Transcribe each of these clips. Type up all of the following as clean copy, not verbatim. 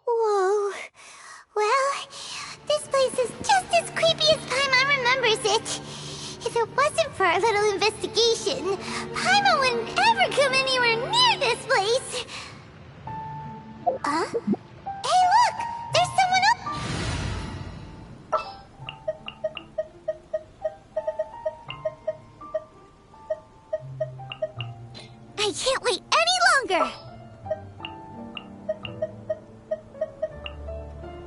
Whoa. Well, this place is just as creepy as Paimon remembers it. If it wasn't for our little investigation, Paimon wouldn't ever come anywhere near this place. Huh? Hey, look! There's someone up... I can't wait any longer!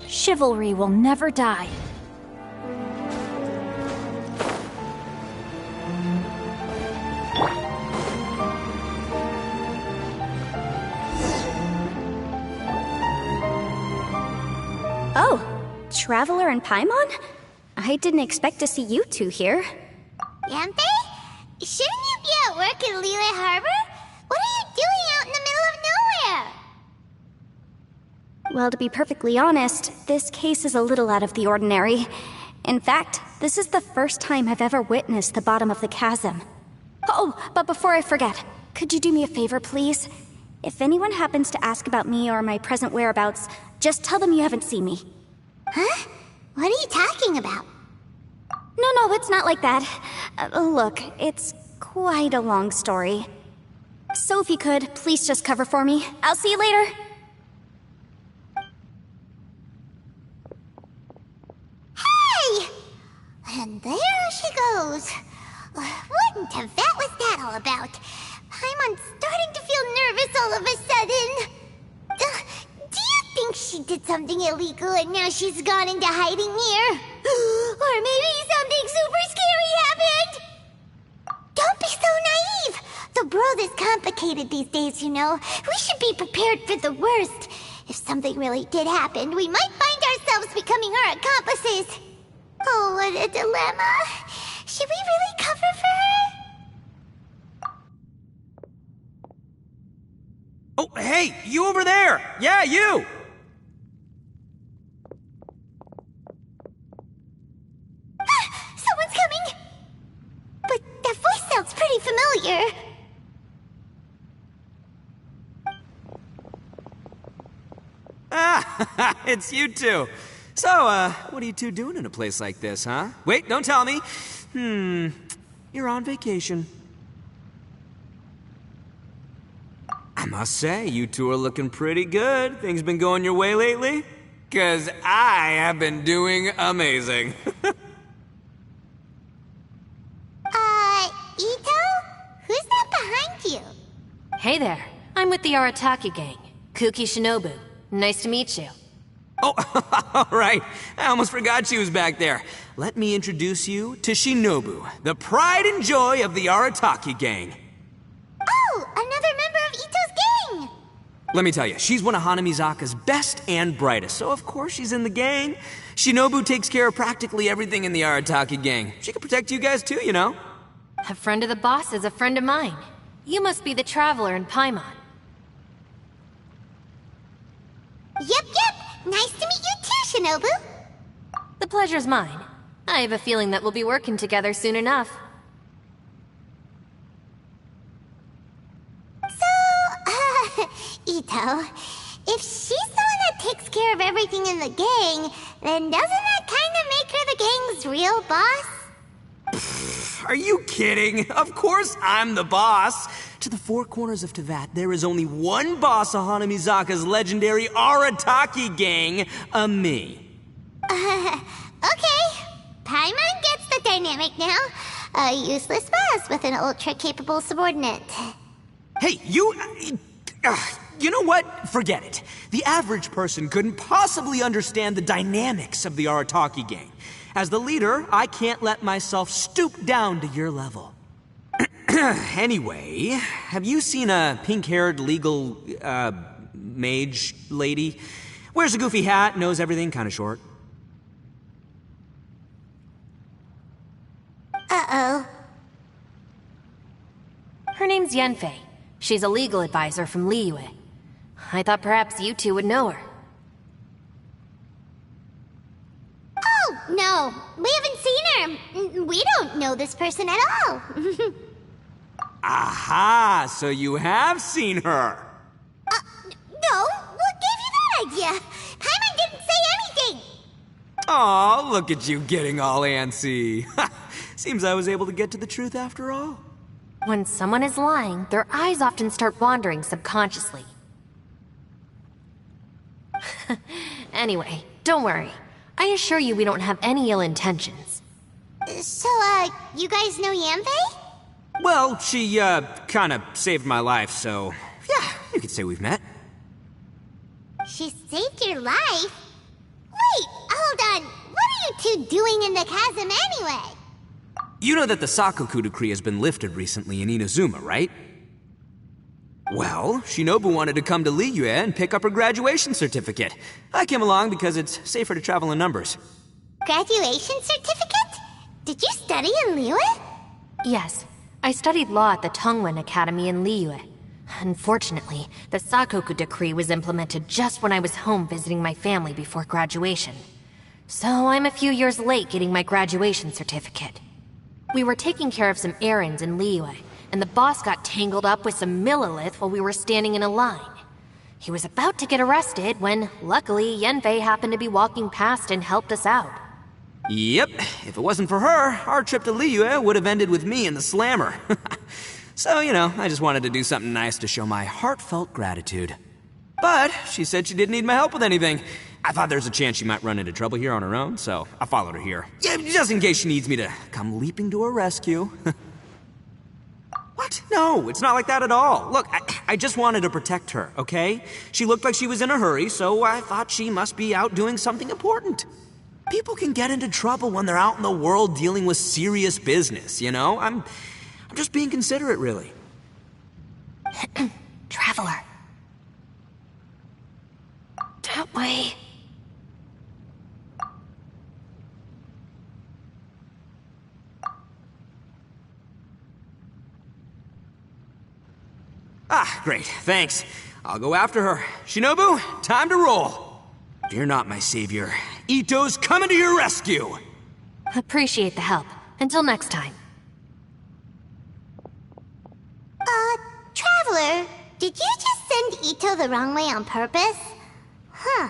Chivalry will never die. Oh, Traveler and Paimon? I didn't expect to see you two here. Yampe? Shouldn't you be at work in Liyue Harbor? What are you doing out in the middle of nowhere? Well, to be perfectly honest, this case is a little out of the ordinary. In fact, this is the first time I've ever witnessed the bottom of the chasm. Oh, but before I forget, could you do me a favor, please? If anyone happens to ask about me or my present whereabouts, just tell them you haven't seen me. Huh? What are you talking about? No, it's not like that. Look, it's quite a long story. So if you could, please just cover for me. I'll see you later. Hey! And there she goes. What in Teyvat was that all about? I'm starting to feel nervous all of a sudden. Do you think she did something illegal and now she's gone into hiding here? Or maybe something super scary happened? Don't be so naive! The world is complicated these days, you know. We should be prepared for the worst. If something really did happen, we might find ourselves becoming her accomplices. Oh, what a dilemma. Should we really cover for her? Oh, hey, you over there! Yeah, you! Someone's coming! But that voice sounds pretty familiar. Ah, it's you two. So, what are you two doing in a place like this, huh? Wait, don't tell me. You're on vacation. I must say, you two are looking pretty good. Things been going your way lately? 'Cause I have been doing amazing. Ito? Who's that behind you? Hey there, I'm with the Arataki gang. Kuki Shinobu. Nice to meet you. Oh, all right. I almost forgot she was back there. Let me introduce you to Shinobu, the pride and joy of the Arataki gang. Oh, another member of Ito's gang! Let me tell you, she's one of Hanamizaka's best and brightest, so of course she's in the gang. Shinobu takes care of practically everything in the Arataki gang. She can protect you guys too, you know. A friend of the boss is a friend of mine. You must be the Traveler in Paimon. Yep. Nice to meet you too, Shinobu. The pleasure's mine. I have a feeling that we'll be working together soon enough. So, Ito, if she's the one that takes care of everything in the gang, then doesn't that kind of make her the gang's real boss? Are you kidding? Of course I'm the boss. To the four corners of Teyvat, there is only one boss of Hanamizaka's legendary Arataki gang, me. Okay. Paimon gets the dynamic now. A useless boss with an ultra-capable subordinate. Hey, you... You know what? Forget it. The average person couldn't possibly understand the dynamics of the Arataki gang. As the leader, I can't let myself stoop down to your level. Anyway, have you seen a pink-haired legal, mage lady? Wears a goofy hat, knows everything, kinda short. Uh-oh. Her name's Yanfei. She's a legal advisor from Liyue. I thought perhaps you two would know her. Oh, no. We haven't seen her. We don't know this person at all. Aha! So you have seen her! No, what gave you that idea? Paimon didn't say anything. Aw, look at you getting all antsy. Seems I was able to get to the truth after all. When someone is lying, their eyes often start wandering subconsciously. Anyway, don't worry. I assure you we don't have any ill intentions. So, you guys know Yanfei? Well, she, kinda saved my life, so... yeah, you could say we've met. She saved your life? Wait, hold on. What are you two doing in the chasm anyway? You know that the Sakoku decree has been lifted recently in Inazuma, right? Well, Shinobu wanted to come to Liyue and pick up her graduation certificate. I came along because it's safer to travel in numbers. Graduation certificate? Did you study in Liyue? Yes, I studied law at the Tongwen Academy in Liyue. Unfortunately, the Sakoku decree was implemented just when I was home visiting my family before graduation. So I'm a few years late getting my graduation certificate. We were taking care of some errands in Liyue, and the boss got tangled up with some Millilith while we were standing in a line. He was about to get arrested when, luckily, Yanfei happened to be walking past and helped us out. Yep, if it wasn't for her, our trip to Liyue would have ended with me and the Slammer. So, you know, I just wanted to do something nice to show my heartfelt gratitude. But she said she didn't need my help with anything. I thought there's a chance she might run into trouble here on her own, so I followed her here. Yeah, just in case she needs me to come leaping to her rescue. What? No, it's not like that at all. Look, I just wanted to protect her, okay? She looked like she was in a hurry, so I thought she must be out doing something important. People can get into trouble when they're out in the world dealing with serious business, you know? I'm just being considerate, really. Traveler. That way. Ah, great, thanks. I'll go after her. Shinobu, time to roll. Fear not, my savior. Ito's coming to your rescue! Appreciate the help. Until next time. Traveler, did you just send Ito the wrong way on purpose? Huh.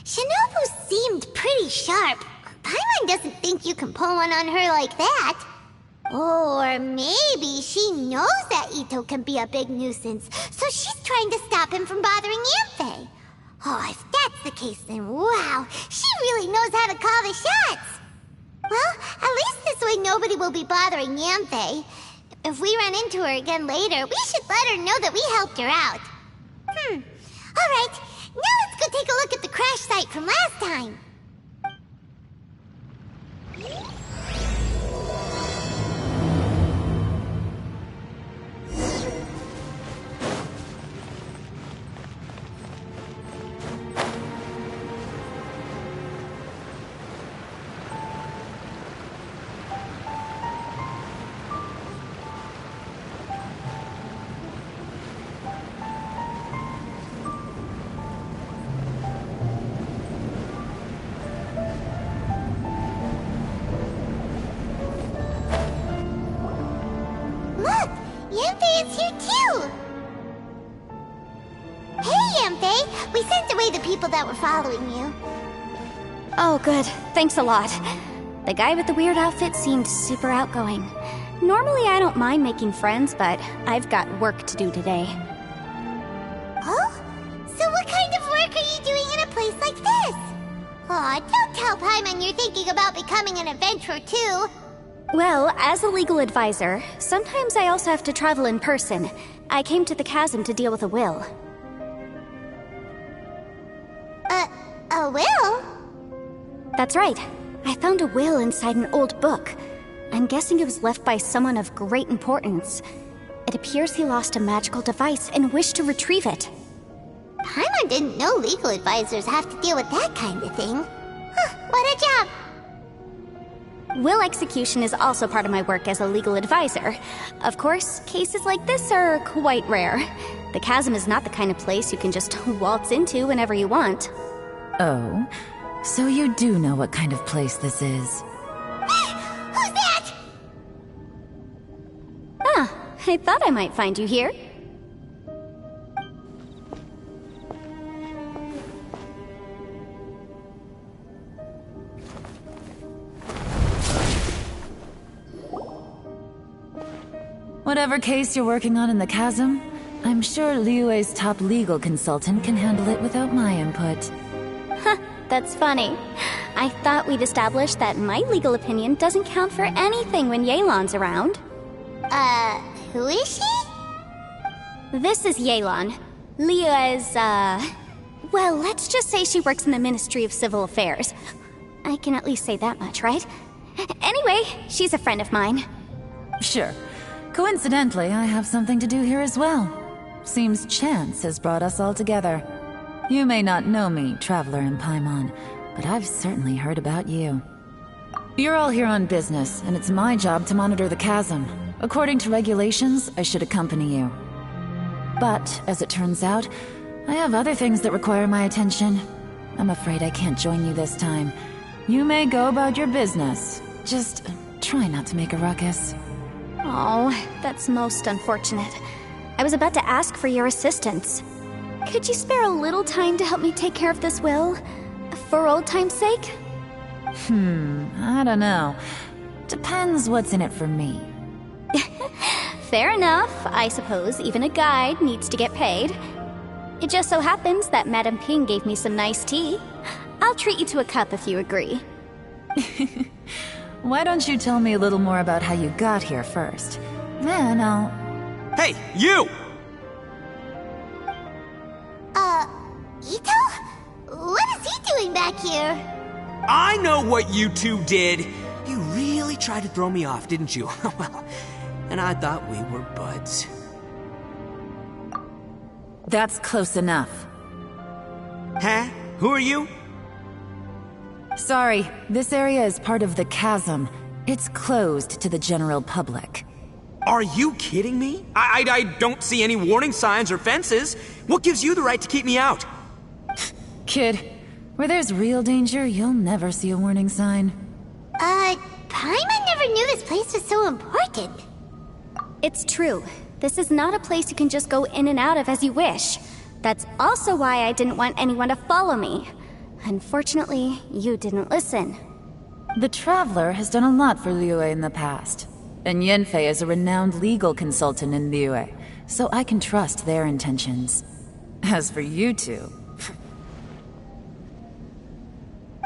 Shinobu seemed pretty sharp. Paimon doesn't think you can pull one on her like that. Or maybe she knows that Ito can be a big nuisance, so she's trying to stop him from bothering Yanfei. Oh, if that's the case, then wow, she really knows how to call the shots. Well, at least this way nobody will be bothering Yanfei. If we run into her again later, we should let her know that we helped her out. Alright, now let's go take a look at the crash site from last time. Look, Yanfei is here too! Hey, Yanfei! We sent away the people that were following you. Oh, good. Thanks a lot. The guy with the weird outfit seemed super outgoing. Normally I don't mind making friends, but I've got work to do today. Oh? So what kind of work are you doing in a place like this? Aw, don't tell Paimon you're thinking about becoming an adventurer too. Well, as a legal advisor, sometimes I also have to travel in person. I came to the chasm to deal with a will. A will? That's right. I found a will inside an old book. I'm guessing it was left by someone of great importance. It appears he lost a magical device and wished to retrieve it. Paimon didn't know legal advisors have to deal with that kind of thing. Huh, what a job! Will execution is also part of my work as a legal advisor. Of course, cases like this are quite rare. The chasm is not the kind of place you can just waltz into whenever you want. Oh, so you do know what kind of place this is. Who's that? Ah, I thought I might find you here. Whatever case you're working on in the chasm, I'm sure Liyue's top legal consultant can handle it without my input. Huh, that's funny. I thought we'd established that my legal opinion doesn't count for anything when Yelan's around. Who is she? This is Yelan. Liyue's, well, let's just say she works in the Ministry of Civil Affairs. I can at least say that much, right? Anyway, she's a friend of mine. Sure. Coincidentally, I have something to do here as well. Seems chance has brought us all together. You may not know me, Traveler in Paimon, but I've certainly heard about you. You're all here on business, and it's my job to monitor the chasm. According to regulations, I should accompany you. But, as it turns out, I have other things that require my attention. I'm afraid I can't join you this time. You may go about your business. Just try not to make a ruckus. Oh, that's most unfortunate. I was about to ask for your assistance. Could you spare a little time to help me take care of this will? For old time's sake? I don't know. Depends what's in it for me. Fair enough. I suppose even a guide needs to get paid. It just so happens that Madame Ping gave me some nice tea. I'll treat you to a cup if you agree. Why don't you tell me a little more about how you got here first? Then I'll... Hey, you! Ito? What is he doing back here? I know what you two did. You really tried to throw me off, didn't you? Well, and I thought we were buds. That's close enough. Huh? Who are you? Sorry, this area is part of the chasm. It's closed to the general public. Are you kidding me? I don't see any warning signs or fences. What gives you the right to keep me out? Kid, where there's real danger, you'll never see a warning sign. Paimon never knew this place was so important. It's true. This is not a place you can just go in and out of as you wish. That's also why I didn't want anyone to follow me. Unfortunately, you didn't listen. The Traveler has done a lot for Liyue in the past. And Yanfei is a renowned legal consultant in Liyue, so I can trust their intentions. As for you two...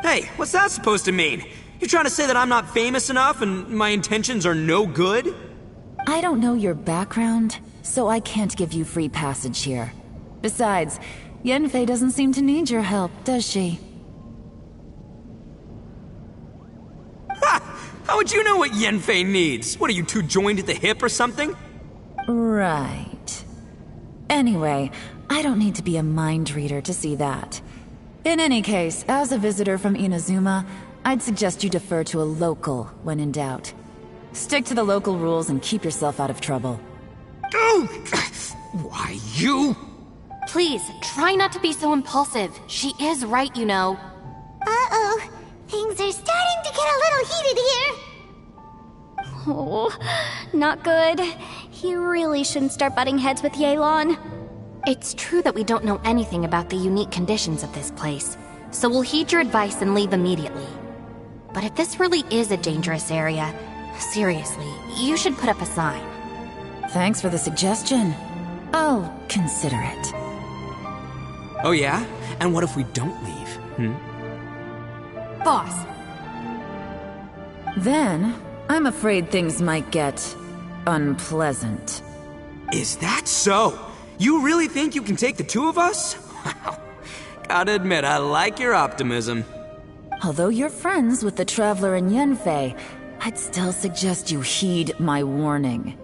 Hey, what's that supposed to mean? You trying to say that I'm not famous enough and my intentions are no good? I don't know your background, so I can't give you free passage here. Besides, Yanfei doesn't seem to need your help, does she? How would you know what Yanfei needs? What, are you two joined at the hip or something? Right. Anyway, I don't need to be a mind reader to see that. In any case, as a visitor from Inazuma, I'd suggest you defer to a local when in doubt. Stick to the local rules and keep yourself out of trouble. Oh! Why, you? Please, try not to be so impulsive. She is right, you know. Uh-oh. Things are starting to get a little heated here. Oh, not good. He really shouldn't start butting heads with Yelan. It's true that we don't know anything about the unique conditions of this place, so we'll heed your advice and leave immediately. But if this really is a dangerous area, seriously, you should put up a sign. Thanks for the suggestion. I'll consider it. Oh yeah? And what if we don't leave? Boss, Then, I'm afraid things might get... unpleasant. Is that so? You really think you can take the two of us? Wow. Gotta admit, I like your optimism. Although you're friends with the Traveler and Yenfei, I'd still suggest you heed my warning.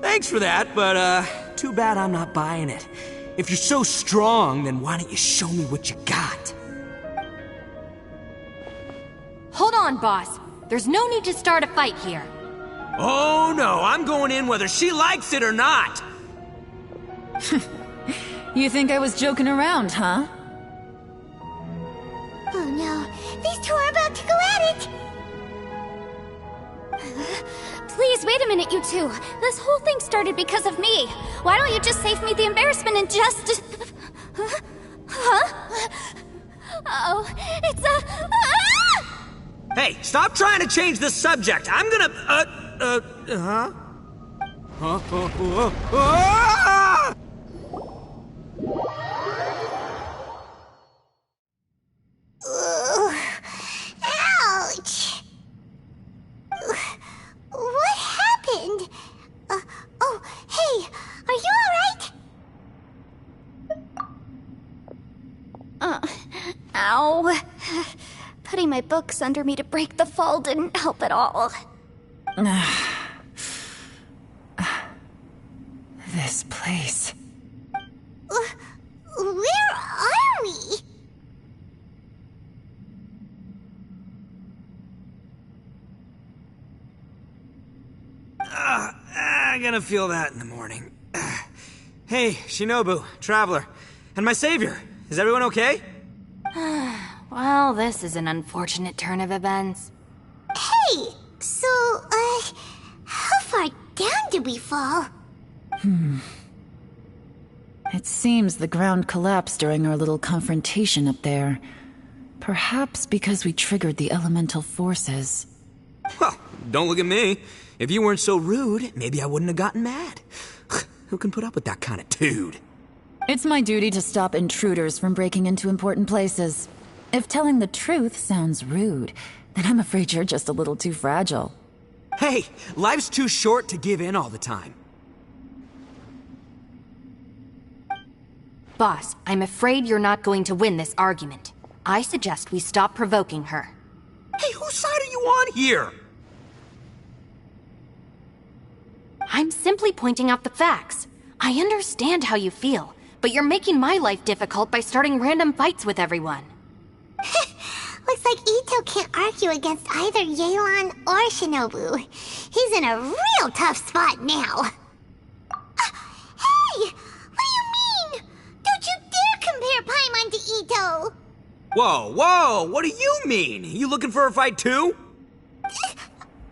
Thanks for that, but too bad I'm not buying it. If you're so strong, then why don't you show me what you got? Hold on, boss. There's no need to start a fight here. Oh no, I'm going in whether she likes it or not! You think I was joking around, huh? Oh no, these two are about to go at it! Please, wait a minute, you two. This whole thing started because of me. Why don't you just save me the embarrassment and just... Huh? Oh, it's a... Ah! Hey, stop trying to change the subject! I'm gonna... Huh? Ah! Ouch! What happened? Oh, hey, are you alright? Ow. Putting my books under me to break the fall didn't help at all. This place. Where are we? I'm gonna feel that in the morning. Hey, Shinobu, Traveler, and my savior. Is everyone okay? Well, this is an unfortunate turn of events. Hey, so, how far down did we fall? It seems the ground collapsed during our little confrontation up there. Perhaps because we triggered the elemental forces. Well, don't look at me. If you weren't so rude, maybe I wouldn't have gotten mad. Who can put up with that kind of dude? It's my duty to stop intruders from breaking into important places. If telling the truth sounds rude, then I'm afraid you're just a little too fragile. Hey, life's too short to give in all the time. Boss, I'm afraid you're not going to win this argument. I suggest we stop provoking her. Hey, whose side are you on here? I'm simply pointing out the facts. I understand how you feel, but you're making my life difficult by starting random fights with everyone. Looks like Ito can't argue against either Yelan or Shinobu. He's in a real tough spot now. Hey! What do you mean? Don't you dare compare Paimon to Ito! Whoa, what do you mean? You looking for a fight too?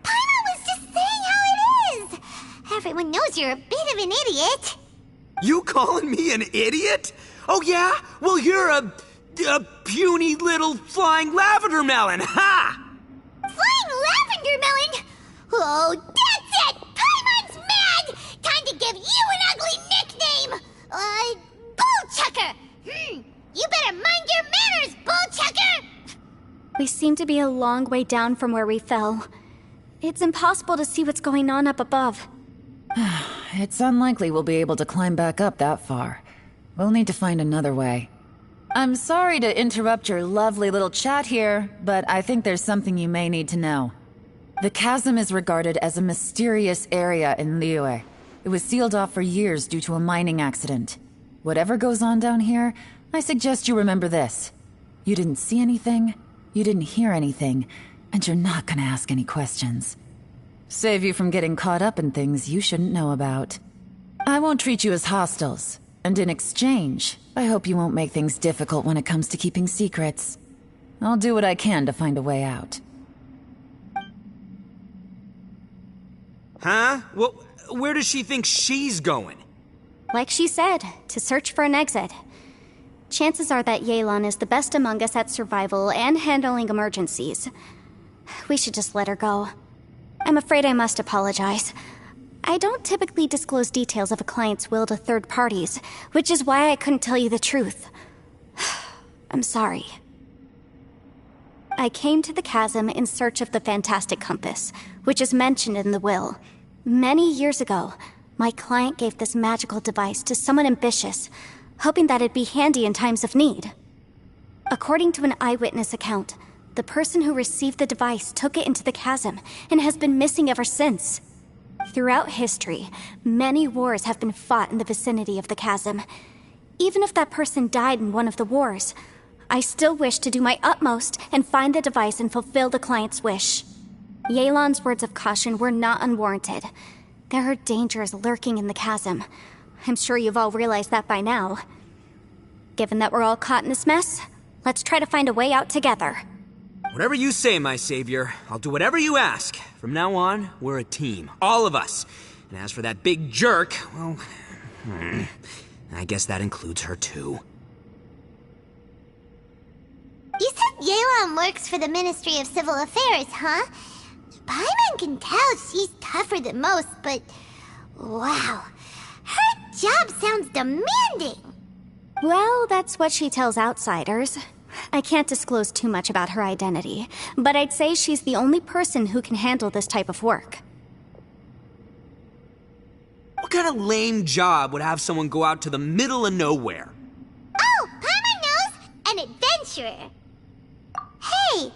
Paimon was just saying how it is! Everyone knows you're a bit of an idiot. You calling me an idiot? Oh yeah? Well, you're a puny little flying lavender melon, ha! Flying lavender melon? Oh, that's it! Paimon's mad! Time to give you an ugly nickname! Bullchucker! You better mind your manners, Bullchucker! We seem to be a long way down from where we fell. It's impossible to see what's going on up above. It's unlikely we'll be able to climb back up that far. We'll need to find another way. I'm sorry to interrupt your lovely little chat here, but I think there's something you may need to know. The chasm is regarded as a mysterious area in Liyue. It was sealed off for years due to a mining accident. Whatever goes on down here, I suggest you remember this. You didn't see anything, you didn't hear anything, and you're not gonna ask any questions. Save you from getting caught up in things you shouldn't know about. I won't treat you as hostiles, and in exchange, I hope you won't make things difficult when it comes to keeping secrets. I'll do what I can to find a way out. Huh? Well, where does she think she's going? Like she said, to search for an exit. Chances are that Yelan is the best among us at survival and handling emergencies. We should just let her go. I'm afraid I must apologize. I don't typically disclose details of a client's will to third parties, which is why I couldn't tell you the truth. I'm sorry. I came to the chasm in search of the fantastic compass, which is mentioned in the will. Many years ago, my client gave this magical device to someone ambitious, hoping that it'd be handy in times of need. According to an eyewitness account, the person who received the device took it into the chasm and has been missing ever since. Throughout history, many wars have been fought in the vicinity of the chasm. Even if that person died in one of the wars, I still wish to do my utmost and find the device and fulfill the client's wish. Yelan's words of caution were not unwarranted. There are dangers lurking in the chasm. I'm sure you've all realized that by now. Given that we're all caught in this mess, let's try to find a way out together. Whatever you say, my savior. I'll do whatever you ask. From now on, we're a team. All of us. And as for that big jerk, well, I guess that includes her too. You said Yelan works for the Ministry of Civil Affairs, huh? Paimon can tell she's tougher than most, but... wow. Her job sounds demanding. Well, that's what she tells outsiders. I can't disclose too much about her identity, but I'd say she's the only person who can handle this type of work. What kind of lame job would have someone go out to the middle of nowhere? Oh, Paimon knows! An adventurer. Hey,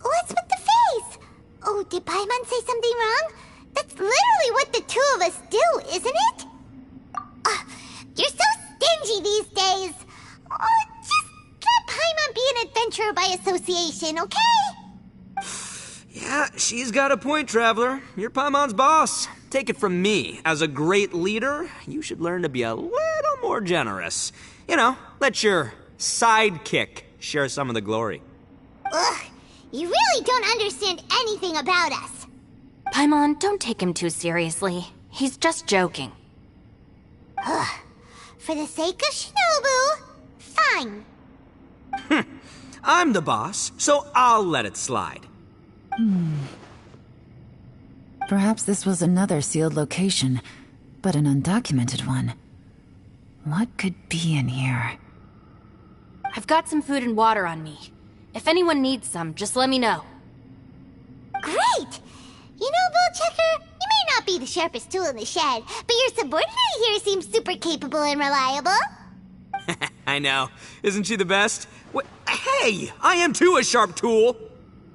what's with the face? Oh, did Paimon say something wrong? That's literally what the two of us do, isn't it? You're so stingy these days. Oh, just let Paimon be an adventurer by association, okay? Yeah, she's got a point, Traveler. You're Paimon's boss. Take it from me. As a great leader, you should learn to be a little more generous. You know, let your sidekick share some of the glory. Ugh, you really don't understand anything about us. Paimon, don't take him too seriously. He's just joking. For the sake of Shinobu, fine. I'm the boss, so I'll let it slide. Perhaps this was another sealed location, but an undocumented one. What could be in here? I've got some food and water on me. If anyone needs some, just let me know. Great! You know, Bullchecker, you may not be the sharpest tool in the shed, but your subordinate here seems super capable and reliable. I know. Isn't she the best? Hey, I am too a sharp tool.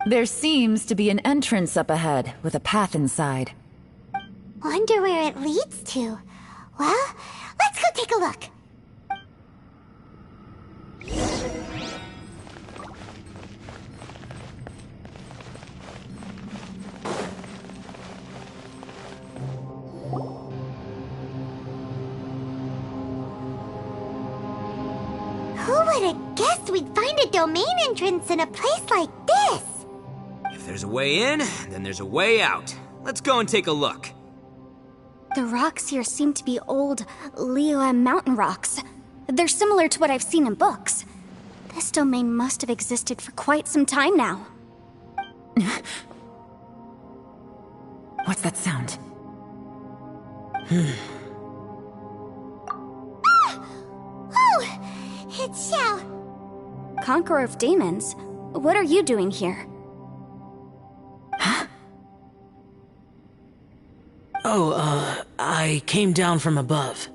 There seems to be an entrance up ahead, with a path inside. Wonder where it leads to. Well, let's go take a look. Who would have guessed we'd find a domain entrance in a place like this? If there's a way in, then there's a way out. Let's go and take a look. The rocks here seem to be old Liyue mountain rocks. They're similar to what I've seen in books. This domain must have existed for quite some time now. What's that sound? Oh, it's Xiao. Conqueror of Demons, what are you doing here? I came down from above.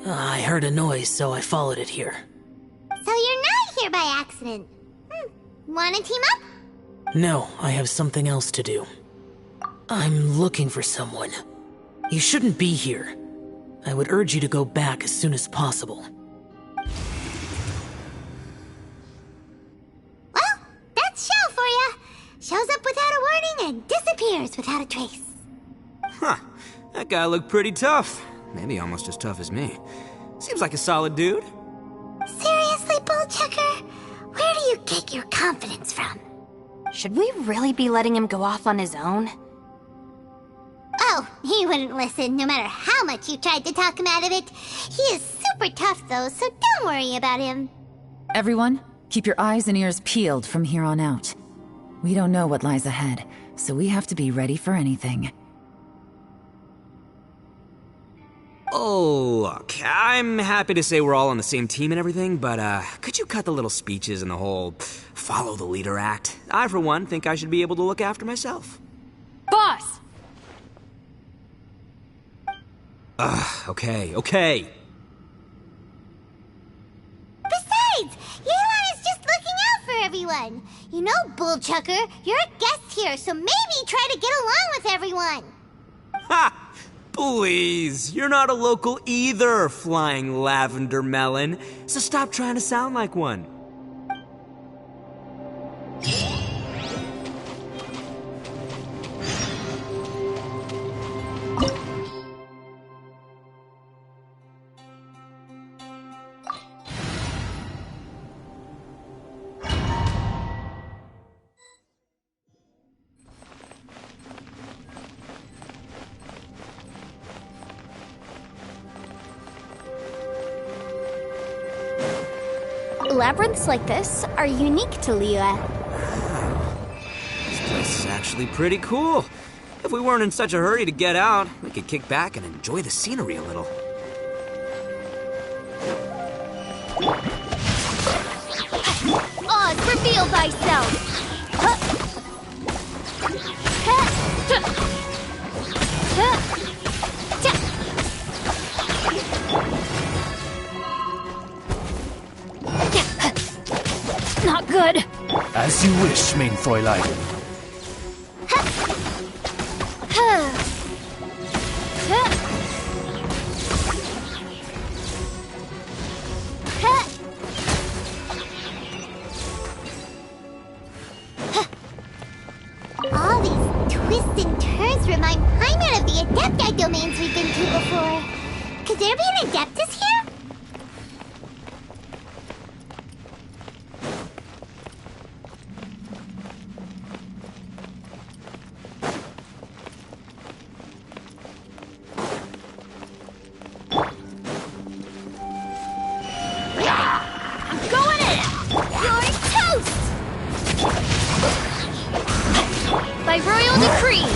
I heard a noise, so I followed it here. So you're not here by accident. Wanna team up? No, I have something else to do. I'm looking for someone. You shouldn't be here. I would urge you to go back as soon as possible. Well, that's Xiao for ya. Shows up without a warning and disappears without a trace. Huh. That guy looked pretty tough. Maybe almost as tough as me. Seems like a solid dude. Seriously, Bullchecker? Where do you get your confidence from? Should we really be letting him go off on his own? Oh, he wouldn't listen no matter how much you tried to talk him out of it. He is super tough though, so don't worry about him. Everyone, keep your eyes and ears peeled from here on out. We don't know what lies ahead, so we have to be ready for anything. Oh, look, I'm happy to say we're all on the same team and everything, but could you cut the little speeches and the whole follow the leader act? I, for one, think I should be able to look after myself. Boss! Okay. everyone. You know, Bullchucker, you're a guest here, so maybe try to get along with everyone. Ha! Please, you're not a local either, Flying Lavender Melon. So stop trying to sound like one. Labyrinths like this are unique to Liyue. This place is actually pretty cool. If we weren't in such a hurry to get out, we could kick back and enjoy the scenery a little. Oz, reveal thyself! Not good. As you wish, mein Fräulein. All these twists and turns remind Paimon of the Adepti domains we've been to before. Could there be an Adeptus here? By royal decree!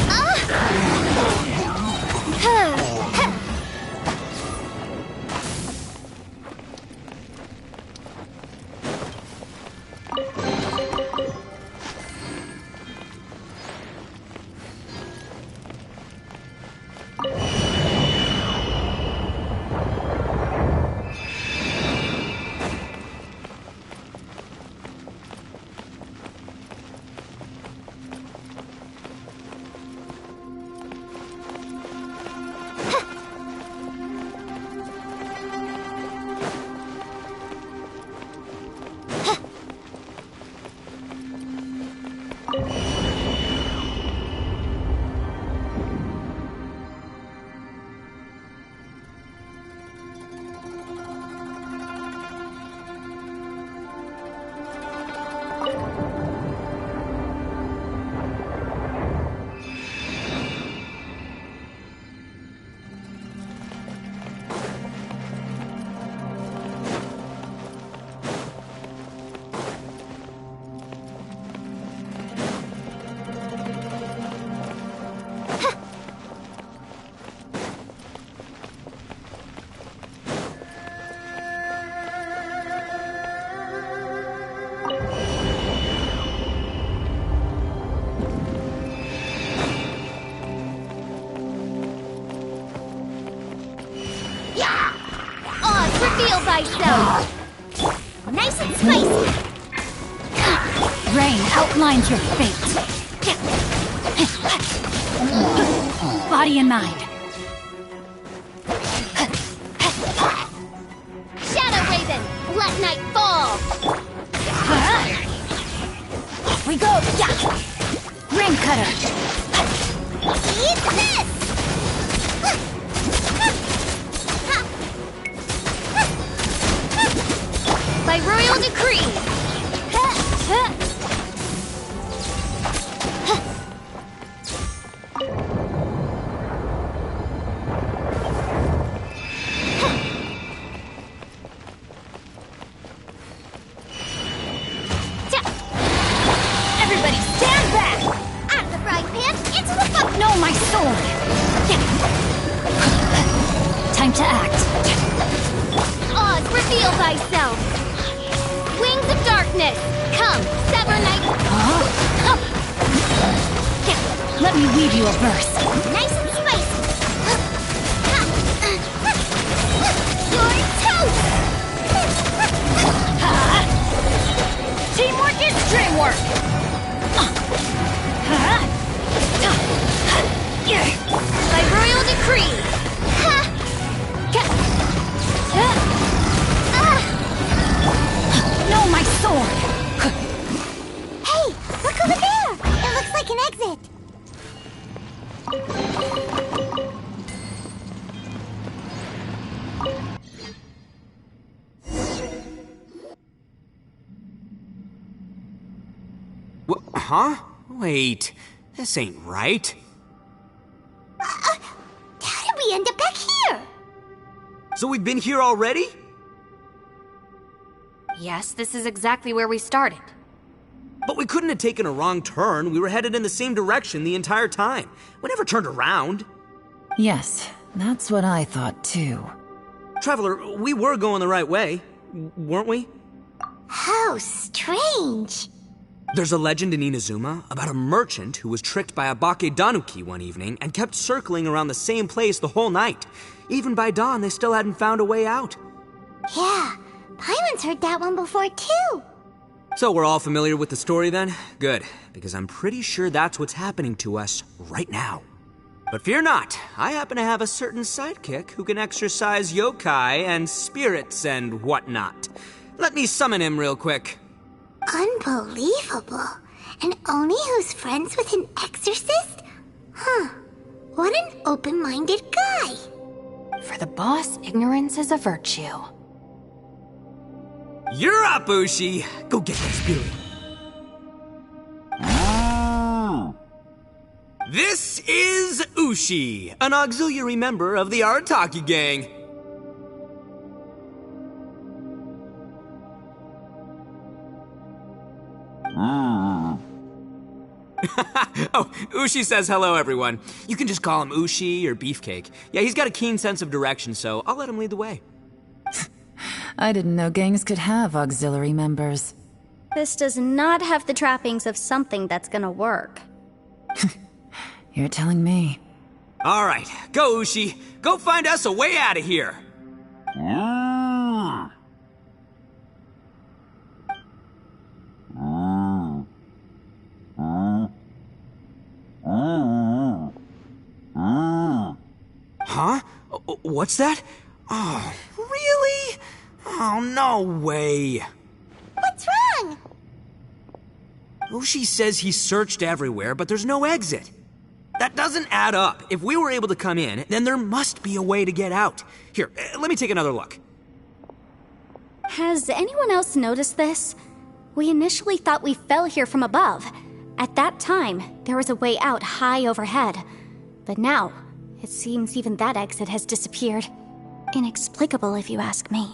Reveal thyself! Nice and spicy! Rain outlines your fate. Body and mind. Shadow Raven, let night fall! Off we go! Rain cutter. Eat this! By royal decree! Everybody stand back! Out of the frying pan, into the fuck! No, my sword! Time to act. Oz, reveal thyself! Wings of darkness! Come, sever night! Let me weave you a verse. Nice and spicy! You're toast! Teamwork is true! sword! By royal decree! No, my sword! Hey, look over there! It looks like an exit. Huh? Wait, this ain't right. How did we end up back here? So we've been here already? Yes, this is exactly where we started. But we couldn't have taken a wrong turn. We were headed in the same direction the entire time. We never turned around. Yes, that's what I thought too. Traveler, we were going the right way, weren't we? How strange. There's a legend in Inazuma about a merchant who was tricked by a Bakedanuki one evening and kept circling around the same place the whole night. Even by dawn, they still hadn't found a way out. Yeah, Paimon's heard that one before too. So we're all familiar with the story then? Good, because I'm pretty sure that's what's happening to us right now. But fear not, I happen to have a certain sidekick who can exercise yokai and spirits and whatnot. Let me summon him real quick. Unbelievable. An Oni who's friends with an exorcist? Huh. What an open-minded guy. For the boss, ignorance is a virtue. You're up, Ushi! Go get that spirit. This is Ushi, an auxiliary member of the Arataki gang. Oh, Ushi says hello, everyone. You can just call him Ushi or Beefcake. Yeah, he's got a keen sense of direction, so I'll let him lead the way. I didn't know gangs could have auxiliary members. This does not have the trappings of something that's gonna work. You're telling me. All right, go, Ushi. Go find us a way out of here. Huh? What's that? Oh, really? Oh, no way. What's wrong? Ushi says he searched everywhere, but there's no exit. That doesn't add up. If we were able to come in, then there must be a way to get out. Here, let me take another look. Has anyone else noticed this? We initially thought we fell here from above. At that time, there was a way out high overhead. But now, it seems even that exit has disappeared. Inexplicable, if you ask me.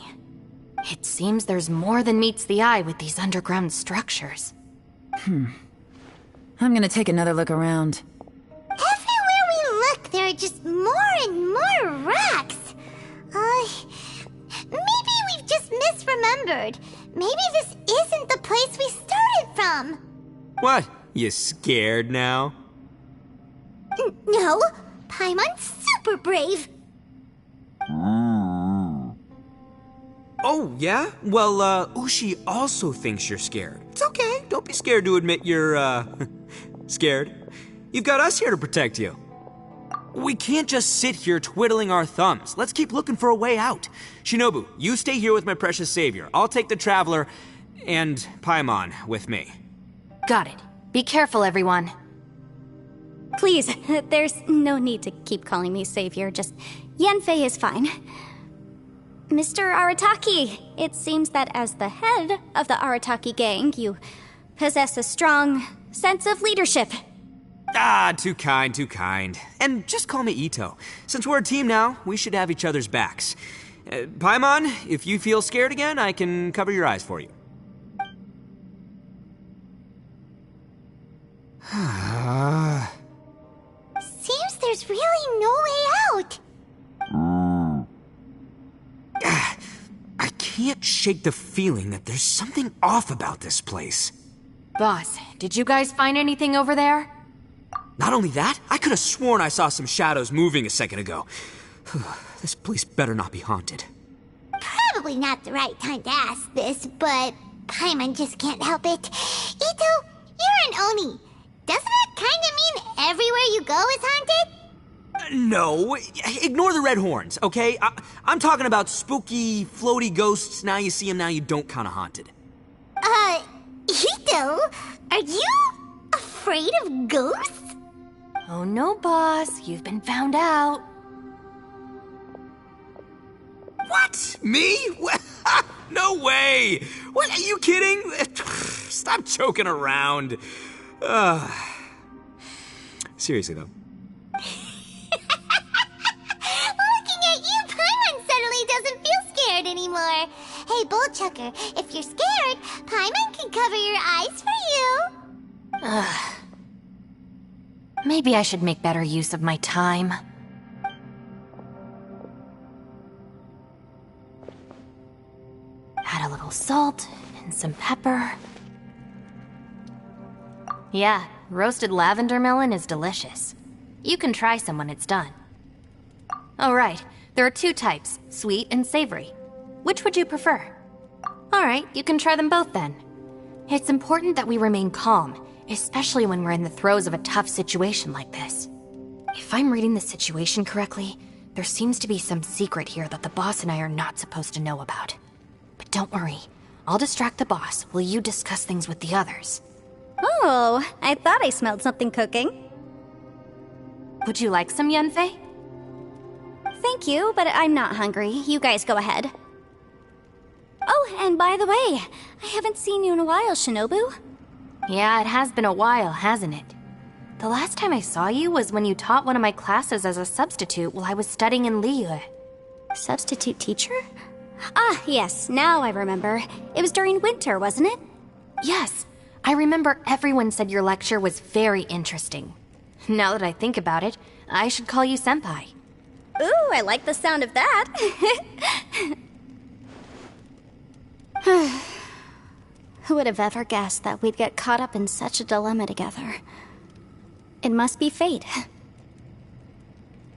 It seems there's more than meets the eye with these underground structures. I'm gonna take another look around. Everywhere we look, there are just more and more rocks. Maybe we've just misremembered. Maybe this isn't the place we started from. What? You scared now? No, Paimon's super brave. Oh, yeah? Well, Ushi also thinks you're scared. It's okay. Don't be scared to admit you're, scared. You've got us here to protect you. We can't just sit here twiddling our thumbs. Let's keep looking for a way out. Shinobu, you stay here with my precious savior. I'll take the Traveler and Paimon with me. Got it. Be careful, everyone. Please, there's no need to keep calling me savior. Just Yanfei is fine. Mr. Arataki, it seems that as the head of the Arataki gang, you possess a strong sense of leadership. Ah, too kind, too kind. And just call me Ito. Since we're a team now, we should have each other's backs. Paimon, if you feel scared again, I can cover your eyes for you. Seems there's really no way out. I can't shake the feeling that there's something off about this place. Boss, did you guys find anything over there? Not only that, I could have sworn I saw some shadows moving a second ago. This place better not be haunted. Probably not the right time to ask this, but Paimon just can't help it. Ito, You're an Oni. Doesn't it kind of mean everywhere you go is haunted? No, ignore the red horns, okay? I'm talking about spooky, floaty ghosts. Now you see them, now you don't kind of haunted. Ito, are you afraid of ghosts? Oh no, boss. You've been found out. What? Me? No way! What, are you kidding? Stop joking around. Seriously, though. Looking at you, Paimon suddenly doesn't feel scared anymore. Hey, Bullchucker, if you're scared, Paimon can cover your eyes for you. Maybe I should make better use of my time. Add a little salt and some pepper. Yeah, roasted lavender melon is delicious. You can try some when it's done. Oh right, there are two types, sweet and savory. Which would you prefer? Alright, you can try them both then. It's important that we remain calm, especially when we're in the throes of a tough situation like this. If I'm reading the situation correctly, there seems to be some secret here that the boss and I are not supposed to know about. But don't worry, I'll distract the boss while you discuss things with the others. Oh, I thought I smelled something cooking. Would you like some, Yunfei? Thank you, but I'm not hungry. You guys go ahead. Oh, and by the way, I haven't seen you in a while, Shinobu. Yeah, it has been a while, hasn't it? The last time I saw you was when you taught one of my classes as a substitute while I was studying in Liyue. Substitute teacher? Ah, yes, now I remember. It was during winter, wasn't it? Yes, I remember everyone said your lecture was very interesting. Now that I think about it, I should call you Senpai. Ooh, I like the sound of that. Who would have ever guessed that we'd get caught up in such a dilemma together? It must be fate.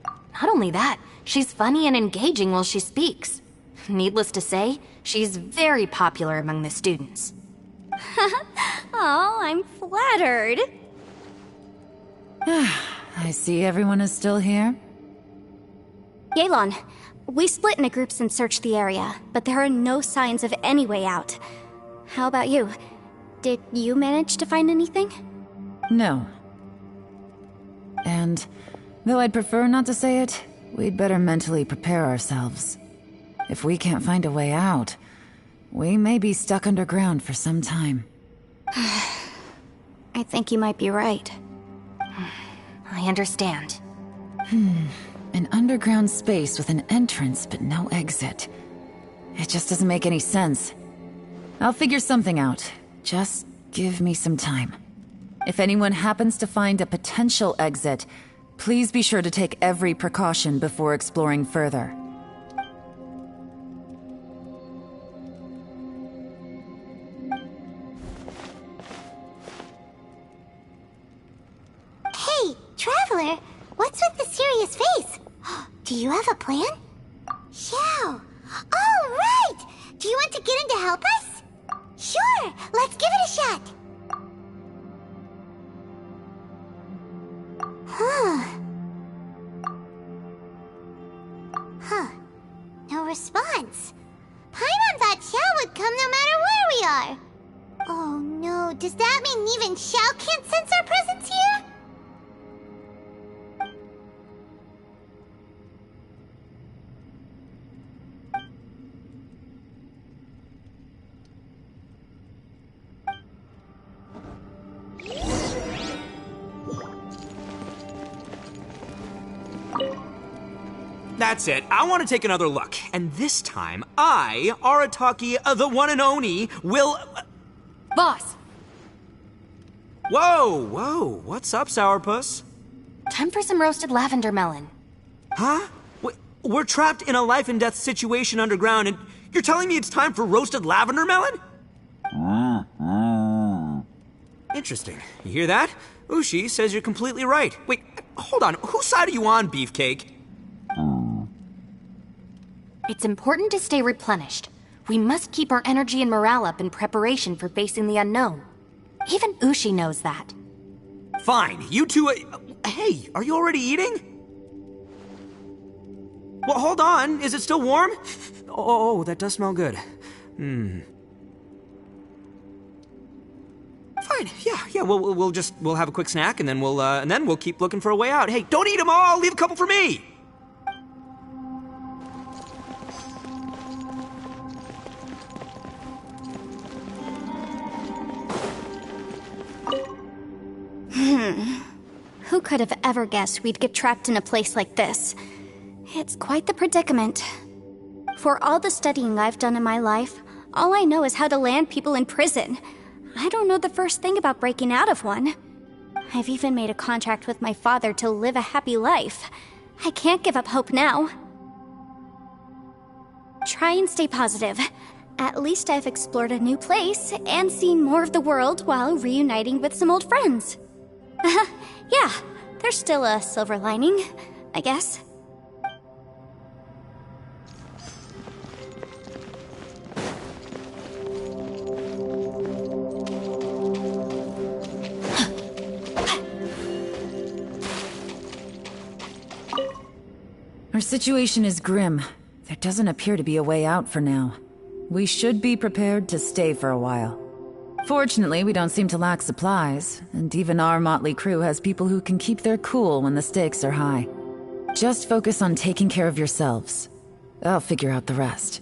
Not only that, she's funny and engaging while she speaks. Needless to say, she's very popular among the students. Oh, I'm flattered. I see everyone is still here. Yelan, we split into groups and searched the area, but there are no signs of any way out. How about you? Did you manage to find anything? No. And, though I'd prefer not to say it, we'd better mentally prepare ourselves. If we can't find a way out, we may be stuck underground for some time. I think you might be right. I understand. An underground space with an entrance but no exit. It just doesn't make any sense. I'll figure something out. Just give me some time. If anyone happens to find a potential exit, please be sure to take every precaution before exploring further. Hey, Traveler, what's with the serious face? Do you have a plan? Xiao. Oh, right! Do you want to get in to help us? Sure, let's give it a shot. No response. Paimon thought Xiao would come no matter where we are. Oh no, does that mean even Xiao can't sense our presence here? That's it. I want to take another look. And this time, I, Arataki, the one and only, will... Boss! Whoa. What's up, Sourpuss? Time for some roasted lavender melon. Huh? We're trapped in a life and death situation underground, and you're telling me it's time for roasted lavender melon? Interesting. You hear that? Ushi says you're completely right. Wait, hold on. Whose side are you on, Beefcake? It's important to stay replenished. We must keep our energy and morale up in preparation for facing the unknown. Even Ushi knows that. Fine, you two... hey, are you already eating? Well, hold on. Is it still warm? Oh, that does smell good. Fine, yeah, we'll have a quick snack, and then we'll keep looking for a way out. Hey, don't eat them all! Leave a couple for me! Who could have ever guessed we'd get trapped in a place like this? It's quite the predicament. For all the studying I've done in my life, all I know is how to land people in prison. I don't know the first thing about breaking out of one. I've even made a contract with my father to live a happy life. I can't give up hope now. Try and stay positive. At least I've explored a new place and seen more of the world while reuniting with some old friends. Yeah, there's still a silver lining, I guess. Our situation is grim. There doesn't appear to be a way out for now. We should be prepared to stay for a while. Fortunately, we don't seem to lack supplies, and even our motley crew has people who can keep their cool when the stakes are high. Just focus on taking care of yourselves. I'll figure out the rest.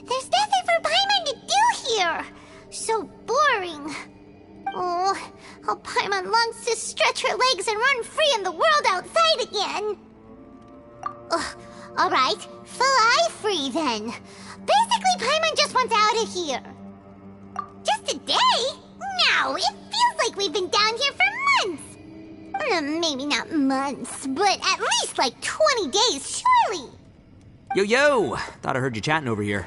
There's nothing for Paimon to do here! So boring. Oh, how Paimon longs to stretch her legs and run free in the world outside again. Alright, fly free then. Basically, Paimon just wants out of here. Just a day? No, it feels like we've been down here for months. Maybe not months, but at least like 20 days, surely. Yo! Thought I heard you chatting over here.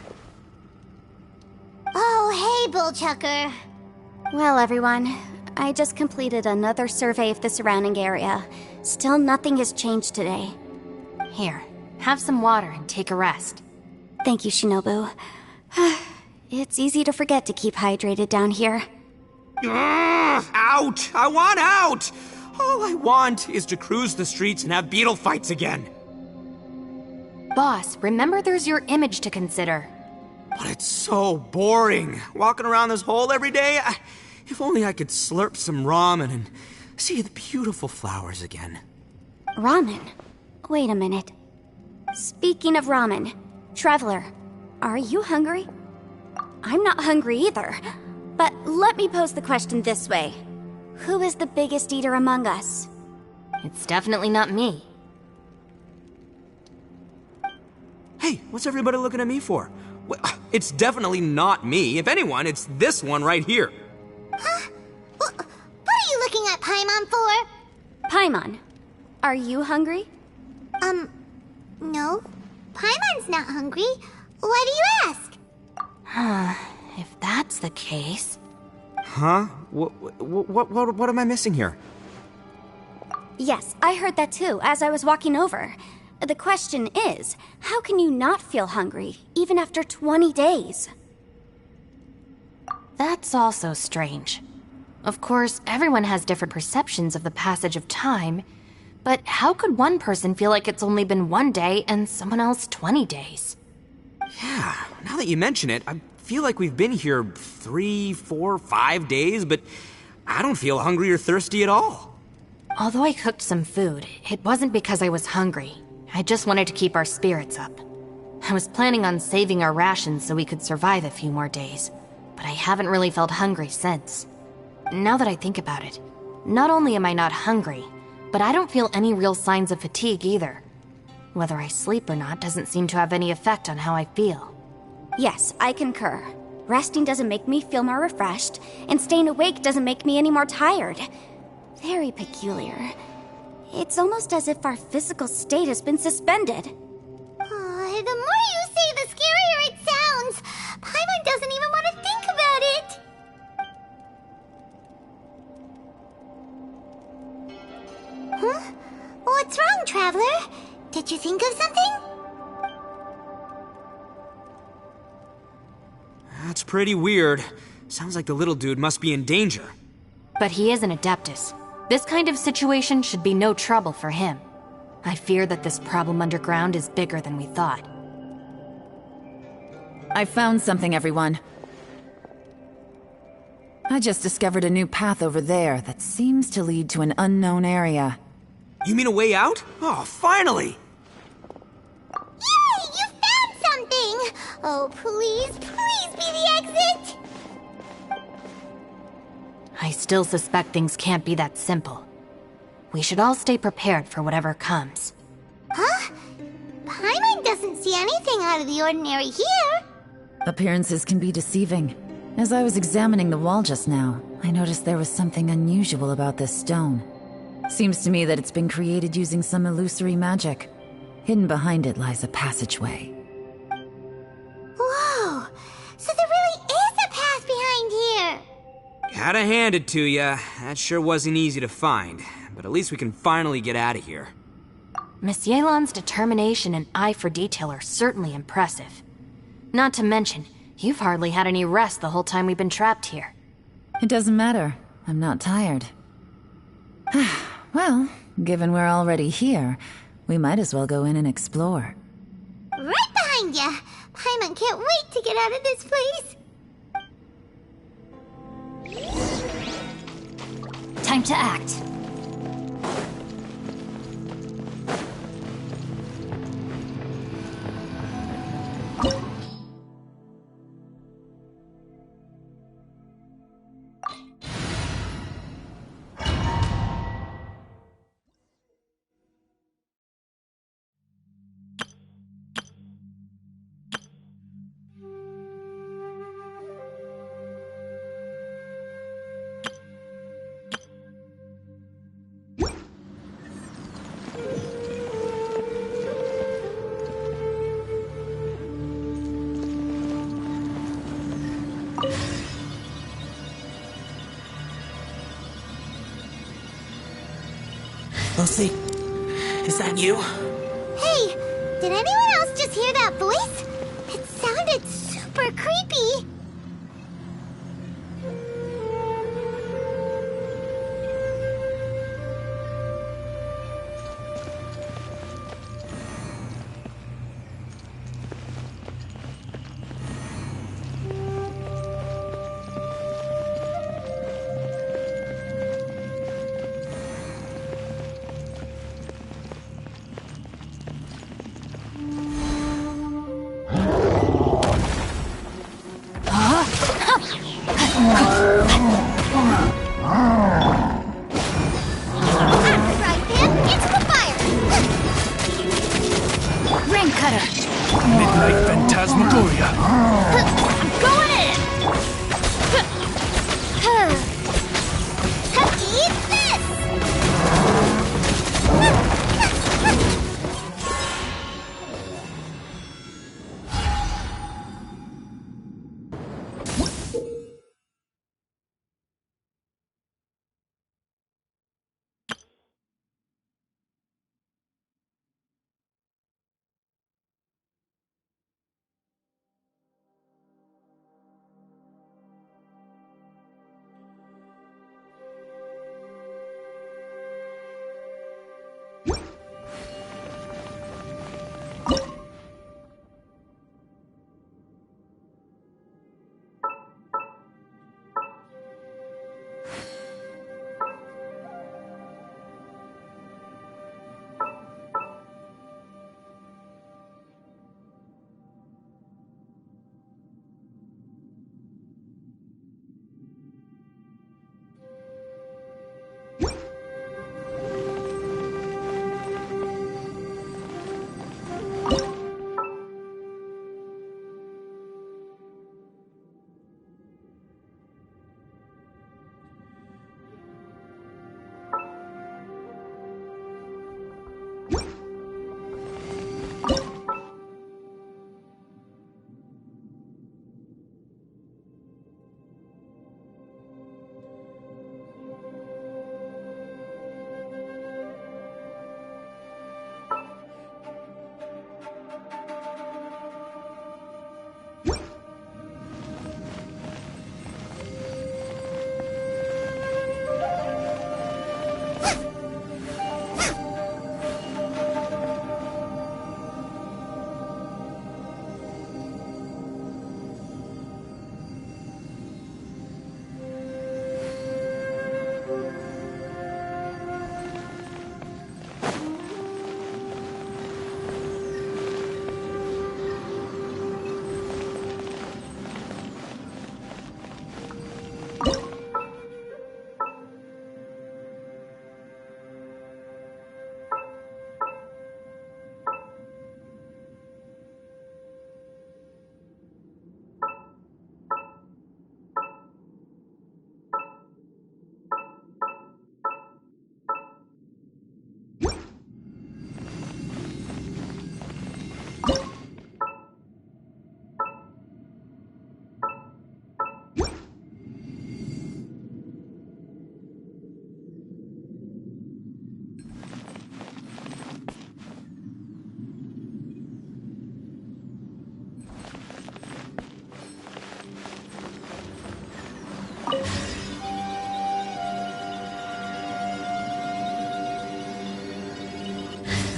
Oh, hey, Bullchucker. Well, everyone, I just completed another survey of the surrounding area. Still nothing has changed today. Here, have some water and take a rest. Thank you, Shinobu. It's easy to forget to keep hydrated down here. Out! I want out! All I want is to cruise the streets and have beetle fights again. Boss, remember there's your image to consider. But it's so boring, walking around this hole every day. If only I could slurp some ramen and see the beautiful flowers again. Ramen? Wait a minute. Speaking of ramen, Traveler, are you hungry? I'm not hungry either. But let me pose the question this way. Who is the biggest eater among us? It's definitely not me. Hey, what's everybody looking at me for? It's definitely not me. If anyone, it's this one right here. Huh? What are you looking at Paimon for? Paimon, are you hungry? No. Paimon's not hungry. Why do you ask? If that's the case... Huh? What am I missing here? Yes, I heard that too, as I was walking over. The question is, how can you not feel hungry, even after 20 days? That's also strange. Of course, everyone has different perceptions of the passage of time, but how could one person feel like it's only been 1 day and someone else 20 days? Yeah, now that you mention it, I feel like we've been here 3, 4, 5 days, but I don't feel hungry or thirsty at all. Although I cooked some food, it wasn't because I was hungry. I just wanted to keep our spirits up. I was planning on saving our rations so we could survive a few more days, but I haven't really felt hungry since. Now that I think about it, not only am I not hungry, but I don't feel any real signs of fatigue either. Whether I sleep or not doesn't seem to have any effect on how I feel. Yes, I concur. Resting doesn't make me feel more refreshed, and staying awake doesn't make me any more tired. Very peculiar. It's almost as if our physical state has been suspended. The more you say, the scarier it sounds. Paimon doesn't even want to think about it. Huh? What's wrong, Traveler? Did you think of something? That's pretty weird. Sounds like the little dude must be in danger. But he is an Adeptus. This kind of situation should be no trouble for him. I fear that this problem underground is bigger than we thought. I found something, everyone. I just discovered a new path over there that seems to lead to an unknown area. You mean a way out? Oh, finally! Yay! You found something! Oh, please, please be the exit! I still suspect things can't be that simple. We should all stay prepared for whatever comes. Huh? Paimon doesn't see anything out of the ordinary here. Appearances can be deceiving. As I was examining the wall just now, I noticed there was something unusual about this stone. Seems to me that it's been created using some illusory magic. Hidden behind it lies a passageway. Whoa! So there really is a path behind here! Gotta hand it to ya. That sure wasn't easy to find. But at least we can finally get out of here. Miss Yelan's determination and eye for detail are certainly impressive. Not to mention, you've hardly had any rest the whole time we've been trapped here. It doesn't matter. I'm not tired. Well, given we're already here, we might as well go in and explore. Right behind ya! Paimon can't wait to get out of this place! Time to act. Lucy, is that you? Hey, did anyone else just hear that voice? It sounded super creepy. Right then, into the fire! Rain cutter. Midnight Phantasmagoria. I'm going in. Eat this!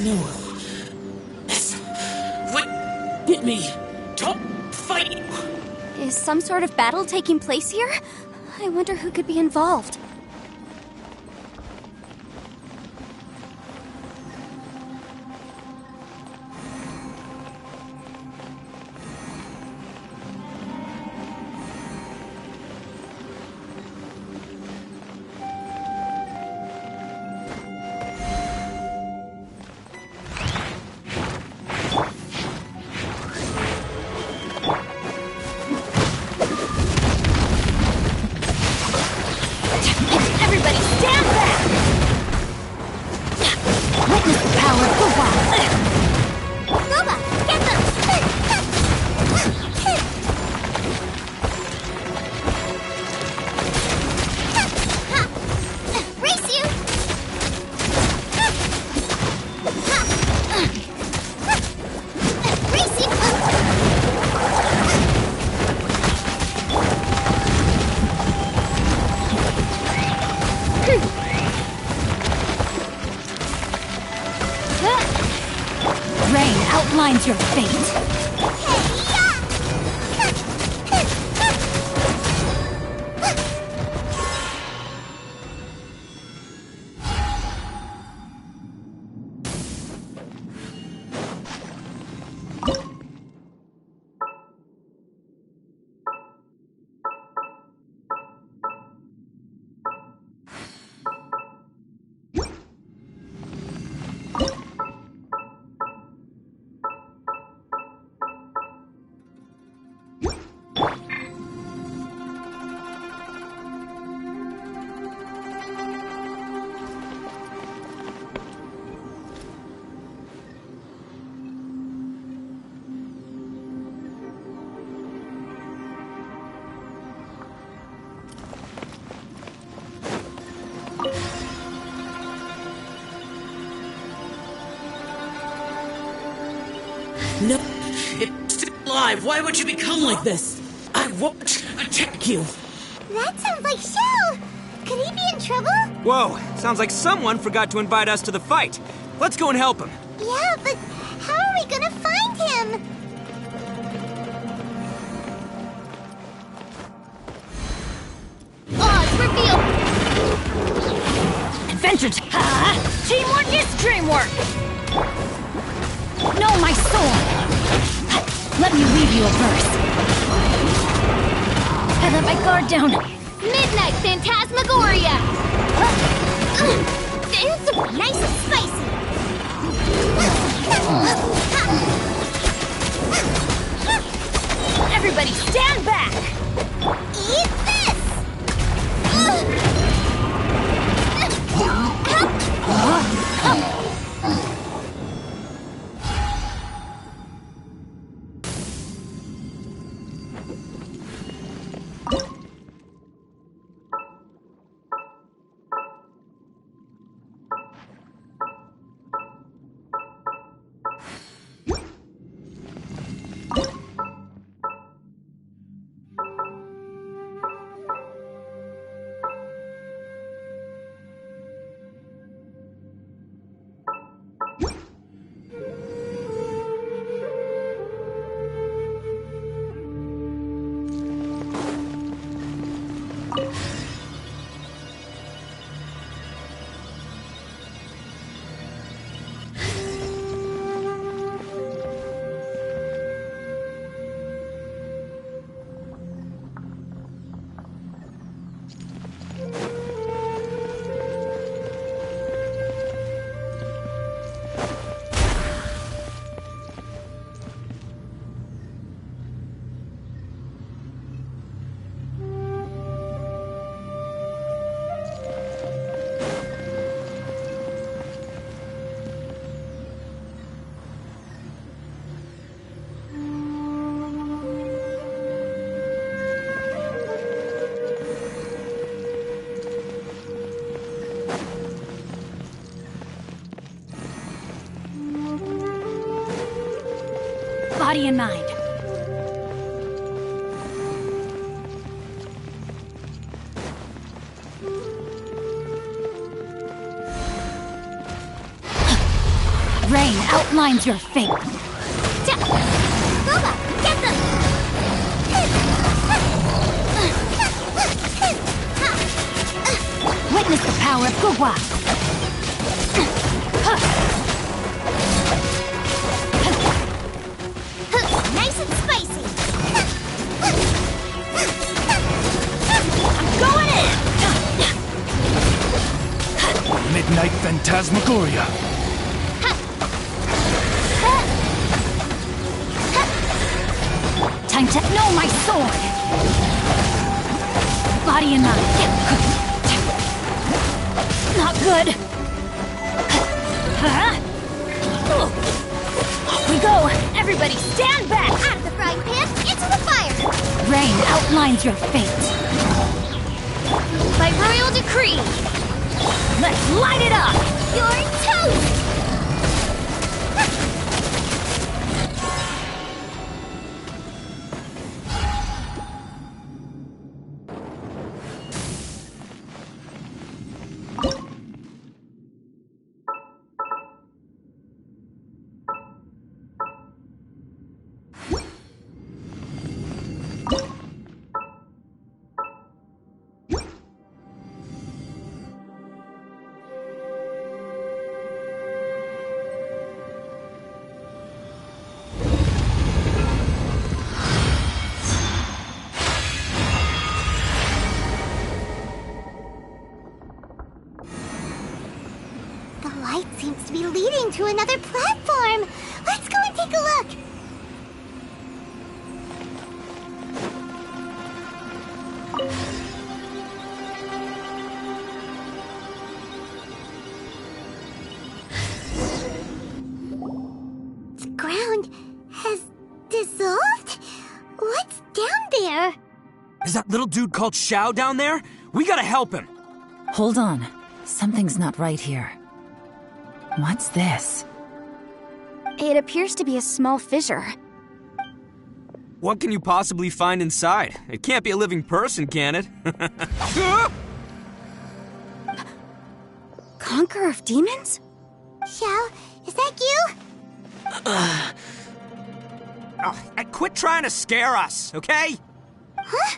No. What hit me? Top fight! Is some sort of battle taking place here? I wonder who could be involved. Everybody stand back! Witness the power of the wild. Goba, get them! Race you! Race you! Rain outlines your fate. No, it's still alive. Why would you become like this? I won't attack you. That sounds like Shell! Could he be in trouble? Whoa, sounds like someone forgot to invite us to the fight. Let's go and help him. Yeah, but how are we gonna find him? Oz reveal! Adventure teamwork is dreamwork! Know my soul! Let me weave you a verse. I let my guard down. Midnight Phantasmagoria! Fancy, nice and spicy! Everybody stand back! Eat this! Body and mind. Rain outlines your fate. Boba, get them! Witness the power of Gugwa. Nice and spicy! I'm going in! Midnight Phantasmagoria. Time to know my sword! Body and mind. Not good. Off we go! Everybody stand back! Out of the frying pan, into the fire! Rain outlines your fate. By royal decree, Let's light it up! you're toast! The light seems to be leading to another platform. Let's go and take a look. The ground has dissolved? What's down there? Is that little dude called Xiao down there? We gotta help him. Hold on. Something's not right here. What's this? It appears to be a small fissure. What can you possibly find inside? It can't be a living person, can it? Conqueror of demons? Xiao, is that you? Quit trying to scare us, okay? Huh?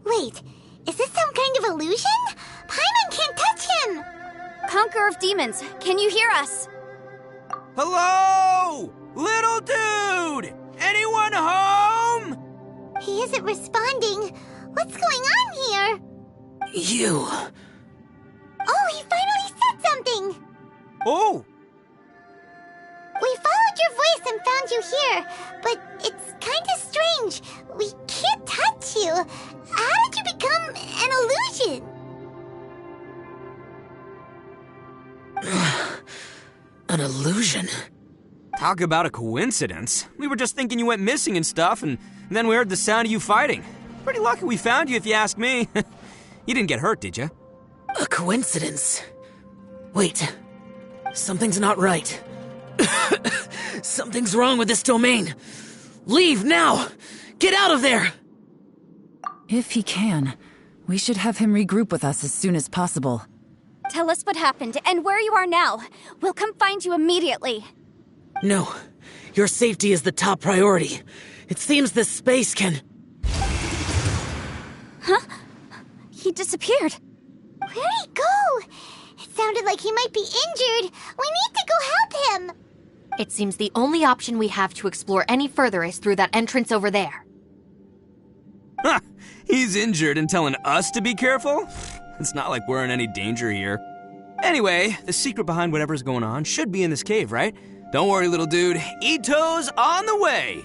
Wait, is this some kind of illusion? Paimon can't touch him! Conqueror of demons, can you hear us? Hello? Little dude! Anyone home? He isn't responding. What's going on here? You. Oh, he finally said something! Oh! We followed your voice and found you here, but it's kinda strange. We can't touch you. How did you become an illusion? An illusion? Talk about a coincidence. We were just thinking you went missing and stuff, and then we heard the sound of you fighting. Pretty lucky we found you, if you ask me. You didn't get hurt, did you? A coincidence? Wait. Something's not right. Something's wrong with this domain. Leave now! Get out of there! If he can, we should have him regroup with us as soon as possible. Tell us what happened and where you are now. We'll come find you immediately. No. Your safety is the top priority. It seems this space can... Huh? He disappeared. Where'd he go? It sounded like he might be injured. We need to go help him. It seems the only option we have to explore any further is through that entrance over there. Huh. He's injured and telling us to be careful? It's not like we're in any danger here. Anyway, the secret behind whatever's going on should be in this cave, right? Don't worry, little dude. Ito's on the way!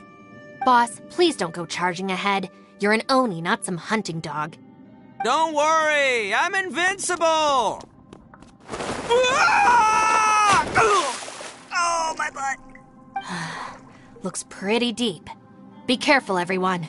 Boss, please don't go charging ahead. You're an Oni, not some hunting dog. Don't worry, I'm invincible! Ah! Oh, my butt. Looks pretty deep. Be careful, everyone.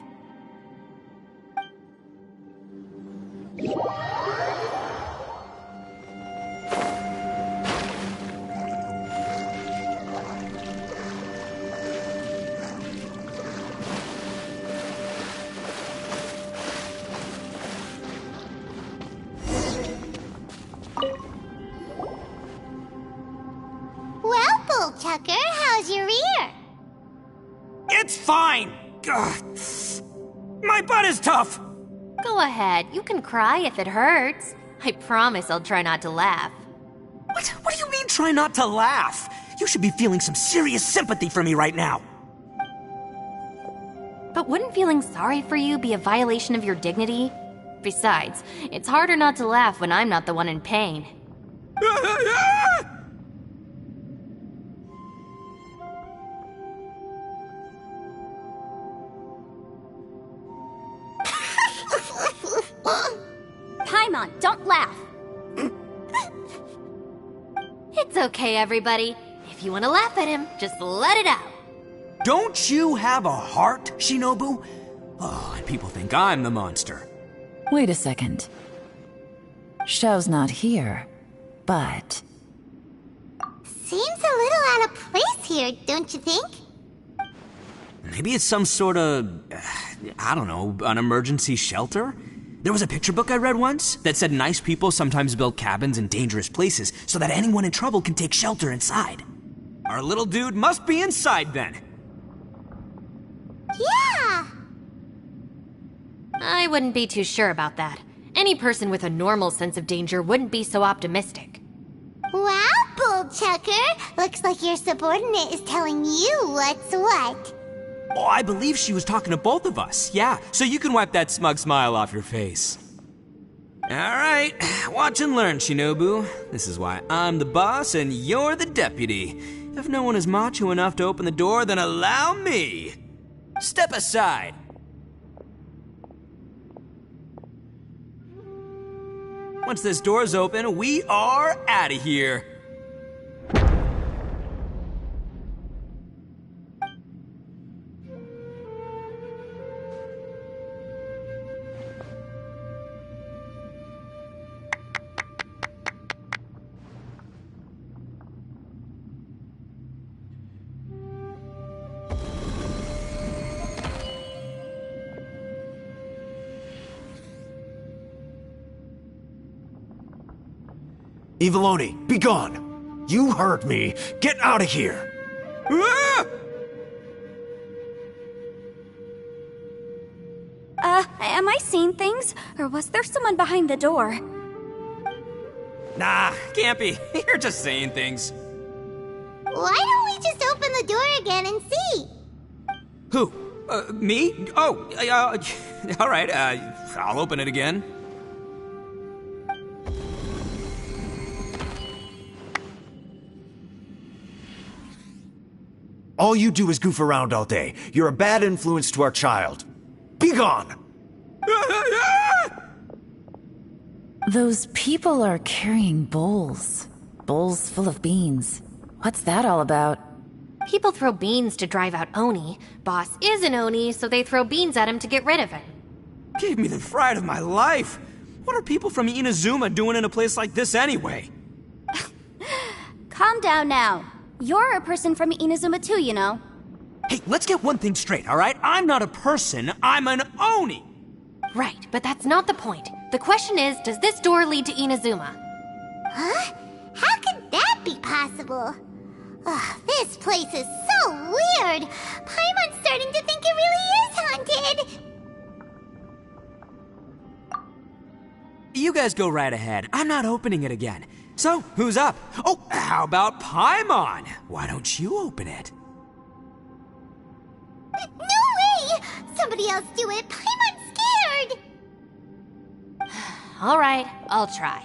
Well, Bullchucker, how's your It's fine! Ugh. My butt is tough! Go ahead, you can cry if it hurts. I promise I'll try not to laugh. What do you mean, try not to laugh? You should be feeling some serious sympathy for me right now. But wouldn't feeling sorry for you be a violation of your dignity? Besides, it's harder not to laugh when I'm not the one in pain. Paimon, don't laugh. It's okay, everybody. If you want to laugh at him, just let it out. Don't you have a heart, Shinobu? Oh, and people think I'm the monster. Wait a second. Xiao's not here, but... Seems a little out of place here, don't you think? Maybe it's some sort of, I don't know, an emergency shelter? There was a picture book I read once that said nice people sometimes build cabins in dangerous places so that anyone in trouble can take shelter inside. Our little dude must be inside then. Yeah! I wouldn't be too sure about that. Any person with a normal sense of danger wouldn't be so optimistic. Wow, Bullchucker! Looks like your subordinate is telling you what's what. Oh, I believe she was talking to both of us. Yeah, so you can wipe that smug smile off your face. All right, watch and learn, Shinobu. This is why I'm the boss and you're the deputy. If no one is macho enough to open the door, then allow me. Step aside. Once this door's open, we are out of here. Eviloni, be gone! You heard me! Get out of here! Ah! Am I seeing things? Or was there someone behind the door? Nah, can't be. You're just saying things. Why don't we just open the door again and see? Who? Me? Oh, all right, I'll open it again. All you do is goof around all day. You're a bad influence to our child. Be gone! Those people are carrying bowls. Bowls full of beans. What's that all about? People throw beans to drive out Oni. Boss is an Oni, so they throw beans at him to get rid of him. Gave me the fright of my life. What are people from Inazuma doing in a place like this anyway? Calm down now. You're a person from Inazuma too, you know. Hey, let's get one thing straight, all right? I'm not a person, I'm an Oni! Right, but that's not the point. The question is, does this door lead to Inazuma? Huh? How could that be possible? Ugh, this place is so weird. Paimon's starting to think it really is haunted. You guys go right ahead. I'm not opening it again. So, who's up? Oh, how about Paimon? Why don't you open it? No way! Somebody else do it. Paimon's scared. All right, I'll try.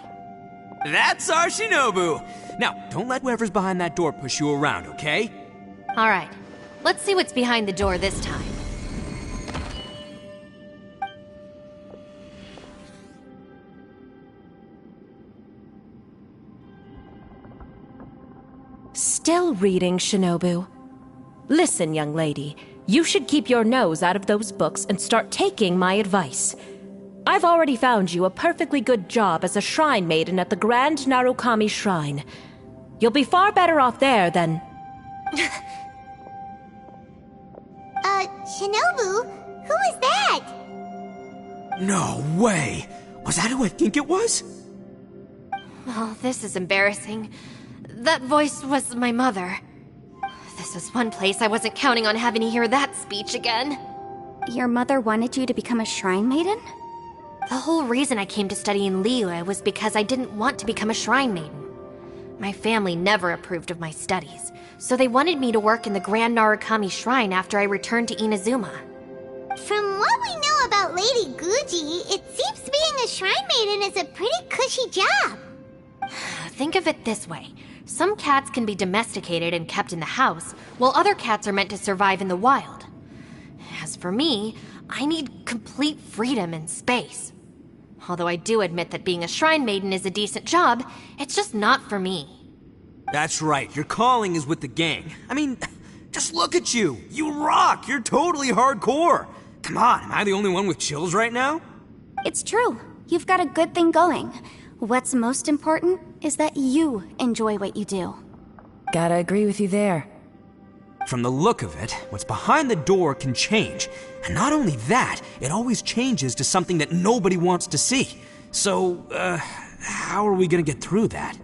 That's our Shinobu! Now, don't let whoever's behind that door push you around, okay? All right, let's see what's behind the door this time. Still reading, Shinobu. Listen, young lady, you should keep your nose out of those books and start taking my advice. I've already found you a perfectly good job as a shrine maiden at the Grand Narukami Shrine. You'll be far better off there than... Shinobu? Who is that? No way! Was that who I think it was? Oh, this is embarrassing. That voice was my mother. The This was one place I wasn't counting on having to hear that speech again. Your mother wanted you to become a shrine maiden? The whole reason I came to study in Liyue was because I didn't want to become a shrine maiden. My family never approved of my studies, so they wanted me to work in the Grand Narukami Shrine after I returned to Inazuma. From what we know about Lady Guji, it seems being a shrine maiden is a pretty cushy job. Think of it this way. Some cats can be domesticated and kept in the house, while other cats are meant to survive in the wild. As for me, I need complete freedom and space. Although I do admit that being a shrine maiden is a decent job, it's just not for me. That's right, your calling is with the gang. I mean, just look at you. You rock, you're totally hardcore. Come on, am I the only one with chills right now? It's true. You've got a good thing going. What's most important is that you enjoy what you do. Gotta agree with you there. From the look of it, what's behind the door can change. And not only that, it always changes to something that nobody wants to see. So, how are we gonna get through that?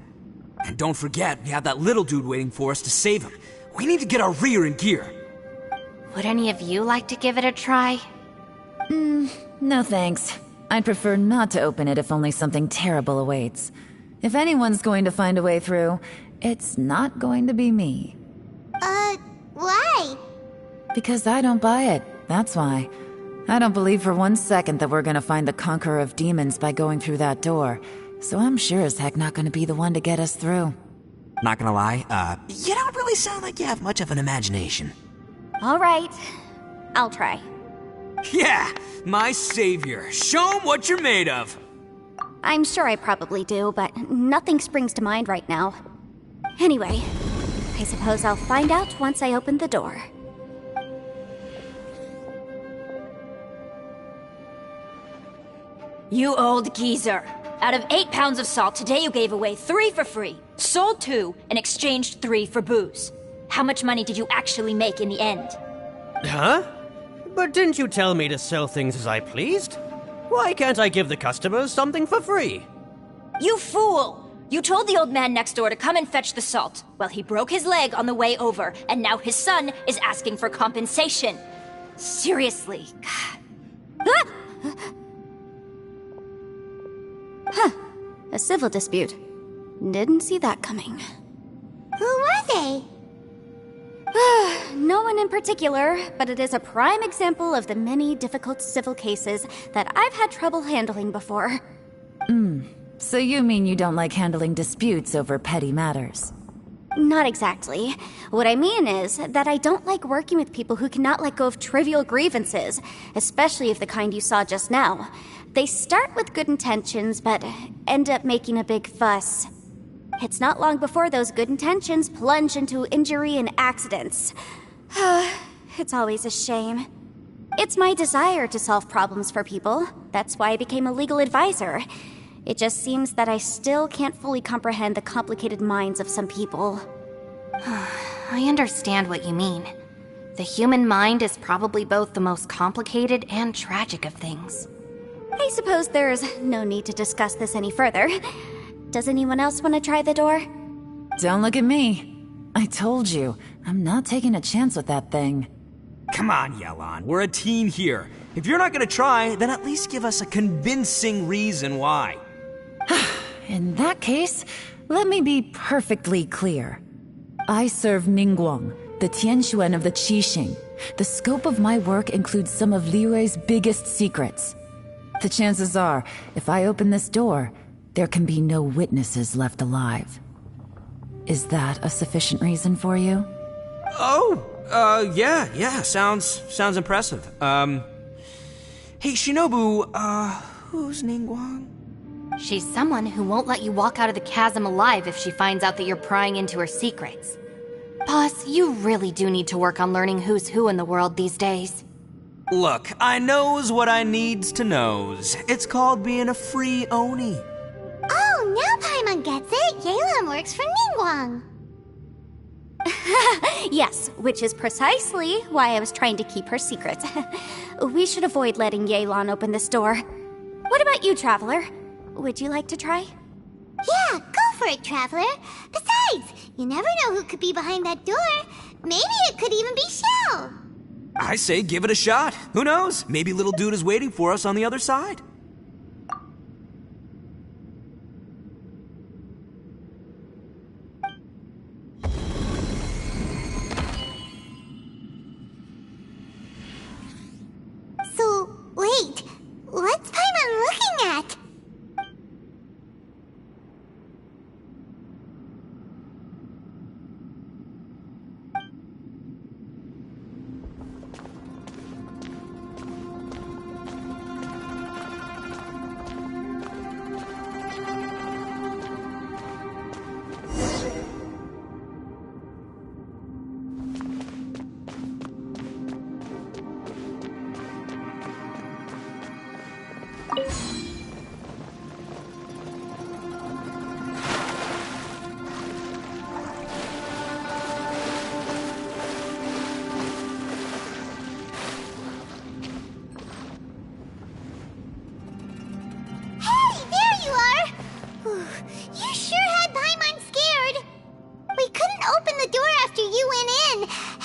And don't forget, we have that little dude waiting for us to save him. We need to get our rear in gear. Would any of you like to give it a try? No thanks. I'd prefer not to open it if only something terrible awaits. If anyone's going to find a way through, it's not going to be me. Why? Because I don't buy it, that's why. I don't believe for 1 second that we're gonna find the Conqueror of Demons by going through that door, so I'm sure as heck not gonna be the one to get us through. Not gonna lie, you don't really sound like you have much of an imagination. All right, I'll try. Yeah, my savior. Show 'em what you're made of. I'm sure I probably do, but nothing springs to mind right now. Anyway, I suppose I'll find out once I open the door. You old geezer. Out of 8 pounds of salt, today you gave away 3 for free, sold 2, and exchanged 3 for booze. How much money did you actually make in the end? Huh? But didn't you tell me to sell things as I pleased? Why can't I give the customers something for free? You fool! You told the old man next door to come and fetch the salt. Well, he broke his leg on the way over, and now his son is asking for compensation. Seriously. Huh. A civil dispute. Didn't see that coming. Who were they? No one in particular, but it is a prime example of the many difficult civil cases that I've had trouble handling before. So you mean you don't like handling disputes over petty matters? Not exactly. What I mean is that I don't like working with people who cannot let go of trivial grievances, especially of the kind you saw just now. They start with good intentions, but end up making a big fuss. It's not long before those good intentions plunge into injury and accidents. It's always a shame. It's my desire to solve problems for people. That's why I became a legal advisor. It just seems that I still can't fully comprehend the complicated minds of some people. I understand what you mean. The human mind is probably both the most complicated and tragic of things. I suppose there's no need to discuss this any further. Does anyone else want to try the door? Don't look at me. I told you, I'm not taking a chance with that thing. Come on, Yelan, we're a team here. If you're not gonna try, then at least give us a convincing reason why. In that case, let me be perfectly clear. I serve Ningguang, the Tianxuan of the Qixing. The scope of my work includes some of Liyue's biggest secrets. The chances are, if I open this door, there can be no witnesses left alive. Is that a sufficient reason for you? Yeah, sounds impressive. Hey, Shinobu, who's Ningguang? She's someone who won't let you walk out of the chasm alive if she finds out that you're prying into her secrets. Boss, you really do need to work on learning who's who in the world these days. Look, I knows what I needs to knows. It's called being a free Oni. Oh, now Paimon gets it. Yelan works for Ningguang. Yes, which is precisely why I was trying to keep her secrets. We should avoid letting Yelan open this door. What about you, Traveler? Would you like to try? Yeah, go for it, Traveler. Besides, you never know who could be behind that door. Maybe it could even be Shell. I say give it a shot. Who knows? Maybe little dude is waiting for us on the other side. So, wait. What's Paimon looking at?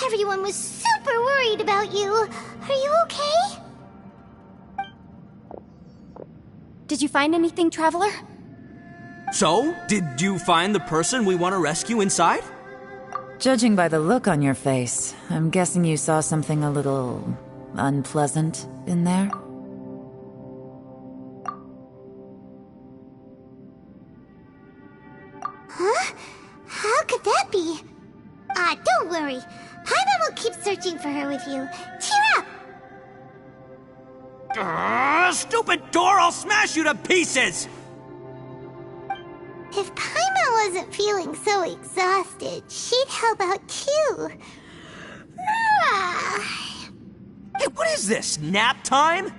Everyone was super worried about you. Are you okay? Did you find anything, Traveler? So, did you find the person we want to rescue inside? Judging by the look on your face, I'm guessing you saw something a little unpleasant in there? Huh? How could that be? Don't worry. Paimon will keep searching for her with you. Cheer up! Stupid door! I'll smash you to pieces! If Paimon wasn't feeling so exhausted, she'd help out too. Hey, what is this? Nap time?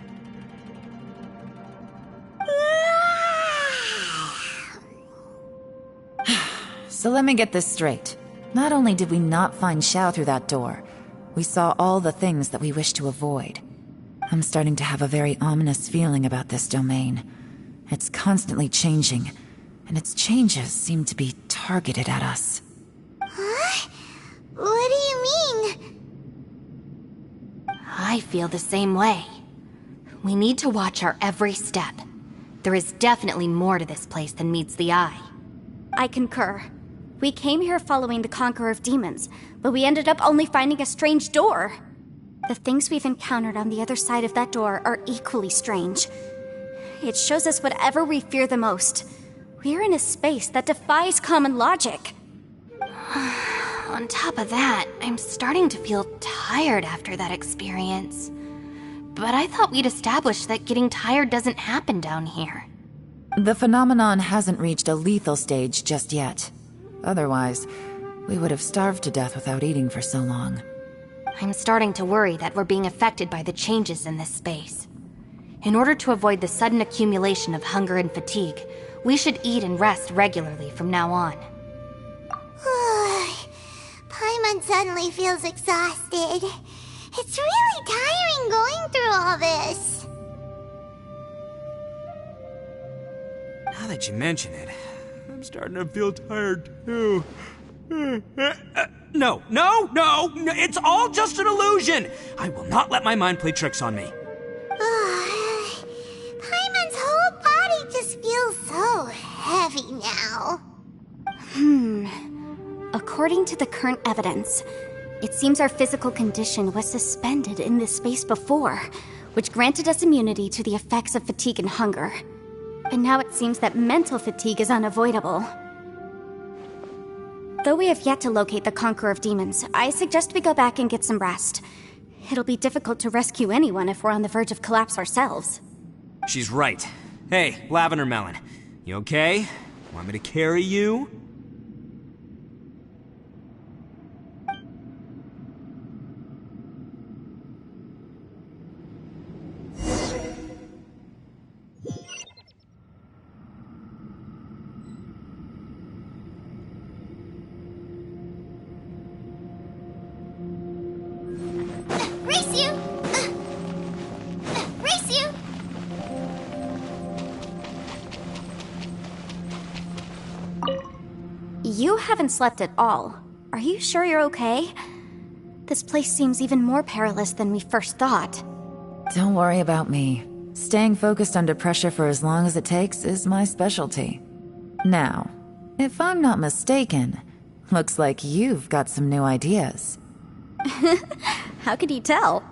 So let me get this straight. Not only did we not find Xiao through that door, we saw all the things that we wish to avoid. I'm starting to have a very ominous feeling about this domain. It's constantly changing, and its changes seem to be targeted at us. Huh? What do you mean? I feel the same way. We need to watch our every step. There is definitely more to this place than meets the eye. I concur. We came here following the Conqueror of Demons, but we ended up only finding a strange door. The things we've encountered on the other side of that door are equally strange. It shows us whatever we fear the most. We're in a space that defies common logic. On top of that, I'm starting to feel tired after that experience. But I thought we'd established that getting tired doesn't happen down here. The phenomenon hasn't reached a lethal stage just yet. Otherwise, we would have starved to death without eating for so long. I'm starting to worry that we're being affected by the changes in this space. In order to avoid the sudden accumulation of hunger and fatigue, we should eat and rest regularly from now on. Paimon suddenly feels exhausted. It's really tiring going through all this. Now that you mention it, I'm starting to feel tired too. No, it's all just an illusion! I will not let my mind play tricks on me. Paimon's whole body just feels so heavy now. According to the current evidence, it seems our physical condition was suspended in this space before, which granted us immunity to the effects of fatigue and hunger. But now it seems that mental fatigue is unavoidable. Though we have yet to locate the Conqueror of Demons, I suggest we go back and get some rest. It'll be difficult to rescue anyone if we're on the verge of collapse ourselves. She's right. Hey, Lavender Melon, you okay? Want me to carry you? You haven't slept at all. Are you sure you're okay? This place seems even more perilous than we first thought. Don't worry about me. Staying focused under pressure for as long as it takes is my specialty. Now, if I'm not mistaken, looks like you've got some new ideas. How could you tell?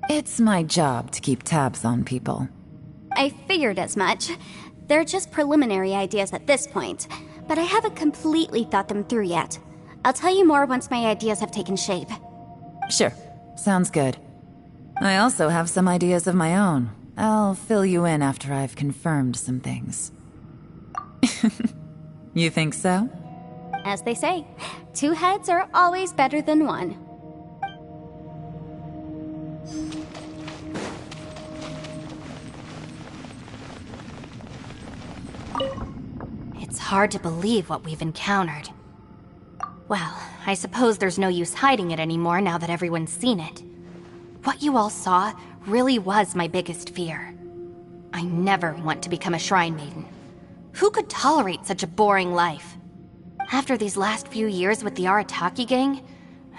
It's my job to keep tabs on people. I figured as much. They're just preliminary ideas at this point, but I haven't completely thought them through yet. I'll tell you more once my ideas have taken shape. Sure, sounds good. I also have some ideas of my own. I'll fill you in after I've confirmed some things. You think so? As they say, 2 heads are always better than 1. It's hard to believe what we've encountered. Well, I suppose there's no use hiding it anymore now that everyone's seen it. What you all saw really was my biggest fear. I never want to become a shrine maiden. Who could tolerate such a boring life? After these last few years with the Arataki gang,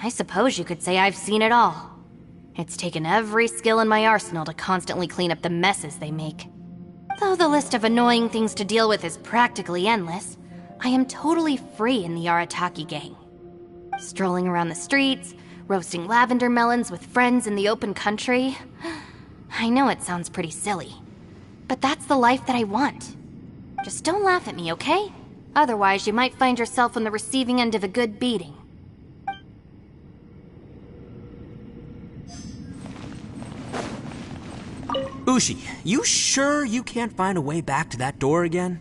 I suppose you could say I've seen it all. It's taken every skill in my arsenal to constantly clean up the messes they make. Though the list of annoying things to deal with is practically endless, I am totally free in the Arataki gang. Strolling around the streets, roasting lavender melons with friends in the open country. I know it sounds pretty silly, but that's the life that I want. Just don't laugh at me, okay? Otherwise, you might find yourself on the receiving end of a good beating. Ushi, you sure you can't find a way back to that door again?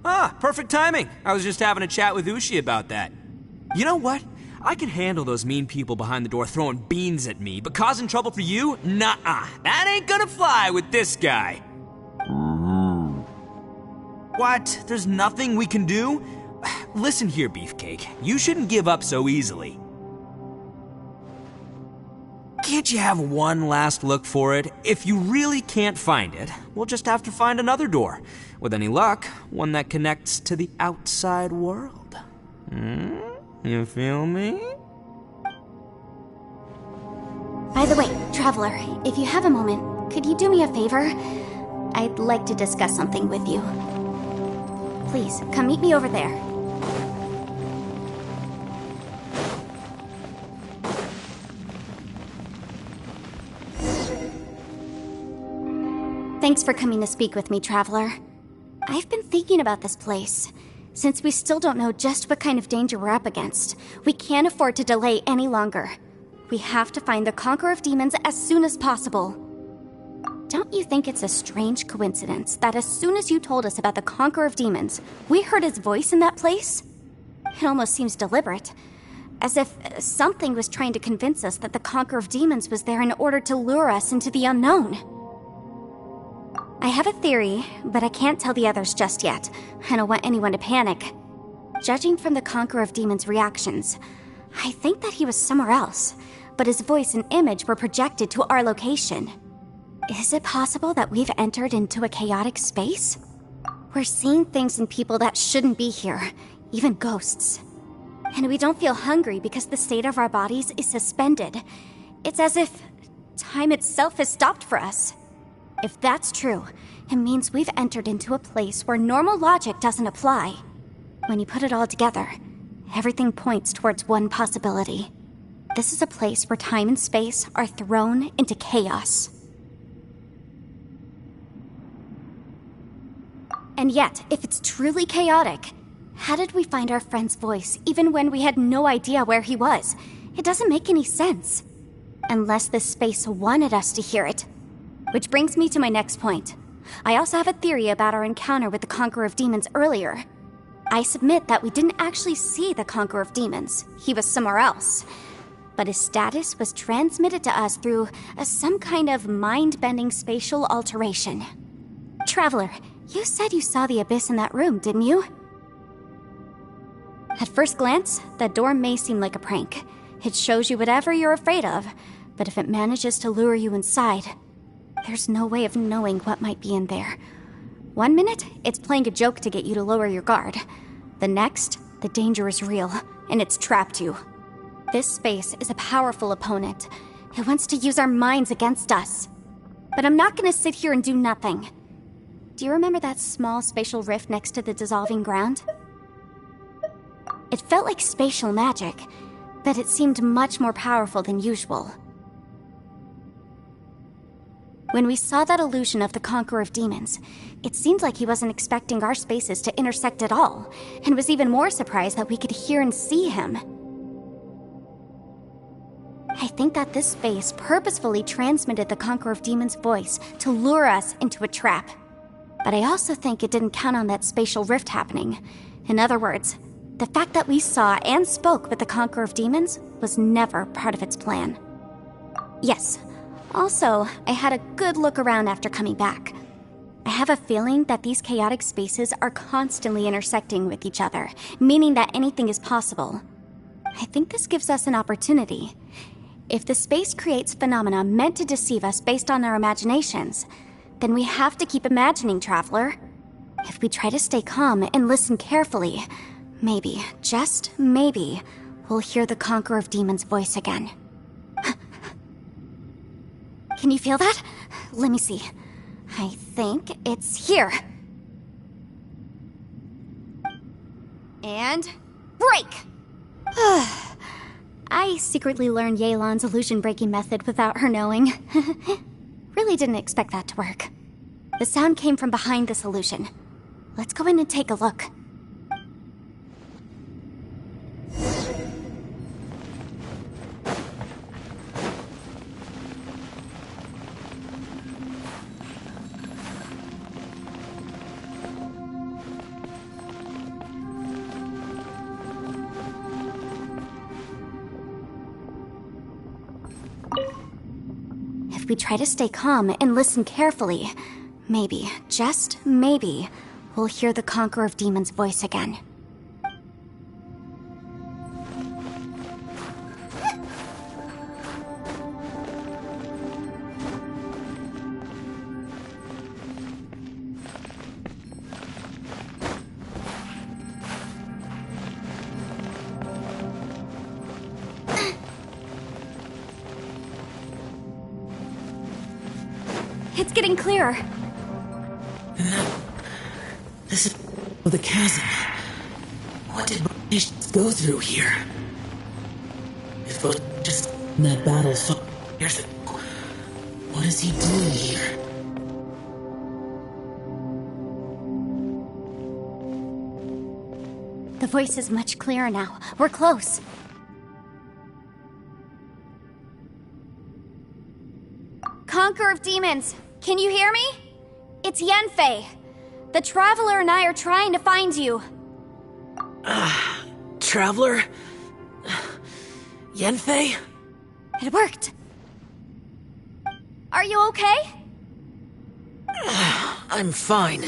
Ah, perfect timing. I was just having a chat with Ushi about that. You know what? I can handle those mean people behind the door throwing beans at me, but causing trouble for you? Nuh-uh. That ain't gonna fly with this guy. What? There's nothing we can do? Listen here, Beefcake. You shouldn't give up so easily. Can't you have one last look for it? If you really can't find it, we'll just have to find another door. With any luck, one that connects to the outside world. You feel me? By the way, Traveler, if you have a moment, could you do me a favor? I'd like to discuss something with you. Please, come meet me over there. Thanks for coming to speak with me, Traveler. I've been thinking about this place. Since we still don't know just what kind of danger we're up against, we can't afford to delay any longer. We have to find the Conqueror of Demons as soon as possible. Don't you think it's a strange coincidence that as soon as you told us about the Conqueror of Demons, we heard his voice in that place? It almost seems deliberate. As if something was trying to convince us that the Conqueror of Demons was there in order to lure us into the unknown. I have a theory, but I can't tell the others just yet. I don't want anyone to panic. Judging from the Conqueror of Demons' reactions, I think that he was somewhere else, but his voice and image were projected to our location. Is it possible that we've entered into a chaotic space? We're seeing things in people that shouldn't be here, even ghosts. And we don't feel hungry because the state of our bodies is suspended. It's as if time itself has stopped for us. If that's true, it means we've entered into a place where normal logic doesn't apply. When you put it all together, everything points towards one possibility. This is a place where time and space are thrown into chaos. And yet, if it's truly chaotic, how did we find our friend's voice even when we had no idea where he was? It doesn't make any sense. Unless this space wanted us to hear it. Which brings me to my next point. I also have a theory about our encounter with the Conqueror of Demons earlier. I submit that we didn't actually see the Conqueror of Demons. He was somewhere else. But his status was transmitted to us through some kind of mind-bending spatial alteration. Traveler, you said you saw the abyss in that room, didn't you? At first glance, the door may seem like a prank. It shows you whatever you're afraid of, but if it manages to lure you inside, there's no way of knowing what might be in there. One minute, it's playing a joke to get you to lower your guard. The next, the danger is real, and it's trapped you. This space is a powerful opponent. It wants to use our minds against us. But I'm not gonna sit here and do nothing. Do you remember that small spatial rift next to the dissolving ground? It felt like spatial magic, but it seemed much more powerful than usual. When we saw that illusion of the Conqueror of Demons, it seemed like he wasn't expecting our spaces to intersect at all, and was even more surprised that we could hear and see him. I think that this space purposefully transmitted the Conqueror of Demons' voice to lure us into a trap. But I also think it didn't count on that spatial rift happening. In other words, the fact that we saw and spoke with the Conqueror of Demons was never part of its plan. Yes. Also, I had a good look around after coming back. I have a feeling that these chaotic spaces are constantly intersecting with each other, meaning that anything is possible. I think this gives us an opportunity. If the space creates phenomena meant to deceive us based on our imaginations, then we have to keep imagining, Traveler. If we try to stay calm and listen carefully, maybe, just maybe, we'll hear the Conqueror of Demons' voice again. Can you feel that? Let me see. I think it's here. And break! I secretly learned Yelan's illusion-breaking method without her knowing. Really didn't expect that to work. The sound came from behind this illusion. Let's go in and take a look. If we try to stay calm and listen carefully, maybe, just maybe, we'll hear the Conqueror of Demons' voice again. It's getting clearer. This is the chasm. What did British go through here? If it just in that battle so years ago, what is he doing here? The voice is much clearer now. We're close. Conqueror of Demons, can you hear me? It's Yanfei. The Traveler and I are trying to find you. Traveler? Yanfei? It worked. Are you okay? I'm fine.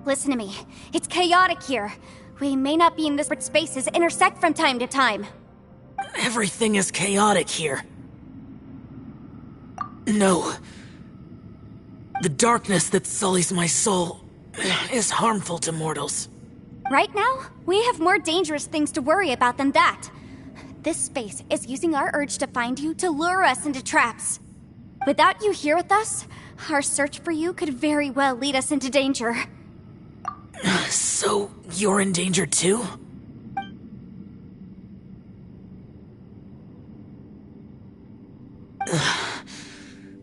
Listen to me. It's chaotic here. We may not be in this, but spaces intersect from time to time. Everything is chaotic here. No. The darkness that sullies my soul is harmful to mortals. Right now, we have more dangerous things to worry about than that. This space is using our urge to find you to lure us into traps. Without you here with us, our search for you could very well lead us into danger. So, you're in danger too?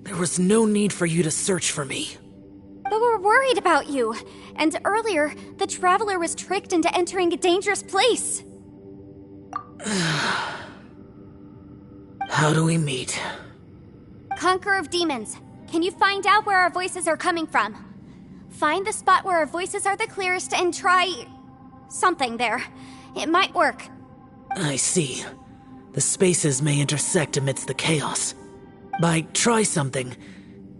There was no need for you to search for me. But we're worried about you. And earlier, the Traveler was tricked into entering a dangerous place. How do we meet? Conqueror of Demons, can you find out where our voices are coming from? Find the spot where our voices are the clearest and try something there. It might work. I see. The spaces may intersect amidst the chaos. By try something,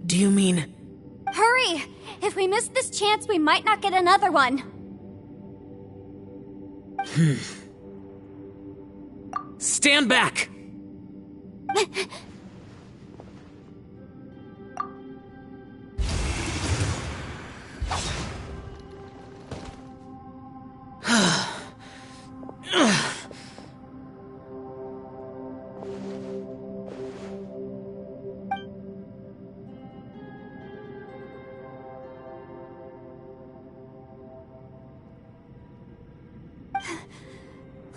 do you mean... Hurry! If we miss this chance, we might not get another one. Stand back!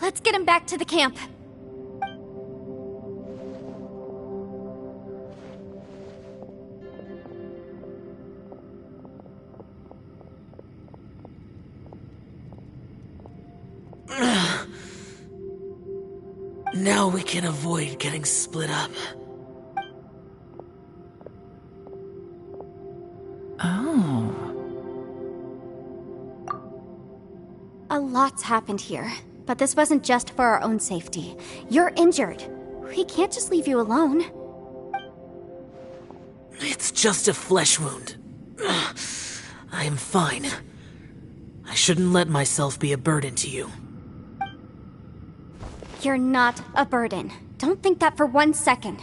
Let's get him back to the camp. Now we can avoid getting split up. Oh. A lot's happened here, but this wasn't just for our own safety. You're injured. We can't just leave you alone. It's just a flesh wound. I am fine. I shouldn't let myself be a burden to you. You're not a burden. Don't think that for 1 second.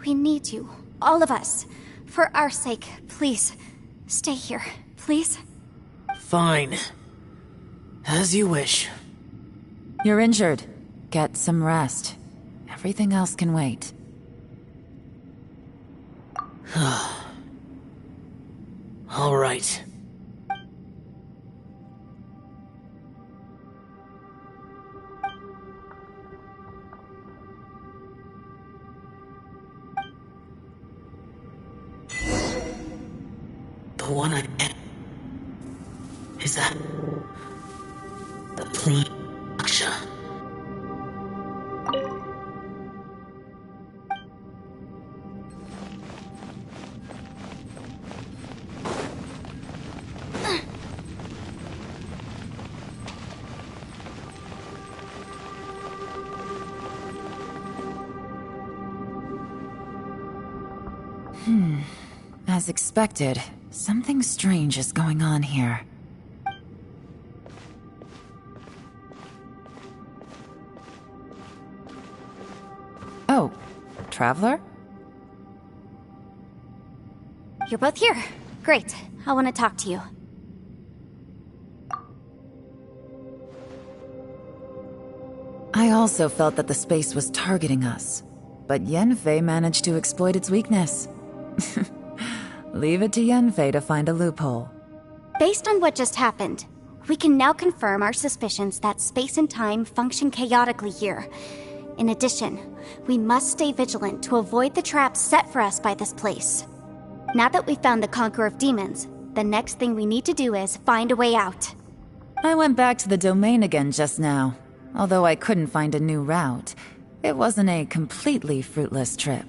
We need you, all of us. For our sake, please, stay here, please. Fine. As you wish. You're injured. Get some rest. Everything else can wait. All right. The one I get is that the Praksha. As expected, something strange is going on here. Oh, Traveler? You're both here. Great. I want to talk to you. I also felt that the space was targeting us, but Yenfei managed to exploit its weakness. Leave it to Yenfei to find a loophole. Based on what just happened, we can now confirm our suspicions that space and time function chaotically here. In addition, we must stay vigilant to avoid the traps set for us by this place. Now that we've found the Conqueror of Demons, the next thing we need to do is find a way out. I went back to the domain again just now. Although I couldn't find a new route, it wasn't a completely fruitless trip.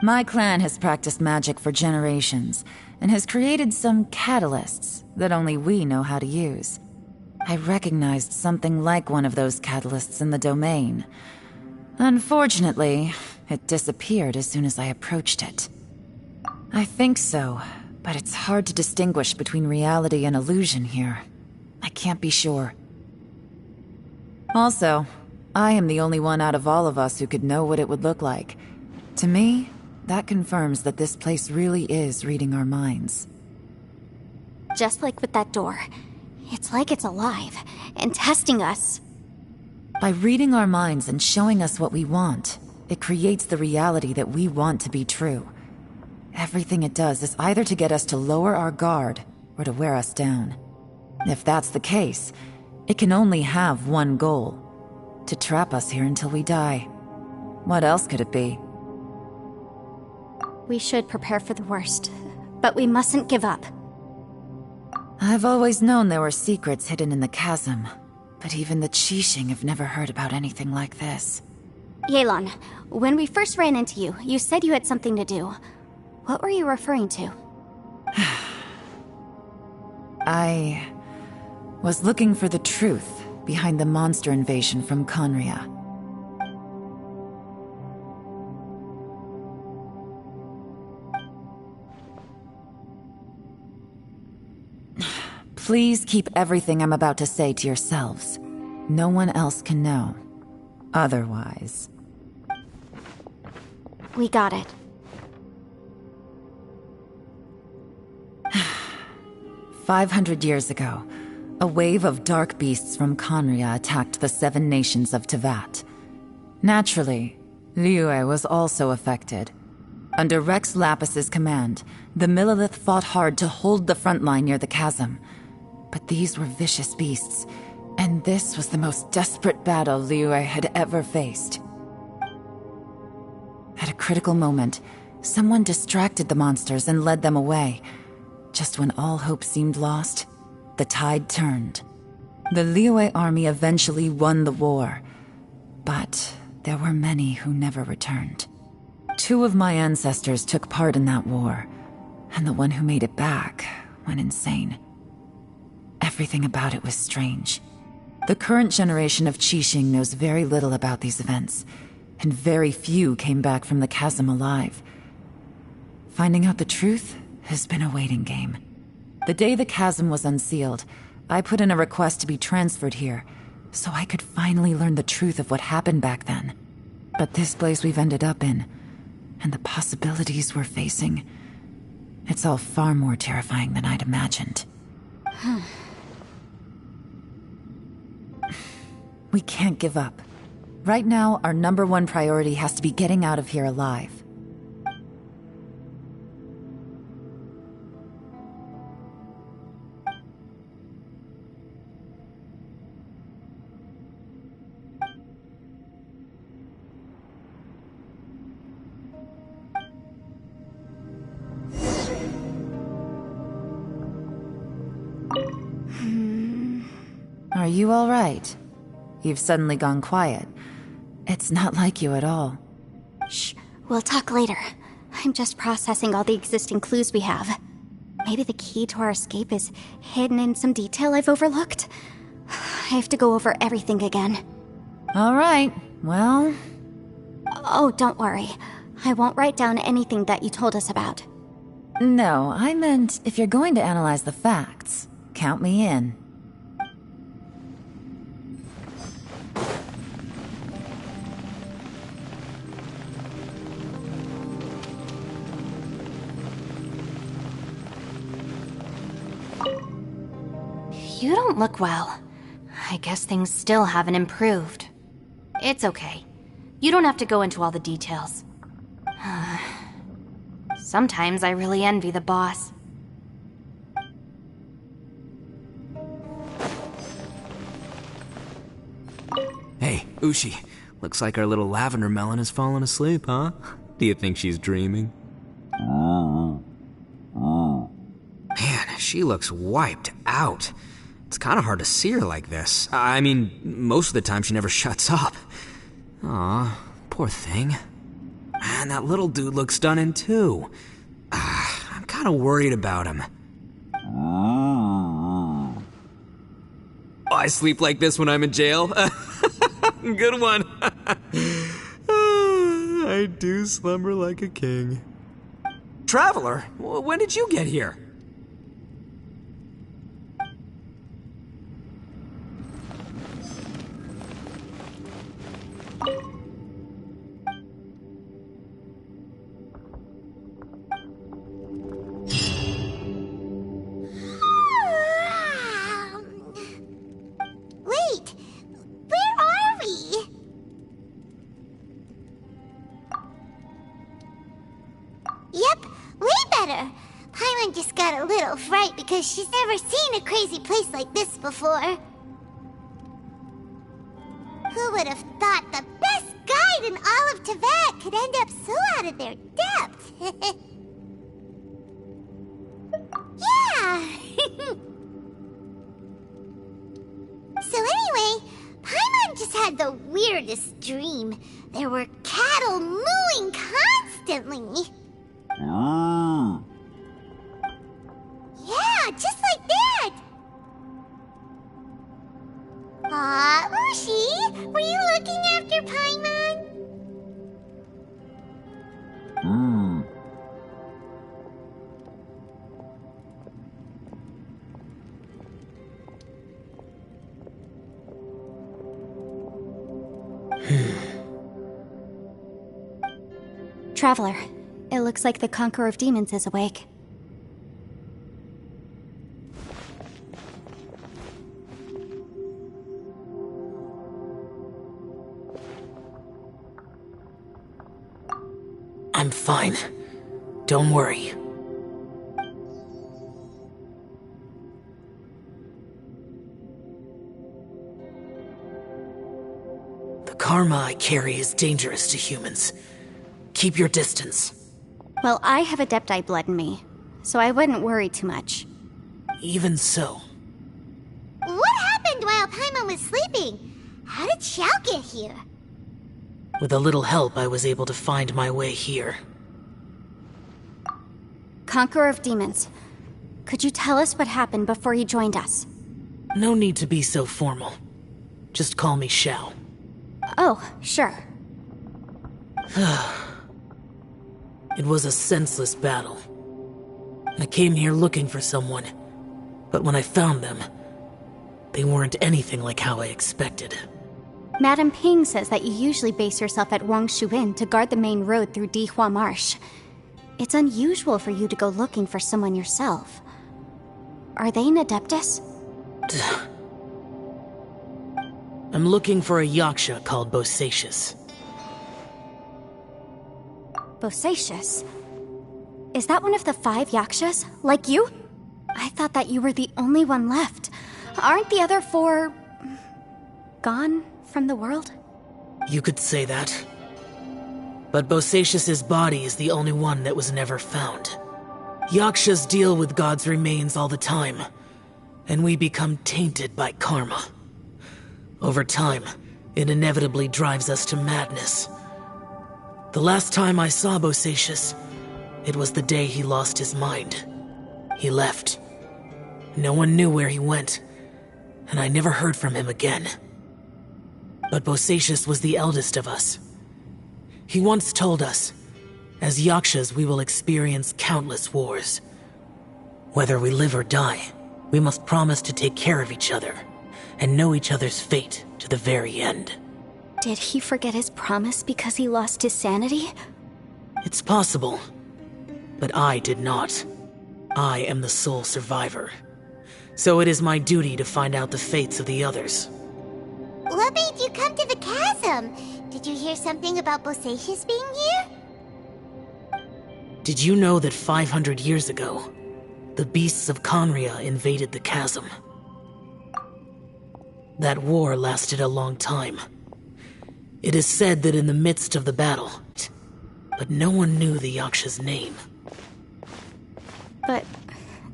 My clan has practiced magic for generations, and has created some catalysts that only we know how to use. I recognized something like one of those catalysts in the domain. Unfortunately, it disappeared as soon as I approached it. I think so, but it's hard to distinguish between reality and illusion here. I can't be sure. Also, I am the only one out of all of us who could know what it would look like. To me, that confirms that this place really is reading our minds. Just like with that door, it's like it's alive and testing us. By reading our minds and showing us what we want, it creates the reality that we want to be true. Everything it does is either to get us to lower our guard or to wear us down. If that's the case, it can only have one goal: to trap us here until we die. What else could it be? We should prepare for the worst, but we mustn't give up. I've always known there were secrets hidden in the chasm, but even the Qixing have never heard about anything like this. Yelan, when we first ran into you, you said you had something to do. What were you referring to? I was looking for the truth behind the monster invasion from Conria. Please keep everything I'm about to say to yourselves. No one else can know. Otherwise... We got it. 500 years ago, A wave of dark beasts from Conria attacked the 7 nations of Tevat. Naturally, Liyue was also affected. Under Rex Lapis's command, the Millelith fought hard to hold the front line near the chasm. But these were vicious beasts, and this was the most desperate battle Liyue had ever faced. At a critical moment, someone distracted the monsters and led them away. Just when all hope seemed lost, the tide turned. The Liyue army eventually won the war, but there were many who never returned. 2 of my ancestors took part in that war, and the one who made it back went insane. Everything about it was strange. The current generation of Qixing knows very little about these events, and very few came back from the chasm alive. Finding out the truth has been a waiting game. The day the chasm was unsealed, I put in a request to be transferred here, so I could finally learn the truth of what happened back then. But this place we've ended up in, and the possibilities we're facing, it's all far more terrifying than I'd imagined. We can't give up. Right now, our #1 priority has to be getting out of here alive. Are you all right? You've suddenly gone quiet. It's not like you at all. Shh, we'll talk later. I'm just processing all the existing clues we have. Maybe the key to our escape is hidden in some detail I've overlooked. I have to go over everything again. All right, well... Oh, don't worry. I won't write down anything that you told us about. No, I meant if you're going to analyze the facts, count me in. You don't look well. I guess things still haven't improved. It's okay. You don't have to go into all the details. Sometimes I really envy the boss. Hey, Ushi. Looks like our little lavender melon has fallen asleep, huh? Do you think she's dreaming? Man, she looks wiped out. It's kind of hard to see her like this. I mean, most of the time she never shuts up. Aw, poor thing. Man, that little dude looks stunning too. I'm kind of worried about him. Oh, I sleep like this when I'm in jail? Good one. I do slumber like a king. Traveler, when did you get here? Wait, where are we? Yep, way better. Paimon just got a little fright because she's never seen a crazy place like this before. Who would have thought the best guide in all of Tevat could end up so out of their depth? Yeah! So anyway, Paimon just had the weirdest dream. There were cattle mooing constantly. Yeah, just like that. Aw, Ushi, were you looking after Paimon? Traveler, it looks like the Conqueror of Demons is awake. I'm fine. Don't worry. The karma I carry is dangerous to humans. Keep your distance. Well, I have Adepti blood in me, so I wouldn't worry too much. Even so. What happened while Paimon was sleeping? How did Xiao get here? With a little help, I was able to find my way here. Conqueror of Demons, could you tell us what happened before you joined us? No need to be so formal. Just call me Xiao. Oh, sure. It was a senseless battle. I came here looking for someone, but when I found them, they weren't anything like how I expected. Madame Ping says that you usually base yourself at Wangshuin to guard the main road through Dihua Marsh. It's unusual for you to go looking for someone yourself. Are they an Adeptus? I'm looking for a Yaksha called Bosacius. Bosacius? Is that one of the 5 Yakshas, like you? I thought that you were the only one left. Aren't the other 4... gone from the world? You could say that. But Bosacius's body is the only one that was never found. Yakshas deal with God's remains all the time, and we become tainted by karma. Over time, it inevitably drives us to madness. The last time I saw Bosacius, it was the day he lost his mind. He left. No one knew where he went, and I never heard from him again. But Bosacius was the eldest of us. He once told us, as Yakshas we will experience countless wars. Whether we live or die, we must promise to take care of each other, and know each other's fate to the very end. Did he forget his promise because he lost his sanity? It's possible, but I did not. I am the sole survivor. So it is my duty to find out the fates of the others. What made you come to the chasm? Did you hear something about Bosacius being here? Did you know that 500 years ago, the beasts of Conria invaded the chasm? That war lasted a long time. It is said that in the midst of the battle, but no one knew the Yaksha's name. But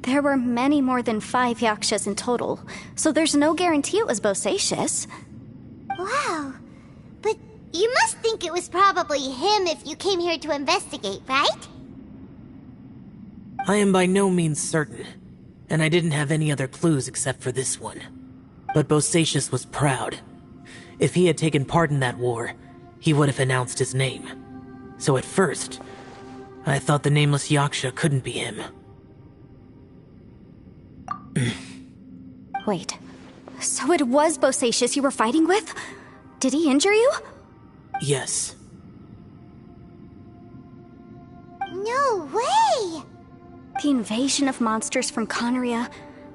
there were many more than 5 Yakshas in total, so there's no guarantee it was Bosacius. Wow. But you must think it was probably him if you came here to investigate, right? I am by no means certain, and I didn't have any other clues except for this one. But Bosacius was proud. If he had taken part in that war, he would have announced his name. So at first, I thought the nameless Yaksha couldn't be him. Wait, so it was Bosacius you were fighting with? Did he injure you? Yes. No way! The invasion of monsters from Conria,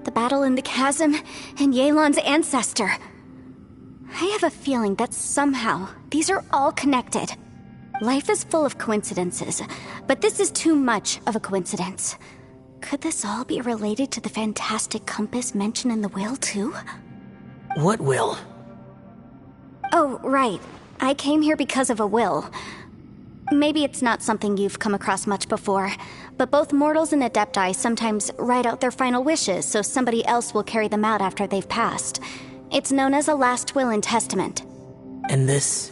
the battle in the chasm, and Yelan's ancestor. I have a feeling that somehow these are all connected. Life is full of coincidences, but this is too much of a coincidence. Could this all be related to the fantastic compass mentioned in the will, too? What will? Oh, right. I came here because of a will. Maybe it's not something you've come across much before, but both mortals and Adepti sometimes write out their final wishes so somebody else will carry them out after they've passed. It's known as a last will and testament. And this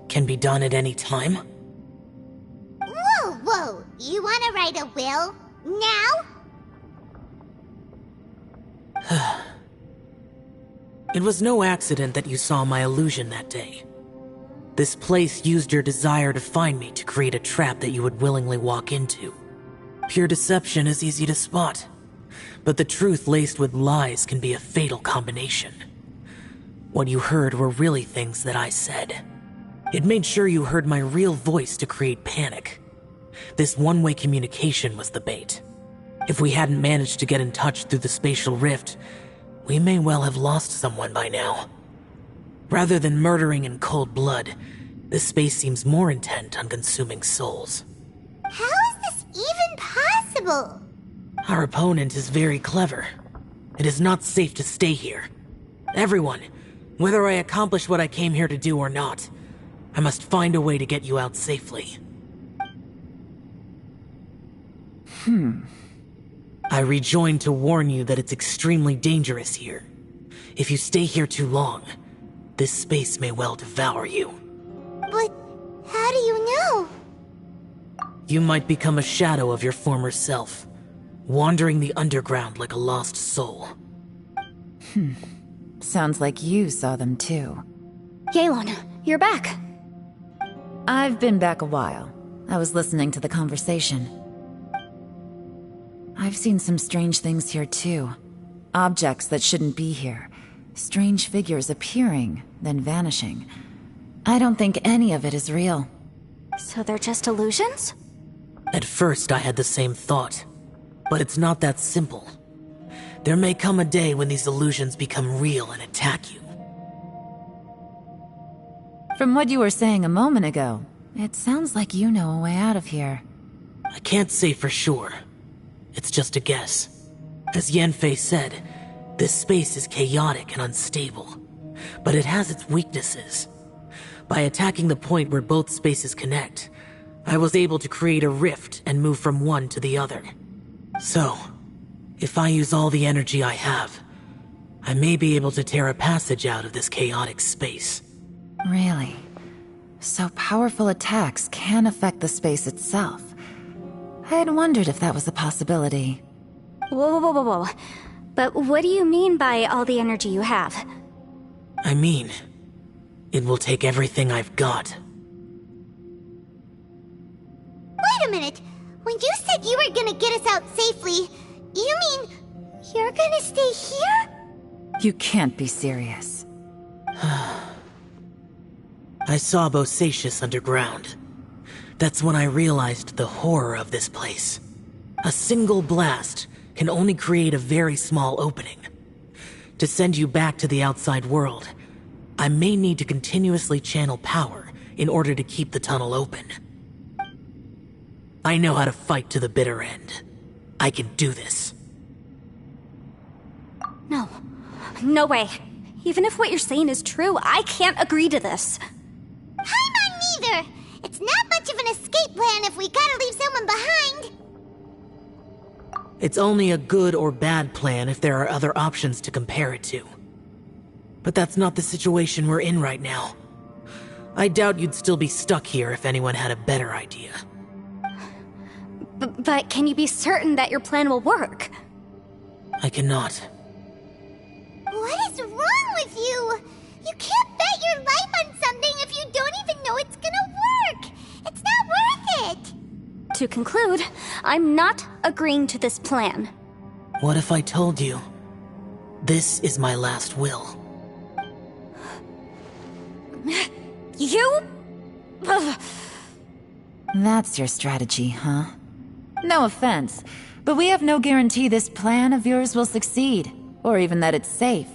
can be done at any time? Whoa! You want to write a will? Now? It was no accident that you saw my illusion that day. This place used your desire to find me to create a trap that you would willingly walk into. Pure deception is easy to spot, but the truth laced with lies can be a fatal combination. What you heard were really things that I said. It made sure you heard my real voice to create panic. This one-way communication was the bait. If we hadn't managed to get in touch through the spatial rift, we may well have lost someone by now. Rather than murdering in cold blood, this space seems more intent on consuming souls. How is this even possible? Our opponent is very clever. It is not safe to stay here. Everyone, whether I accomplish what I came here to do or not, I must find a way to get you out safely. I rejoined to warn you that it's extremely dangerous here. If you stay here too long, this space may well devour you. But how do you know? You might become a shadow of your former self, wandering the underground like a lost soul. Sounds like you saw them too. Yelan, you're back. I've been back a while. I was listening to the conversation. I've seen some strange things here too. Objects that shouldn't be here. Strange figures appearing, then vanishing. I don't think any of it is real. So they're just illusions? At first I had the same thought, but it's not that simple. There may come a day when these illusions become real and attack you. From what you were saying a moment ago, it sounds like you know a way out of here. I can't say for sure. It's just a guess. As Yanfei said, this space is chaotic and unstable, but it has its weaknesses. By attacking the point where both spaces connect, I was able to create a rift and move from one to the other. So, if I use all the energy I have, I may be able to tear a passage out of this chaotic space. Really? So powerful attacks can affect the space itself. I had wondered if that was a possibility. Whoa. But what do you mean by all the energy you have? I mean, it will take everything I've got. Wait a minute. When you said you were gonna get us out safely, you mean you're gonna stay here? You can't be serious. I saw Bosacius underground. That's when I realized the horror of this place. A single blast can only create a very small opening. To send you back to the outside world, I may need to continuously channel power in order to keep the tunnel open. I know how to fight to the bitter end. I can do this. No way. Even if what you're saying is true, I can't agree to this. I'm neither. It's not much of an escape plan if we gotta leave someone behind. It's only a good or bad plan if there are other options to compare it to. But that's not the situation we're in right now. I doubt you'd still be stuck here if anyone had a better idea. But can you be certain that your plan will work? I cannot. What is wrong with you? You can't bet your life on something if you don't even know it's gonna work. It's not worth it. To conclude, I'm not agreeing to this plan. What if I told you, this is my last will? You? Ugh. That's your strategy, huh? No offense, but we have no guarantee this plan of yours will succeed, or even that it's safe.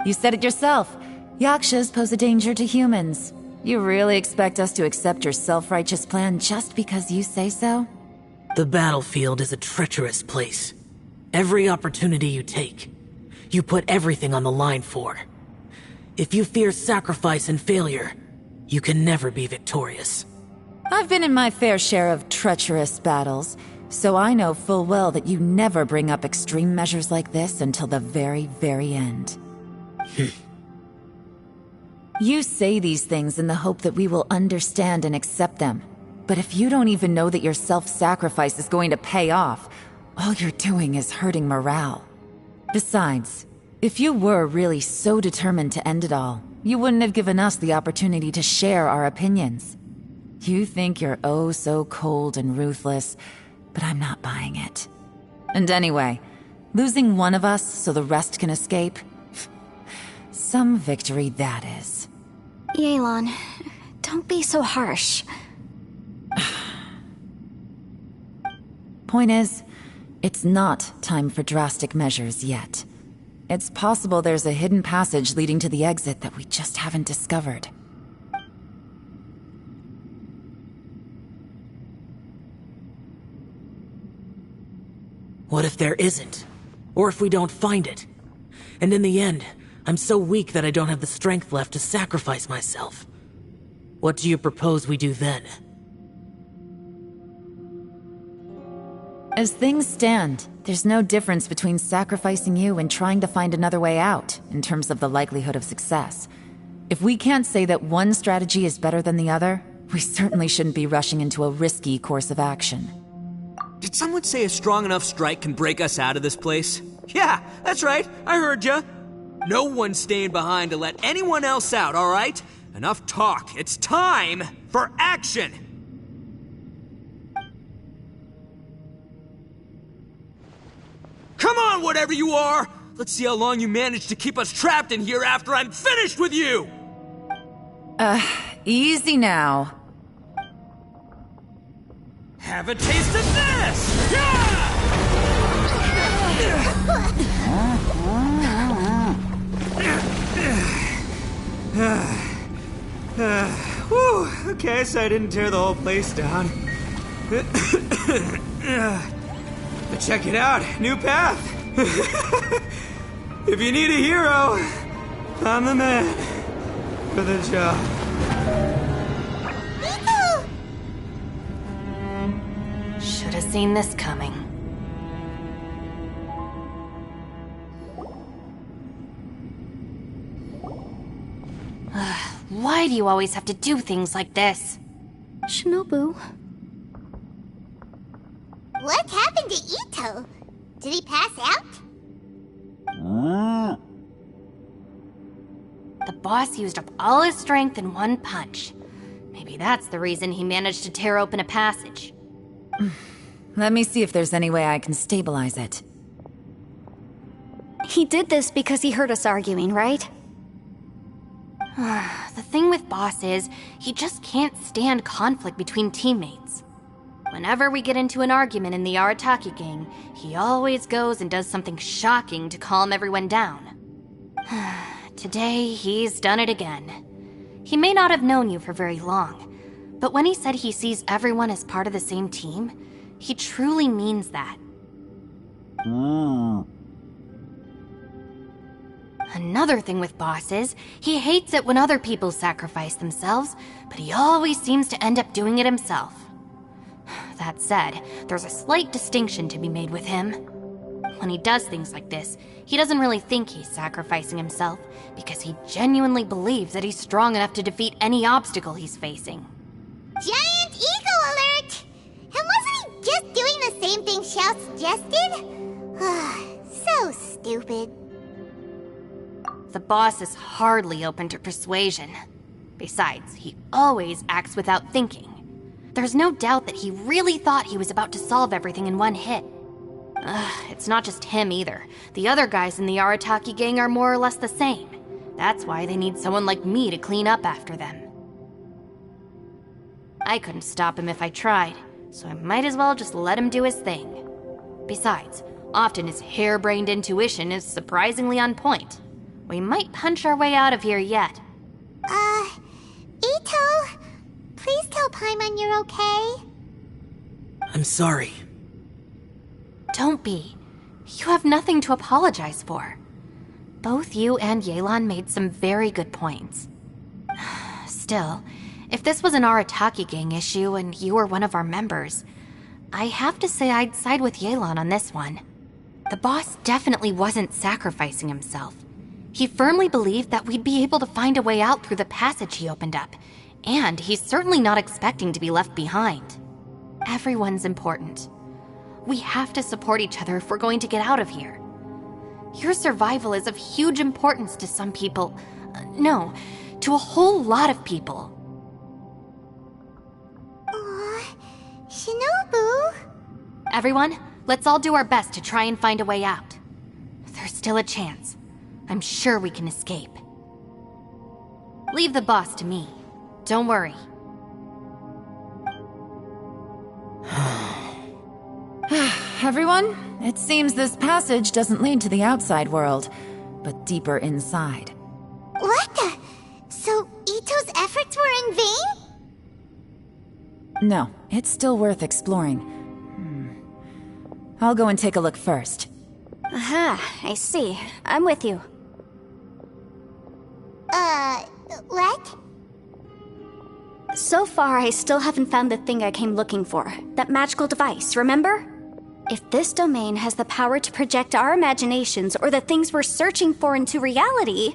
You said it yourself. Yakshas pose a danger to humans. You really expect us to accept your self-righteous plan just because you say so? The battlefield is a treacherous place. Every opportunity you take, you put everything on the line for. If you fear sacrifice and failure, you can never be victorious. I've been in my fair share of treacherous battles, so I know full well that you never bring up extreme measures like this until the very, very end. You say these things in the hope that we will understand and accept them. But if you don't even know that your self-sacrifice is going to pay off, all you're doing is hurting morale. Besides, if you were really so determined to end it all, you wouldn't have given us the opportunity to share our opinions. You think you're oh so cold and ruthless, but I'm not buying it. And anyway, losing one of us so the rest can escape? Some victory that is. Yelan, don't be so harsh. Point is, it's not time for drastic measures yet. It's possible there's a hidden passage leading to the exit that we just haven't discovered. What if there isn't? Or if we don't find it? And in the end, I'm so weak that I don't have the strength left to sacrifice myself. What do you propose we do then? As things stand, there's no difference between sacrificing you and trying to find another way out, in terms of the likelihood of success. If we can't say that one strategy is better than the other, we certainly shouldn't be rushing into a risky course of action. Did someone say a strong enough strike can break us out of this place? Yeah, that's right, I heard ya. No one's staying behind to let anyone else out, alright? Enough talk, it's time for action! Come on, whatever you are! Let's see how long you manage to keep us trapped in here after I'm finished with you! Easy now. Have a taste of this! Yeah! Whew, okay, so I didn't tear the whole place down. But check it out, new path. If you need a hero, I'm the man for the job. Should have seen this coming. Why do you always have to do things like this? Shinobu. What happened to Ito? Did he pass out? The boss used up all his strength in one punch. Maybe that's the reason he managed to tear open a passage. Let me see if there's any way I can stabilize it. He did this because he heard us arguing, right? The thing with Boss is, he just can't stand conflict between teammates. Whenever we get into an argument in the Arataki gang, he always goes and does something shocking to calm everyone down. Today, he's done it again. He may not have known you for very long, but when he said he sees everyone as part of the same team, he truly means that. Another thing with Boss is, he hates it when other people sacrifice themselves, but he always seems to end up doing it himself. That said, there's a slight distinction to be made with him. When he does things like this, he doesn't really think he's sacrificing himself, because he genuinely believes that he's strong enough to defeat any obstacle he's facing. Giant ego alert! And wasn't he just doing the same thing Xiao suggested? So stupid. The boss is hardly open to persuasion. Besides, he always acts without thinking. There's no doubt that he really thought he was about to solve everything in one hit. It's not just him either. The other guys in the Arataki gang are more or less the same. That's why they need someone like me to clean up after them. I couldn't stop him if I tried, so I might as well just let him do his thing. Besides, often his harebrained intuition is surprisingly on point. We might punch our way out of here yet. Ito, please tell Paimon you're okay. I'm sorry. Don't be. You have nothing to apologize for. Both you and Yelan made some very good points. Still, if this was an Arataki gang issue and you were one of our members, I have to say I'd side with Yelan on this one. The boss definitely wasn't sacrificing himself. He firmly believed that we'd be able to find a way out through the passage he opened up, and he's certainly not expecting to be left behind. Everyone's important. We have to support each other if we're going to get out of here. Your survival is of huge importance to some people. No, to a whole lot of people. Shinobu? Everyone, let's all do our best to try and find a way out. There's still a chance. I'm sure we can escape. Leave the boss to me. Don't worry. Everyone, it seems this passage doesn't lead to the outside world, but deeper inside. What the? So Ito's efforts were in vain? No, it's still worth exploring. I'll go and take a look first. Aha, I see. I'm with you. What? So far, I still haven't found the thing I came looking for. That magical device, remember? If this domain has the power to project our imaginations or the things we're searching for into reality,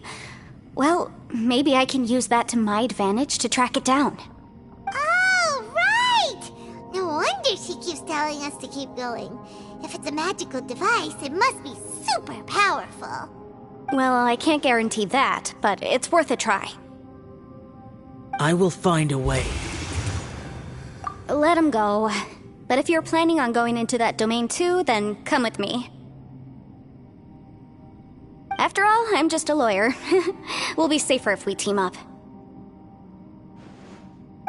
well, maybe I can use that to my advantage to track it down. Oh, right! No wonder she keeps telling us to keep going. If it's a magical device, it must be super powerful. Well, I can't guarantee that, but it's worth a try. I will find a way. Let him go. But if you're planning on going into that domain too, then come with me. After all, I'm just a lawyer. We'll be safer if we team up.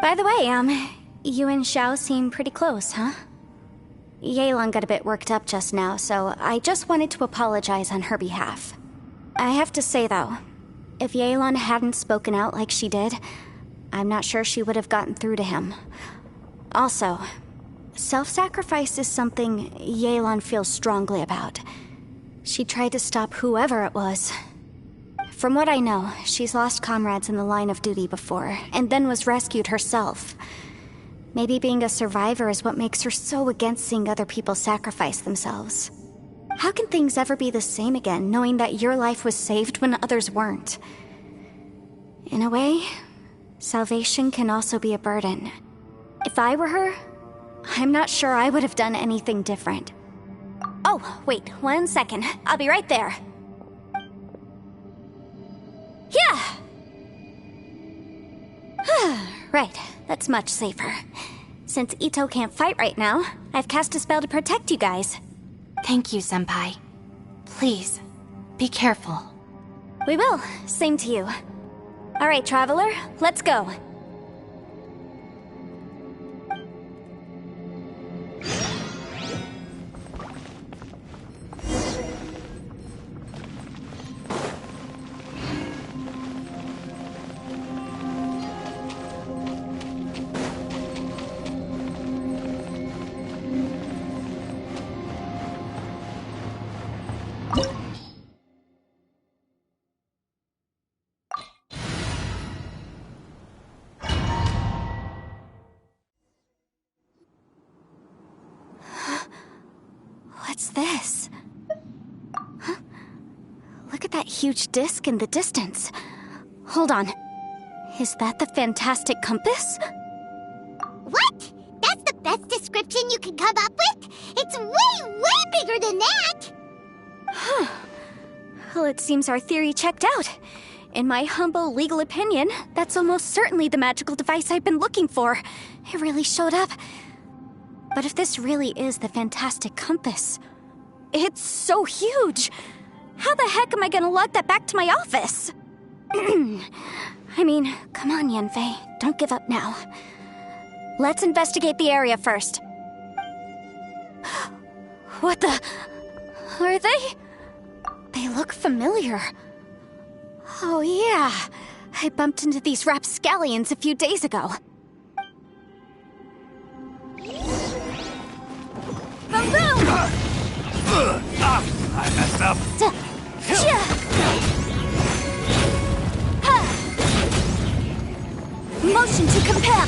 By the way, you and Xiao seem pretty close, huh? Yelan got a bit worked up just now, so I just wanted to apologize on her behalf. I have to say, though, if Yelan hadn't spoken out like she did, I'm not sure she would have gotten through to him. Also, self-sacrifice is something Yelan feels strongly about. She tried to stop whoever it was. From what I know, she's lost comrades in the line of duty before, and then was rescued herself. Maybe being a survivor is what makes her so against seeing other people sacrifice themselves. How can things ever be the same again, knowing that your life was saved when others weren't? In a way, salvation can also be a burden. If I were her, I'm not sure I would have done anything different. Oh, wait, 1 second. I'll be right there. Yeah! Right, that's much safer. Since Ito can't fight right now, I've cast a spell to protect you guys. Thank you, Senpai. Please, be careful. We will. Same to you. All right, Traveler, let's go. What's this? Huh? Look at that huge disc in the distance. Hold on. Is that the fantastic compass? What? That's the best description you can come up with? It's way, way bigger than that! Huh. Well, it seems our theory checked out. In my humble legal opinion, that's almost certainly the magical device I've been looking for. It really showed up. But if this really is the fantastic compass, it's so huge! How the heck am I gonna lug that back to my office? I mean, come on, Yanfei. Don't give up now. Let's investigate the area first. What the... Are they? They look familiar. Oh yeah, I bumped into these rapscallions a few days ago. Boom boom! I messed up. Motion to compel.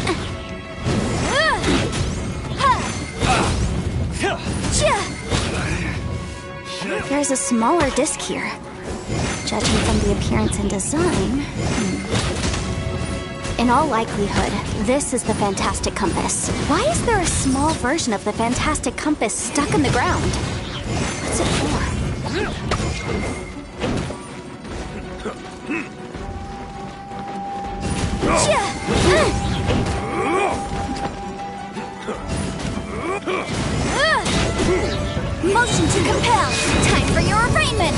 There's a smaller disc here. Judging from the appearance and design... In all likelihood, this is the fantastic compass. Why is there a small version of the fantastic compass stuck in the ground? What's it for? Motion to compel. Time for your arraignment.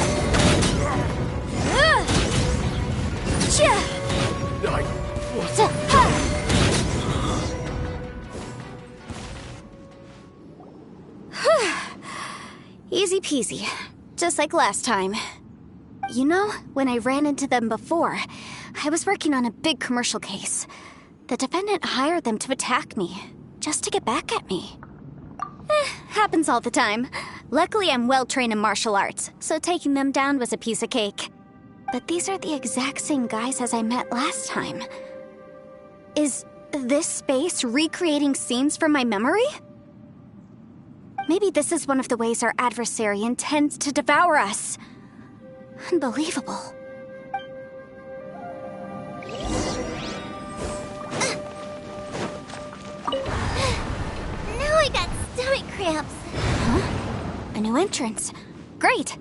Easy peasy. Just like last time. You know, when I ran into them before, I was working on a big commercial case. The defendant hired them to attack me, just to get back at me. Happens all the time. Luckily, I'm well trained in martial arts, so taking them down was a piece of cake. But these are the exact same guys as I met last time. Is this space recreating scenes from my memory? Maybe this is one of the ways our adversary intends to devour us. Unbelievable. Now I got stomach cramps. Huh? A new entrance. Great.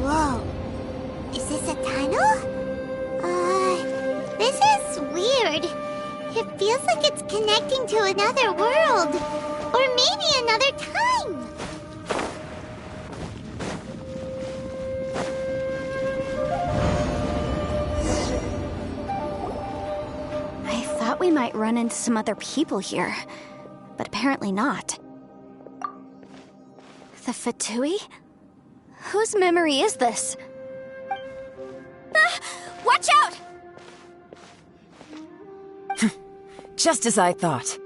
Whoa. Is this a tunnel? This is weird. It feels like it's connecting to another world. Or maybe another time. I thought we might run into some other people here, but apparently not. The Fatui? Whose memory is this? Ah! Watch out! Just as I thought.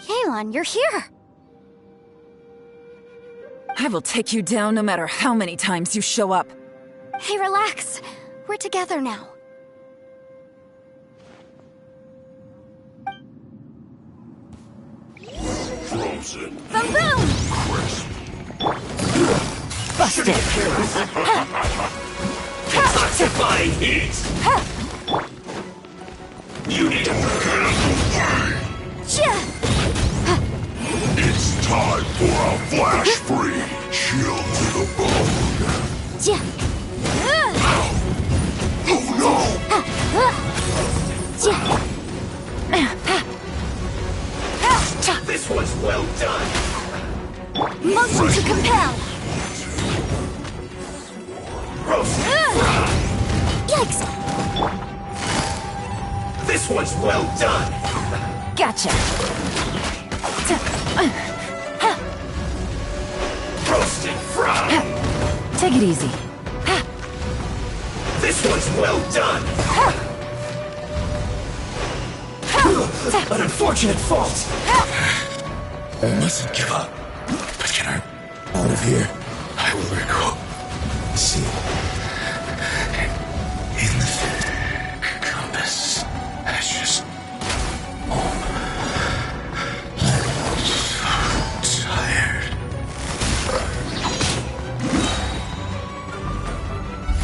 Yelan, you're here! I will take you down no matter how many times you show up. Hey, relax. We're together now. Frozen. Boom boom! Crisp. Busted! Satisfying heat. You need to get away. It's time for a flash-free chill to the bone. Oh no! This one's well done. Motion to compel! Roast. Yikes! This one's well done. Gotcha! Roasted fry. Take it easy. This one's well done. An unfortunate fault. I mustn't give up. But can I out of here? I will recall. See. In the compass. That's just. I'm so tired.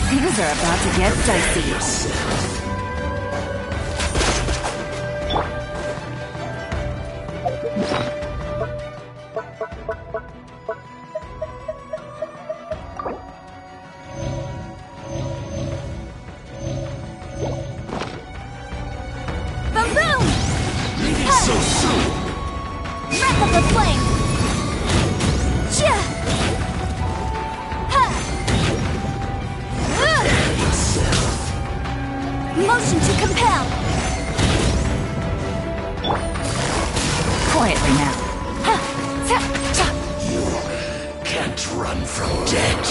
Things are about to get dicey. Boom boom! Leaving so soon. Wrap up the flame! Motion to compel! Quietly now. You can't run from death.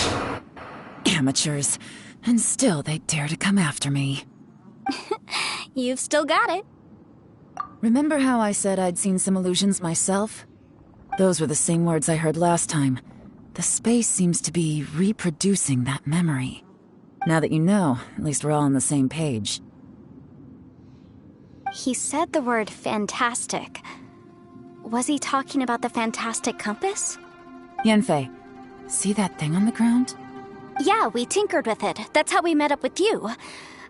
Amateurs. And still they dare to come after me. You've still got it. Remember how I said I'd seen some illusions myself? Those were the same words I heard last time. The space seems to be reproducing that memory. Now that you know, at least we're all on the same page. He said the word fantastic. Was he talking about the fantastic compass? Yanfei, see that thing on the ground? Yeah, we tinkered with it. That's how we met up with you.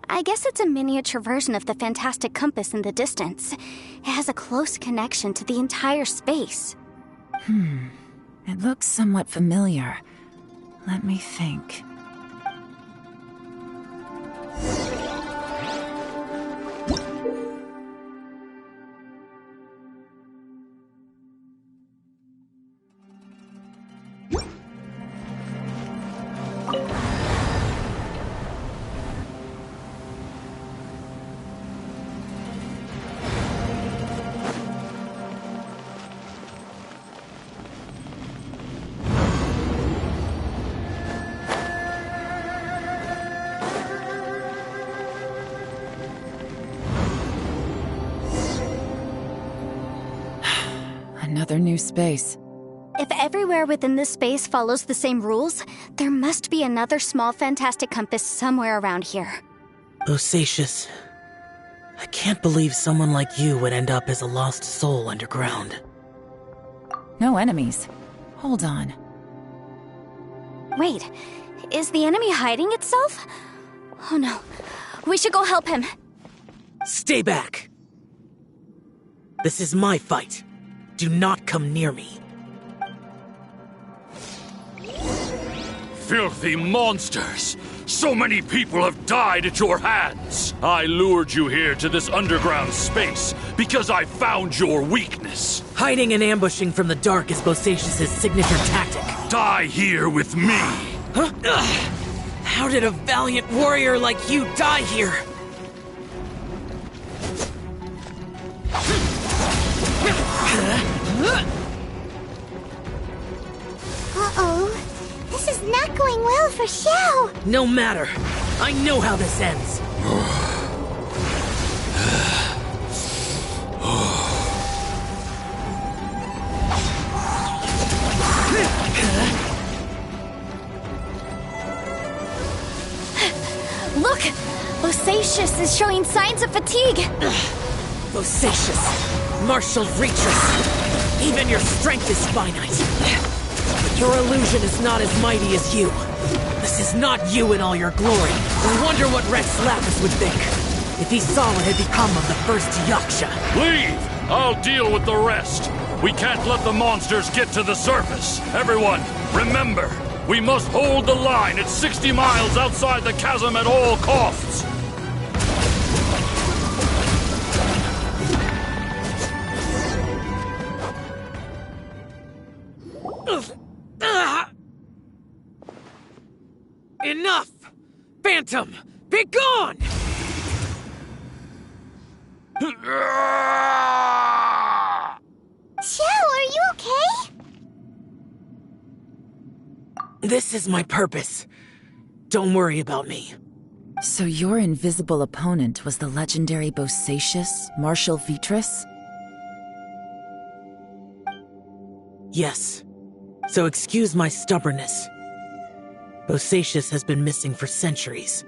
I guess it's a miniature version of the fantastic compass in the distance. It has a close connection to the entire space. It looks somewhat familiar. Let me think. Another new space. If everywhere within this space follows the same rules, there must be another small fantastic compass somewhere around here. Bosacius, I can't believe someone like you would end up as a lost soul underground. No enemies. Hold on. Wait, is the enemy hiding itself? Oh no, we should go help him. Stay back! This is my fight. Do not come near me. Filthy monsters! So many people have died at your hands! I lured you here to this underground space because I found your weakness. Hiding and ambushing from the dark is Bosacius' signature tactic. Die here with me! Huh? Ugh. How did a valiant warrior like you die here? Uh-oh. This is not going well for Xiao. No matter. I know how this ends. Look! Bosacius is showing signs of fatigue. Bosacius, martial reatress. Even your strength is finite. But your illusion is not as mighty as you. This is not you in all your glory. I wonder what Rex Lapis would think if he saw what had become of the first Yaksha. Leave! I'll deal with the rest. We can't let the monsters get to the surface. Everyone, remember, we must hold the line at 60 miles outside the chasm at all costs. Enough! Phantom, be gone! Xiao, are you okay? This is my purpose. Don't worry about me. So your invisible opponent was the legendary Bosacius, Martial Vitris? Yes. So excuse my stubbornness. Bosacius has been missing for centuries.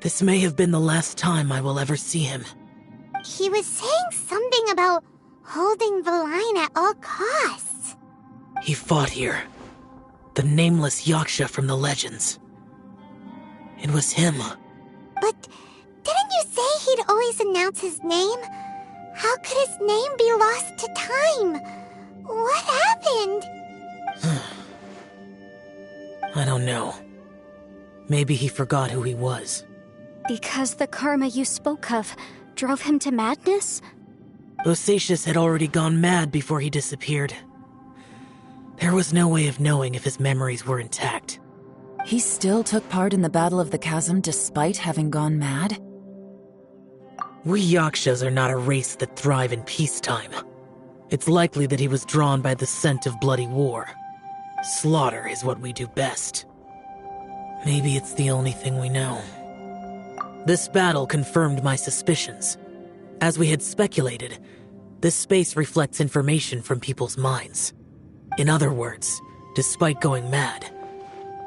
This may have been the last time I will ever see him. He was saying something about holding the line at all costs. He fought here. The nameless Yaksha from the legends. It was him. But didn't you say he'd always announce his name? How could his name be lost to time? What happened? I don't know. Maybe he forgot who he was. Because the karma you spoke of drove him to madness? Bosacius had already gone mad before he disappeared. There was no way of knowing if his memories were intact. He still took part in the Battle of the Chasm despite having gone mad? We Yakshas are not a race that thrive in peacetime. It's likely that he was drawn by the scent of bloody war. Slaughter is what we do best. Maybe it's the only thing we know. This battle confirmed my suspicions. As we had speculated, this space reflects information from people's minds. In other words, despite going mad,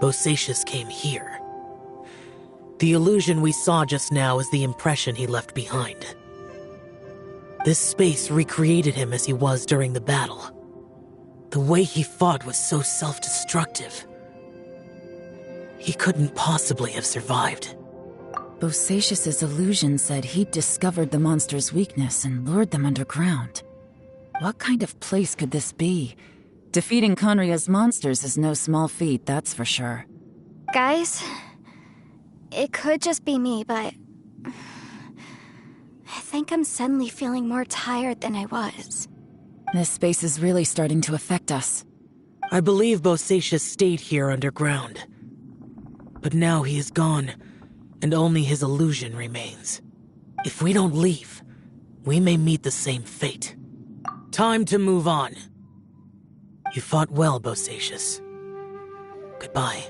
Bosacius came here. The illusion we saw just now is the impression he left behind. This space recreated him as he was during the battle. The way he fought was so self-destructive. He couldn't possibly have survived. Bosacius's illusion said he'd discovered the monster's weakness and lured them underground. What kind of place could this be? Defeating Conria's monsters is no small feat, that's for sure. Guys, it could just be me, but I think I'm suddenly feeling more tired than I was. This space is really starting to affect us. I believe Bosacius stayed here underground. But now he is gone, and only his illusion remains. If we don't leave, we may meet the same fate. Time to move on. You fought well, Bosacius. Goodbye.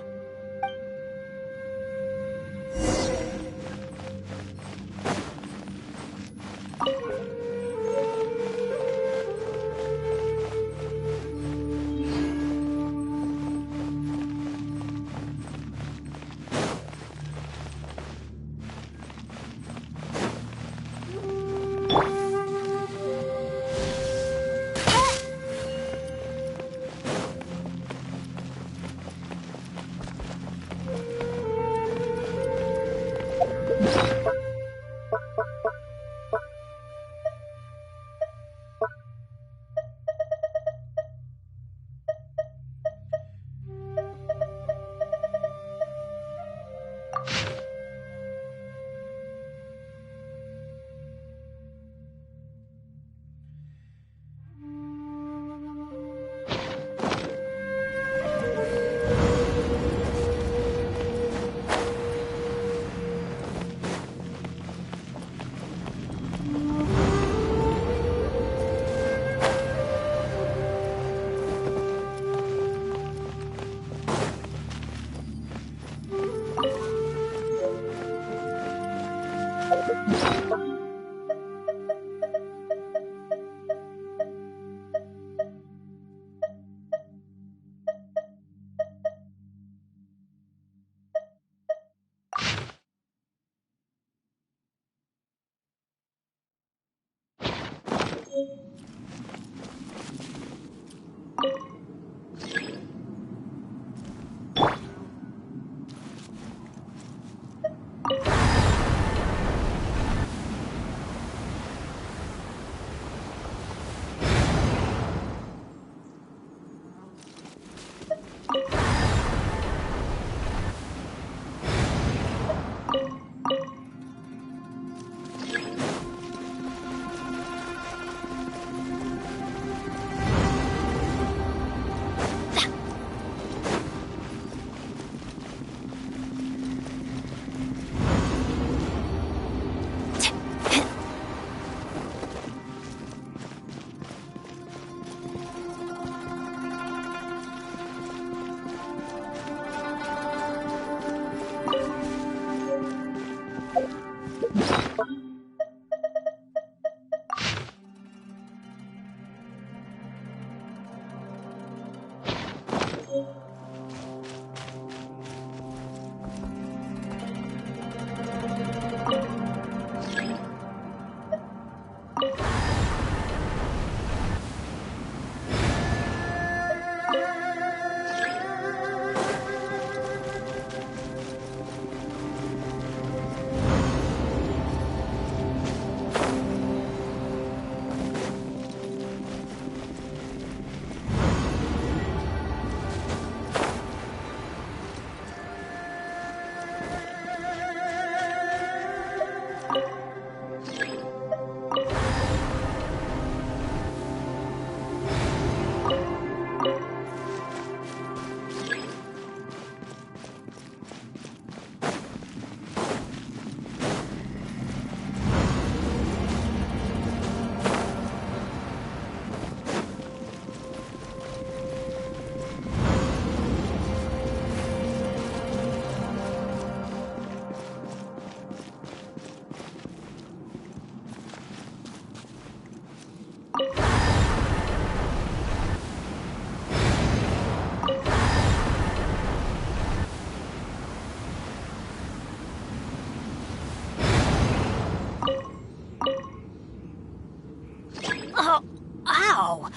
Oh, ow!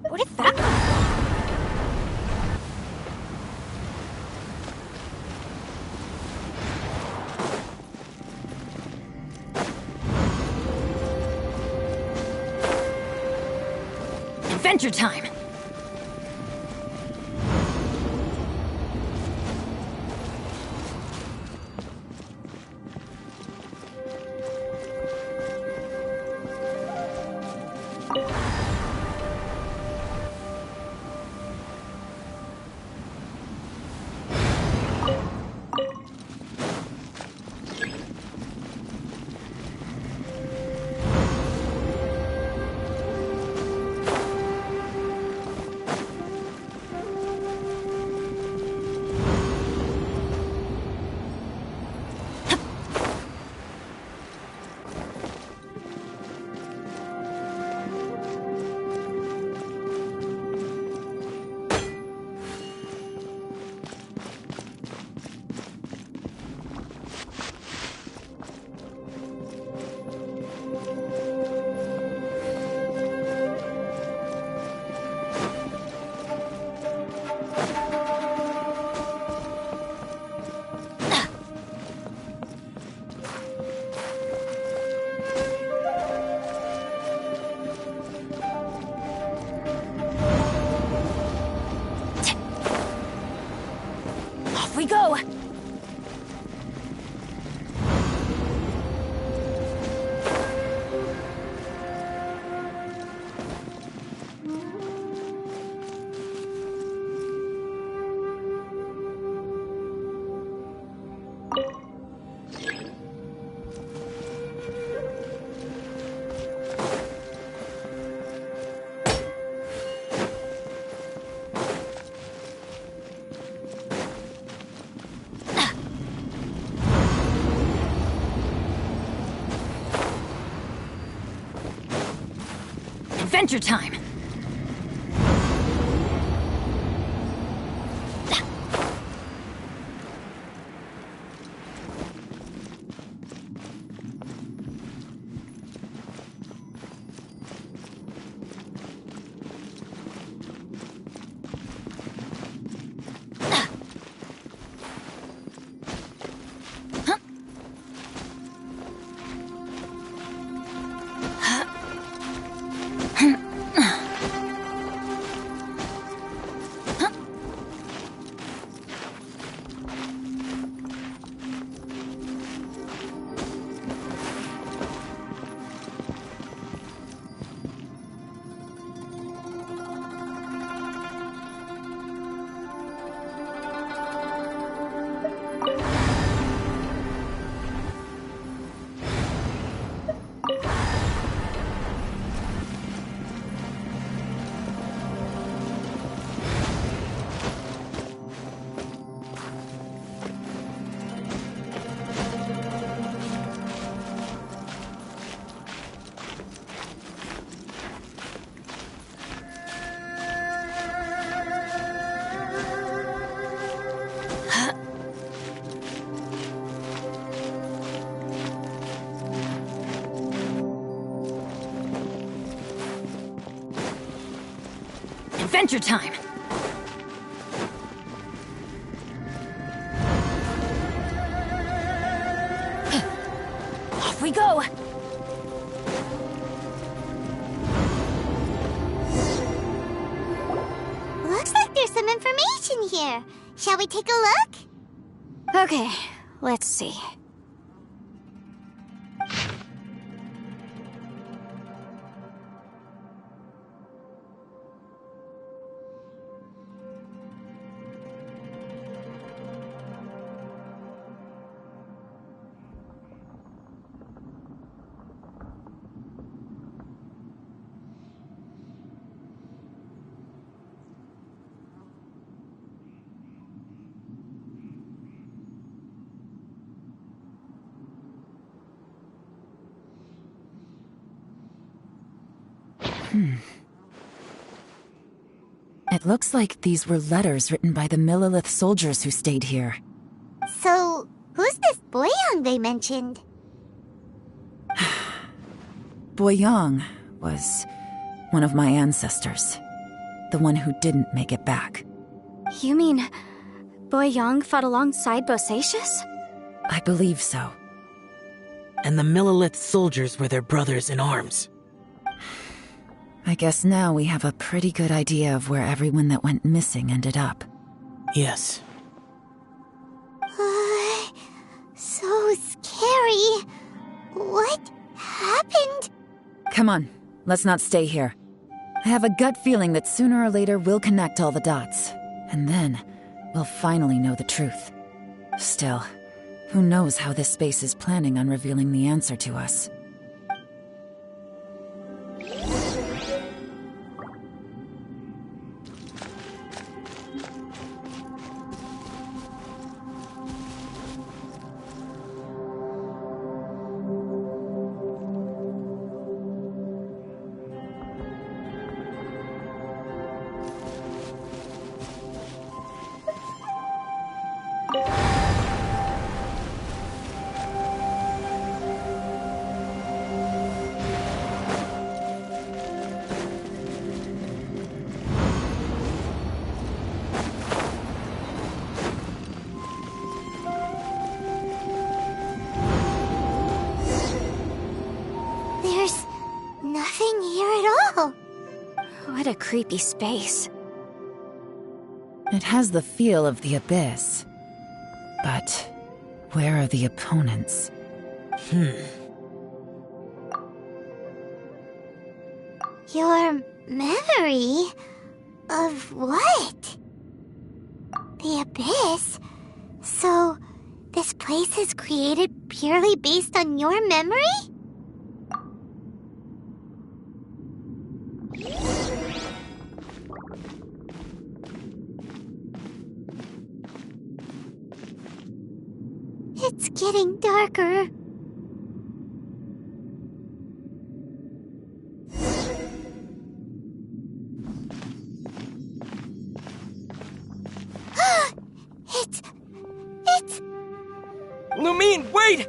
Where did that come from? Adventure time! We go! Adventure time! Adventure time! Off we go! Looks like there's some information here. Shall we take a look? Okay, let's see. It looks like these were letters written by the Millilith soldiers who stayed here. So, who's this Boyang they mentioned? Boyang was one of my ancestors. The one who didn't make it back. You mean Boyang fought alongside Bosacius? I believe so. And the Millilith soldiers were their brothers in arms. I guess now we have a pretty good idea of where everyone that went missing ended up. Yes. So scary. What happened? Come on, let's not stay here. I have a gut feeling that sooner or later we'll connect all the dots. And then, we'll finally know the truth. Still, who knows how this space is planning on revealing the answer to us. There's nothing here at all. What a creepy space. It has the feel of the Abyss. But where are the opponents? Your memory? Of what? The Abyss? So, this place is created purely based on your memory? It's getting darker. It's... Lumine, wait!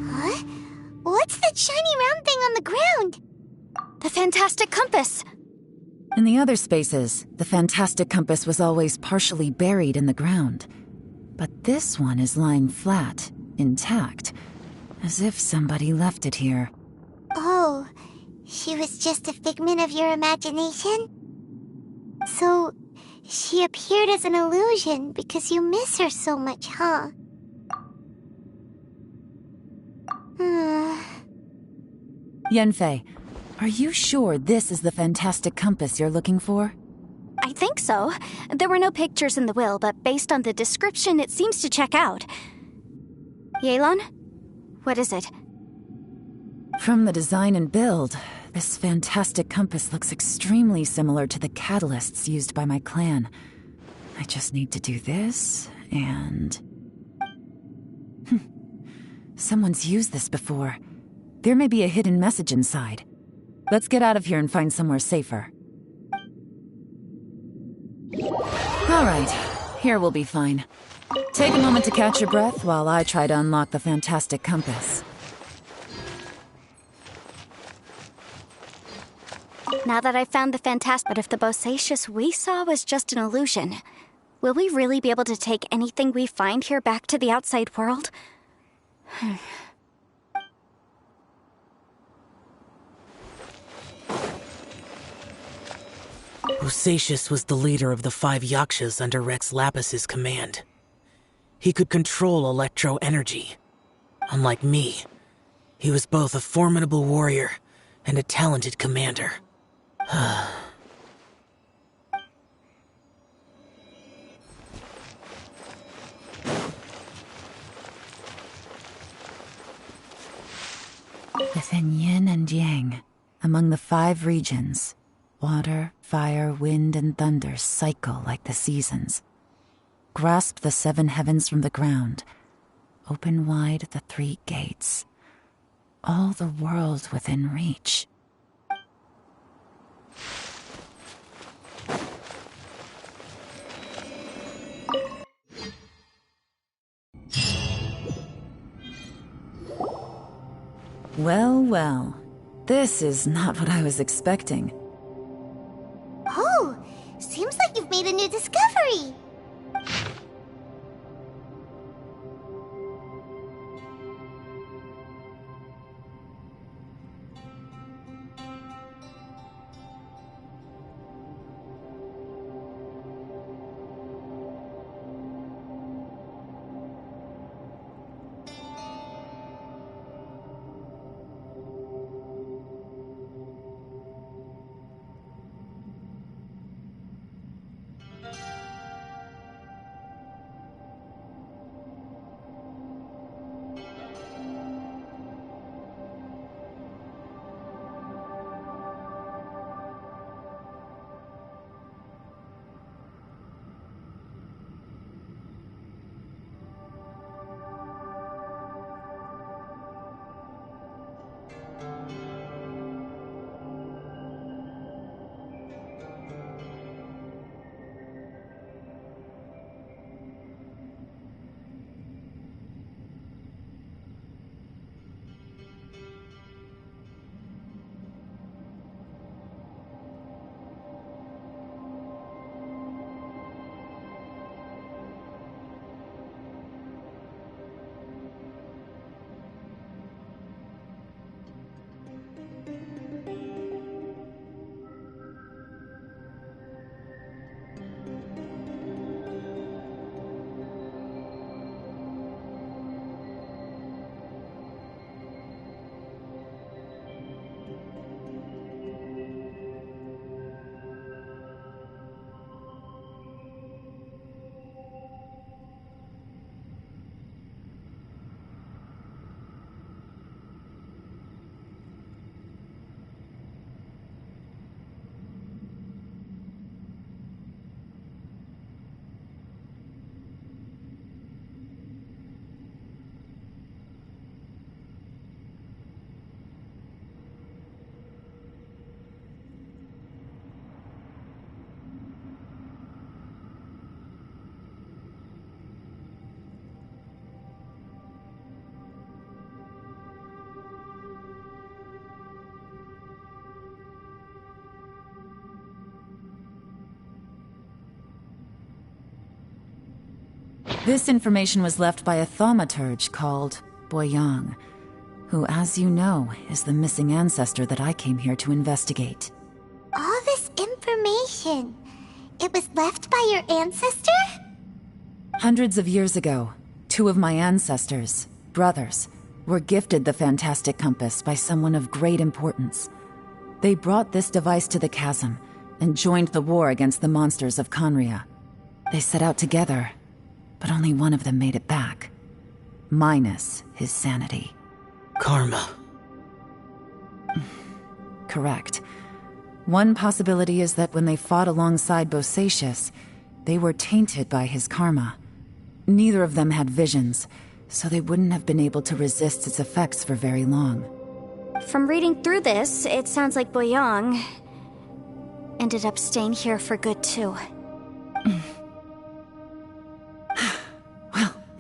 Huh? What's that shiny round thing on the ground? The fantastic compass! In the other spaces, the fantastic compass was always partially buried in the ground. But this one is lying flat, intact, as if somebody left it here. Oh, she was just a figment of your imagination? So, she appeared as an illusion because you miss her so much, huh? Yanfei, are you sure this is the fantastic compass you're looking for? I think so. There were no pictures in the will, but based on the description, it seems to check out. Yelan? What is it? From the design and build, this fantastic compass looks extremely similar to the catalysts used by my clan. I just need to do this, and... Someone's used this before. There may be a hidden message inside. Let's get out of here and find somewhere safer. All right, Here we'll be fine. Take a moment to catch your breath while I try to unlock the fantastic compass. Now that I've found the fantastic, but if the Bosacius we saw was just an illusion, will we really be able to take anything we find here back to the outside world? Bosacius was the leader of the 5 Yakshas under Rex Lapis's command. He could control electro-energy. Unlike me, he was both a formidable warrior and a talented commander. Within yin and yang, among the 5 regions, water, fire, wind, and thunder cycle like the seasons. Grasp the 7 heavens from the ground. Open wide the 3 gates. All the world within reach. Well, well. This is not what I was expecting. Oh, seems like you've made a new discovery. This information was left by a thaumaturge called Boyang, who, as you know, is the missing ancestor that I came here to investigate. All this information, it was left by your ancestor? Hundreds of years ago, 2 of my ancestors, brothers, were gifted the fantastic compass by someone of great importance. They brought this device to the chasm and joined the war against the monsters of Conria. They set out together, but only one of them made it back. Minus his sanity. Karma. Correct. One possibility is that when they fought alongside Bosacius, they were tainted by his karma. Neither of them had visions, so they wouldn't have been able to resist its effects for very long. From reading through this, it sounds like Boyang ended up staying here for good too.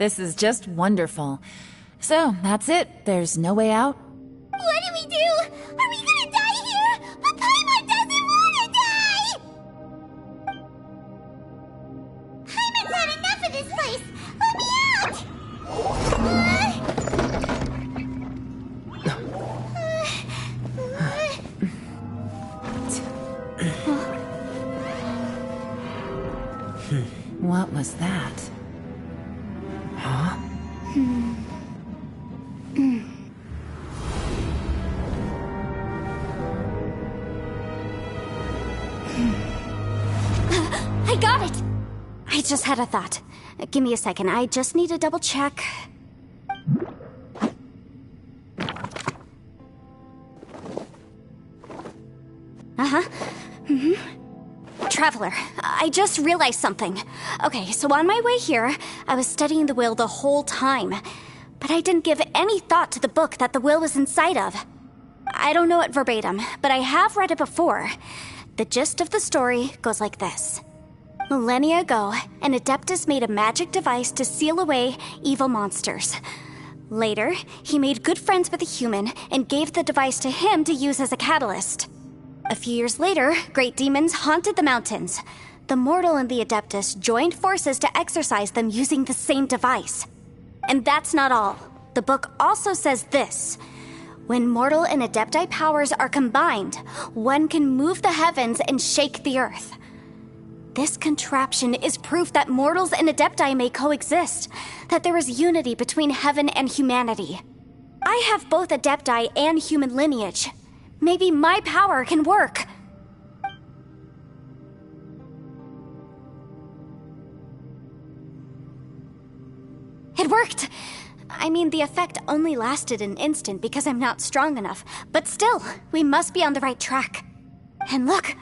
This is just wonderful. So, that's it. There's no way out? What do we do? Are we gonna die here? But Paimon doesn't wanna die! Paimon's had enough of this place! Let me out! What was that? Huh? I got it! I just had a thought. Give me a second, I just need to double check. Traveler, I just realized something. Okay, so on my way here, I was studying the will the whole time. But I didn't give any thought to the book that the will was inside of. I don't know it verbatim, but I have read it before. The gist of the story goes like this. Millennia ago, an Adeptus made a magic device to seal away evil monsters. Later, he made good friends with a human and gave the device to him to use as a catalyst. A few years later, great demons haunted the mountains. The mortal and the Adeptus joined forces to exorcise them using the same device. And that's not all. The book also says this. When mortal and Adepti powers are combined, one can move the heavens and shake the earth. This contraption is proof that mortals and Adepti may coexist, that there is unity between heaven and humanity. I have both Adepti and human lineage. Maybe my power can work. It worked! I mean, the effect only lasted an instant because I'm not strong enough, but still, we must be on the right track. And look,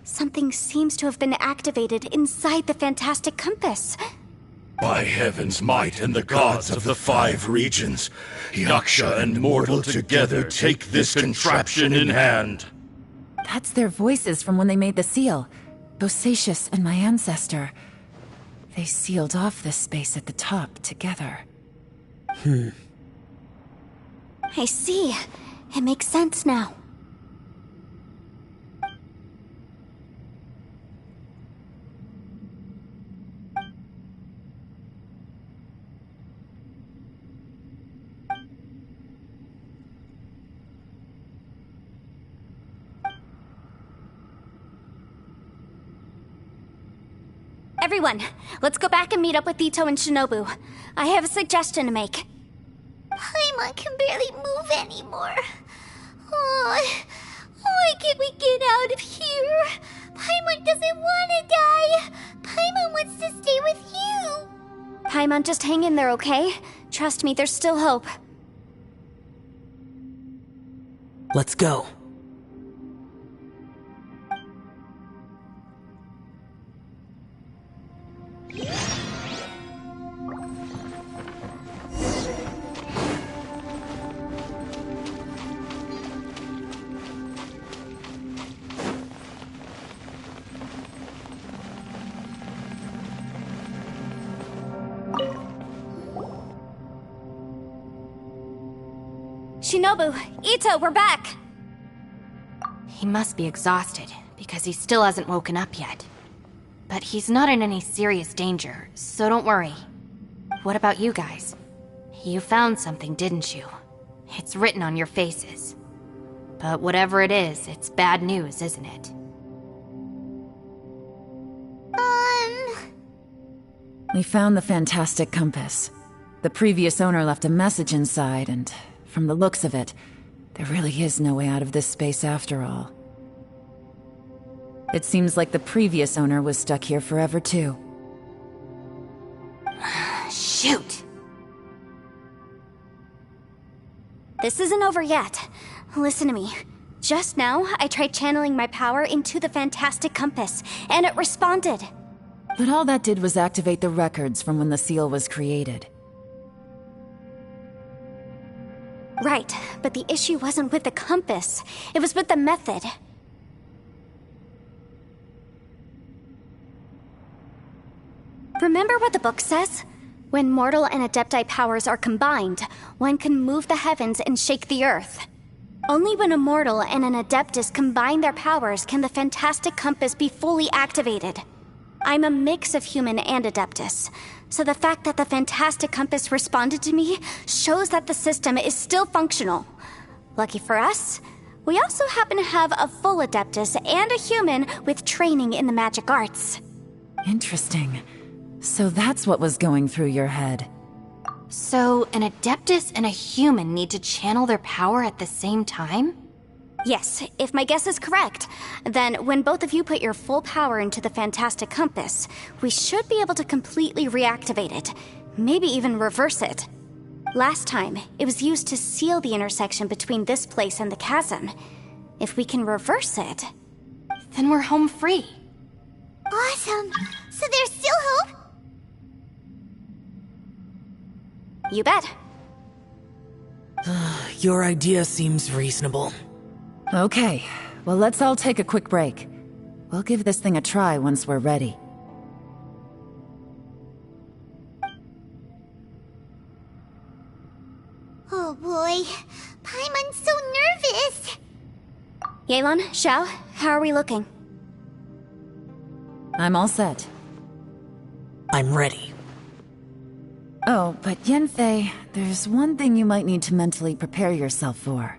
something seems to have been activated inside the fantastic compass. By heaven's might and the gods of the 5 regions, Yaksha and mortal together take this contraption in hand. That's their voices from when they made the seal. Bosacius and my ancestor. They sealed off this space at the top together. I see. It makes sense now. Everyone, let's go back and meet up with Ito and Shinobu. I have a suggestion to make. Paimon can barely move anymore. Oh, why can't we get out of here? Paimon doesn't want to die. Paimon wants to stay with you. Paimon, just hang in there, okay? Trust me, there's still hope. Let's go. Shinobu, Ito, we're back! He must be exhausted, because he still hasn't woken up yet. But he's not in any serious danger, so don't worry. What about you guys? You found something, didn't you? It's written on your faces. But whatever it is, it's bad news, isn't it? We found the fantastic compass. The previous owner left a message inside, and from the looks of it, there really is no way out of this space after all. It seems like the previous owner was stuck here forever, too. Shoot! This isn't over yet. Listen to me. Just now, I tried channeling my power into the fantastic compass, and it responded. But all that did was activate the records from when the seal was created. Right, but the issue wasn't with the compass. It was with the method. Remember what the book says? When mortal and Adepti powers are combined, one can move the heavens and shake the earth. Only when a mortal and an Adeptus combine their powers can the Fantastic Compass be fully activated. I'm a mix of human and Adeptus, so the fact that the Fantastic Compass responded to me shows that the system is still functional. Lucky for us, we also happen to have a full Adeptus and a human with training in the magic arts. Interesting. So that's what was going through your head. So, an Adeptus and a human need to channel their power at the same time? Yes, if my guess is correct, then when both of you put your full power into the Fantastic Compass, we should be able to completely reactivate it, maybe even reverse it. Last time, it was used to seal the intersection between this place and the chasm. If we can reverse it, then we're home free. Awesome! So there's still hope? You bet. Your idea seems reasonable. Okay, well let's all take a quick break. We'll give this thing a try once we're ready. Oh boy, Paimon's so nervous! Yelan, Xiao, how are we looking? I'm all set. I'm ready. Oh, but Yanfei, there's one thing you might need to mentally prepare yourself for.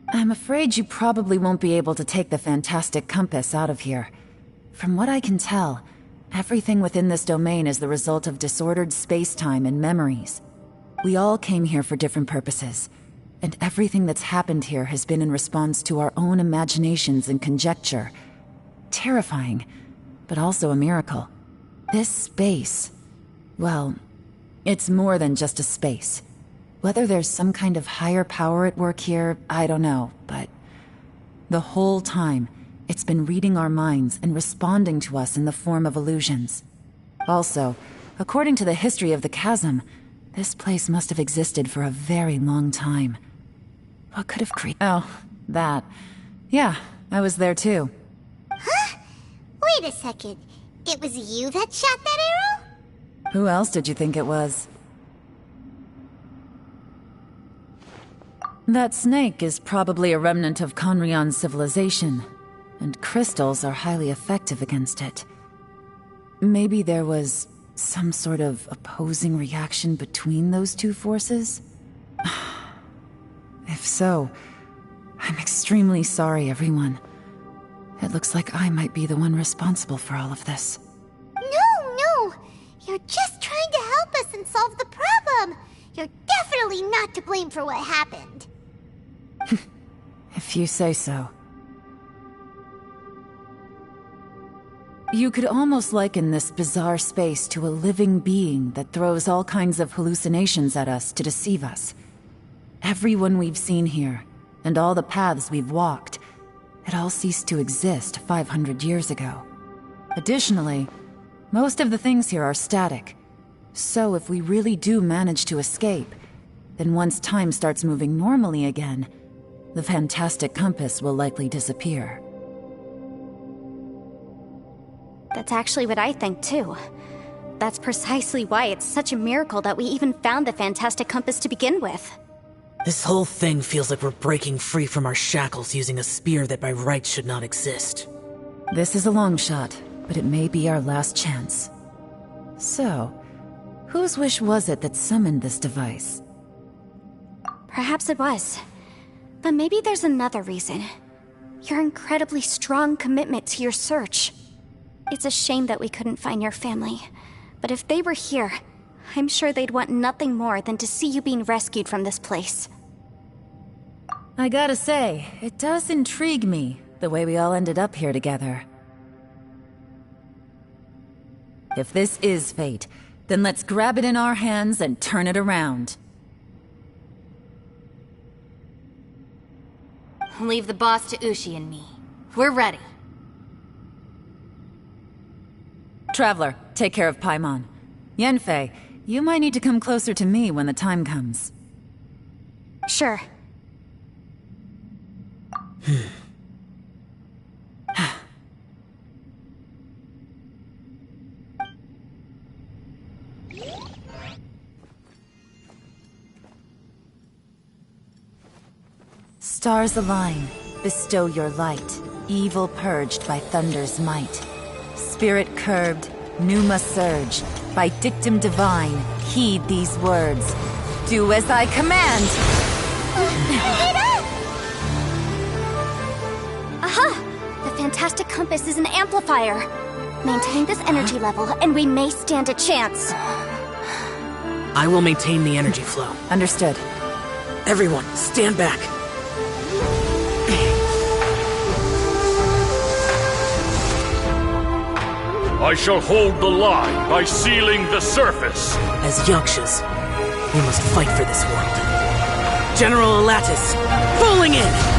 I'm afraid you probably won't be able to take the Fantastic Compass out of here. From what I can tell, everything within this domain is the result of disordered space-time and memories. We all came here for different purposes, and everything that's happened here has been in response to our own imaginations and conjecture. Terrifying, but also a miracle. This space, well, it's more than just a space. Whether there's some kind of higher power at work here, I don't know, but the whole time, it's been reading our minds and responding to us in the form of illusions. Also, according to the history of the chasm, this place must have existed for a very long time. What could have created— Oh, that. Yeah, I was there too. Huh? Wait a second. It was you that shot that arrow? Who else did you think it was? That snake is probably a remnant of Conrion's civilization, and crystals are highly effective against it. Maybe there was some sort of opposing reaction between those two forces? If so, I'm extremely sorry, everyone. It looks like I might be the one responsible for all of this. No! You're just trying to help us and solve the problem! You're definitely not to blame for what happened. If you say so. You could almost liken this bizarre space to a living being that throws all kinds of hallucinations at us to deceive us. Everyone we've seen here, and all the paths we've walked, it all ceased to exist 500 years ago. Additionally, most of the things here are static. So if we really do manage to escape, then once time starts moving normally again, the Fantastic Compass will likely disappear. That's actually what I think too. That's precisely why it's such a miracle that we even found the Fantastic Compass to begin with. This whole thing feels like we're breaking free from our shackles using a spear that by rights should not exist. This is a long shot, but it may be our last chance. So, whose wish was it that summoned this device? Perhaps it was. But maybe there's another reason. Your incredibly strong commitment to your search. It's a shame that we couldn't find your family. But if they were here, I'm sure they'd want nothing more than to see you being rescued from this place. I gotta say, it does intrigue me, the way we all ended up here together. If this is fate, then let's grab it in our hands and turn it around. Leave the boss to Ushi and me. We're ready. Traveler, take care of Paimon. Yanfei, you might need to come closer to me when the time comes. Sure. Stars align, bestow your light, evil purged by thunder's might. Spirit curbed, pneuma surge, by dictum divine, heed these words. Do as I command! Aha! The fantastic compass is an amplifier. Maintain this energy level, and we may stand a chance. I will maintain the energy flow. Understood. Everyone, stand back. I shall hold the line by sealing the surface. As Yakshas, we must fight for this world. General Alatus, falling in!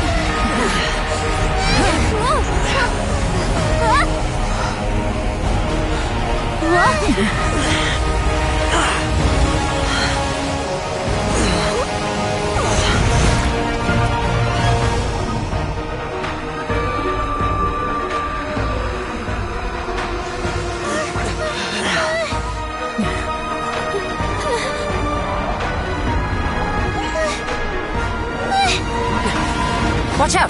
Watch out!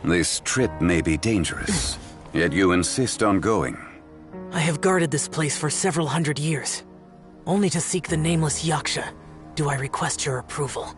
This trip may be dangerous, yet you insist on going. I have guarded this place for several hundred years. Only to seek the nameless Yaksha do I request your approval.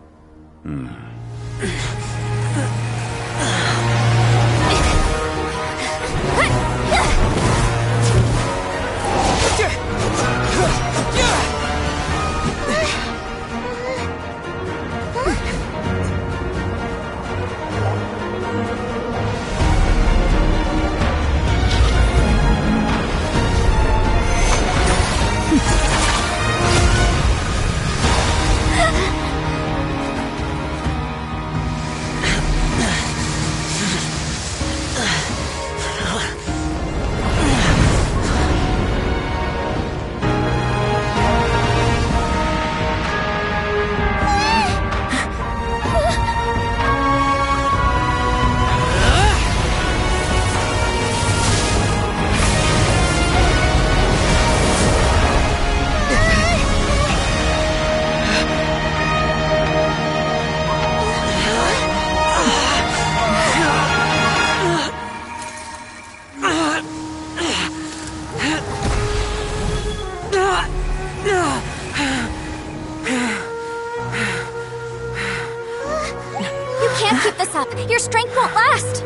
Your strength won't last!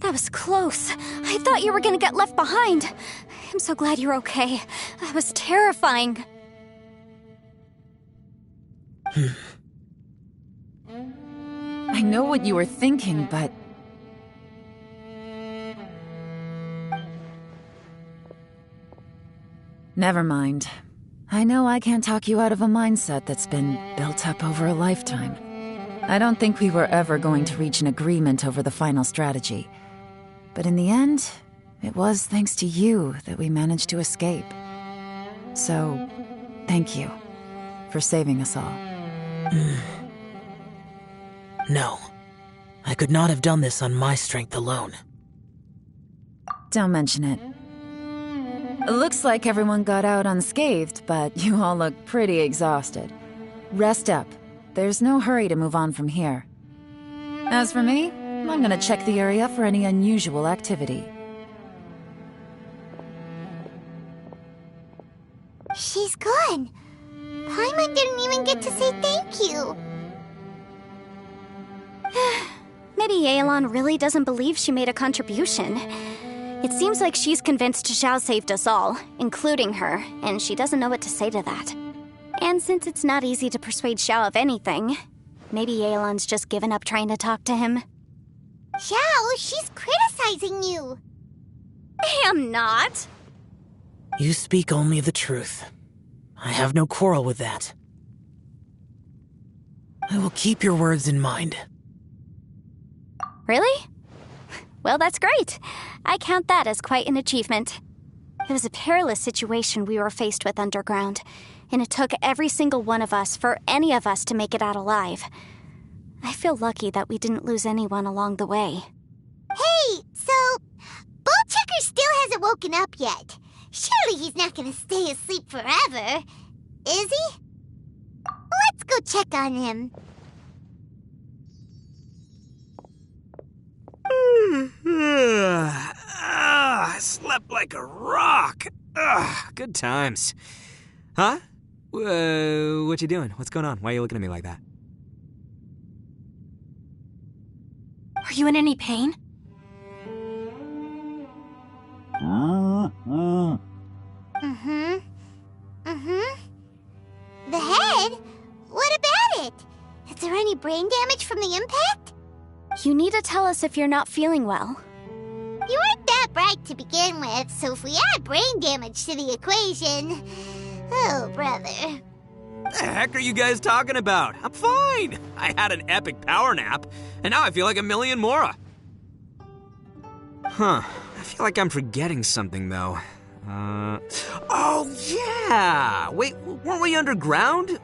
That was close. I thought you were gonna get left behind. I'm so glad you're okay. That was terrifying. I know what you were thinking, but... Never mind. I know I can't talk you out of a mindset that's been built up over a lifetime. I don't think we were ever going to reach an agreement over the final strategy. But in the end, it was thanks to you that we managed to escape. So, thank you for saving us all. No. I could not have done this on my strength alone. Don't mention it. It looks like everyone got out unscathed, but you all look pretty exhausted. Rest up. There's no hurry to move on from here. As for me, I'm gonna check the area for any unusual activity. She's gone. Paimon didn't even get to say thank you. Maybe Yelan really doesn't believe she made a contribution. It seems like she's convinced Xiao saved us all, including her, and she doesn't know what to say to that. And since it's not easy to persuade Xiao of anything, maybe Yelan's just given up trying to talk to him. Xiao, she's criticizing you. I am not. You speak only the truth. I have no quarrel with that. I will keep your words in mind. Really? Well, that's great. I count that as quite an achievement. It was a perilous situation we were faced with underground, and it took every single one of us for any of us to make it out alive. I feel lucky that we didn't lose anyone along the way. Hey, so Bullchecker still hasn't woken up yet. Surely he's not gonna stay asleep forever, is he? Let's go check on him. I slept like a rock. Good times. Huh? What you doing? What's going on? Why are you looking at me like that? Are you in any pain? The head? What about it? Is there any brain damage from the impact? You need to tell us if you're not feeling well. You weren't that bright to begin with, so if we add brain damage to the equation... Oh, brother. The heck are you guys talking about? I'm fine. I had an epic power nap, and now I feel like a million more. Huh. I feel like I'm forgetting something, though. Oh, yeah! Wait, weren't we underground?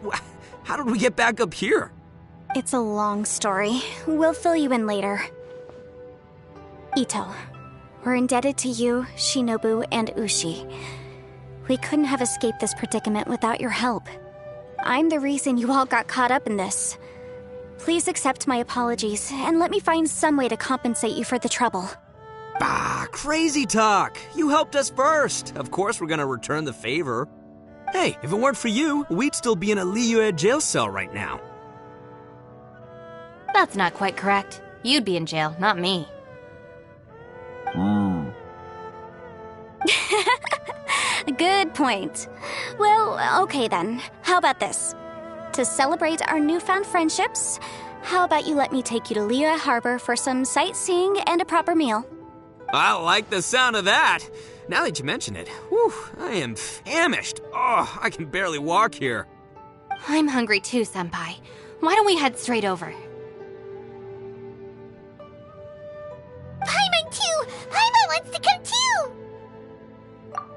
How did we get back up here? It's a long story. We'll fill you in later. Ito, we're indebted to you, Shinobu, and Ushi. We couldn't have escaped this predicament without your help. I'm the reason you all got caught up in this. Please accept my apologies, and let me find some way to compensate you for the trouble. Bah, crazy talk. You helped us first. Of course we're gonna return the favor. Hey, if it weren't for you, we'd still be in a Liyue jail cell right now. That's not quite correct. You'd be in jail, not me. Good point. Well, okay then. How about this? To celebrate our newfound friendships, how about you let me take you to Liyue Harbor for some sightseeing and a proper meal? I like the sound of that. Now that you mention it, whew, I am famished. Oh, I can barely walk here. I'm hungry too, Senpai. Why don't we head straight over? Paimon too! Paimon wants to come too!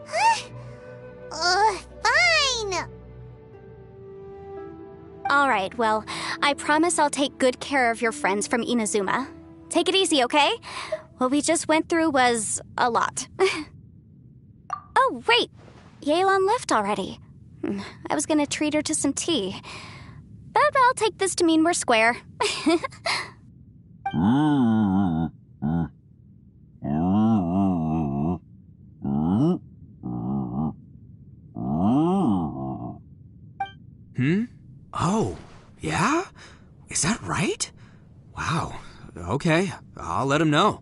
Huh? Fine! Alright, well, I promise I'll take good care of your friends from Inazuma. Take it easy, okay? What we just went through was a lot. Oh, wait! Yelan left already. I was gonna treat her to some tea. But I'll take this to mean we're square. Oh, yeah? Is that right? Wow. Okay, I'll let him know.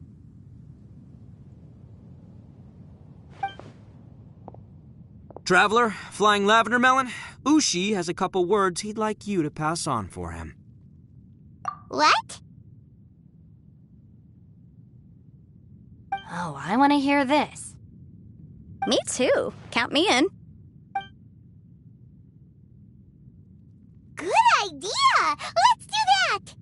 Traveler, Flying Lavender Melon, Ushi has a couple words he'd like you to pass on for him. What? Oh, I want to hear this. Me too. Count me in. Good idea! Let's do that!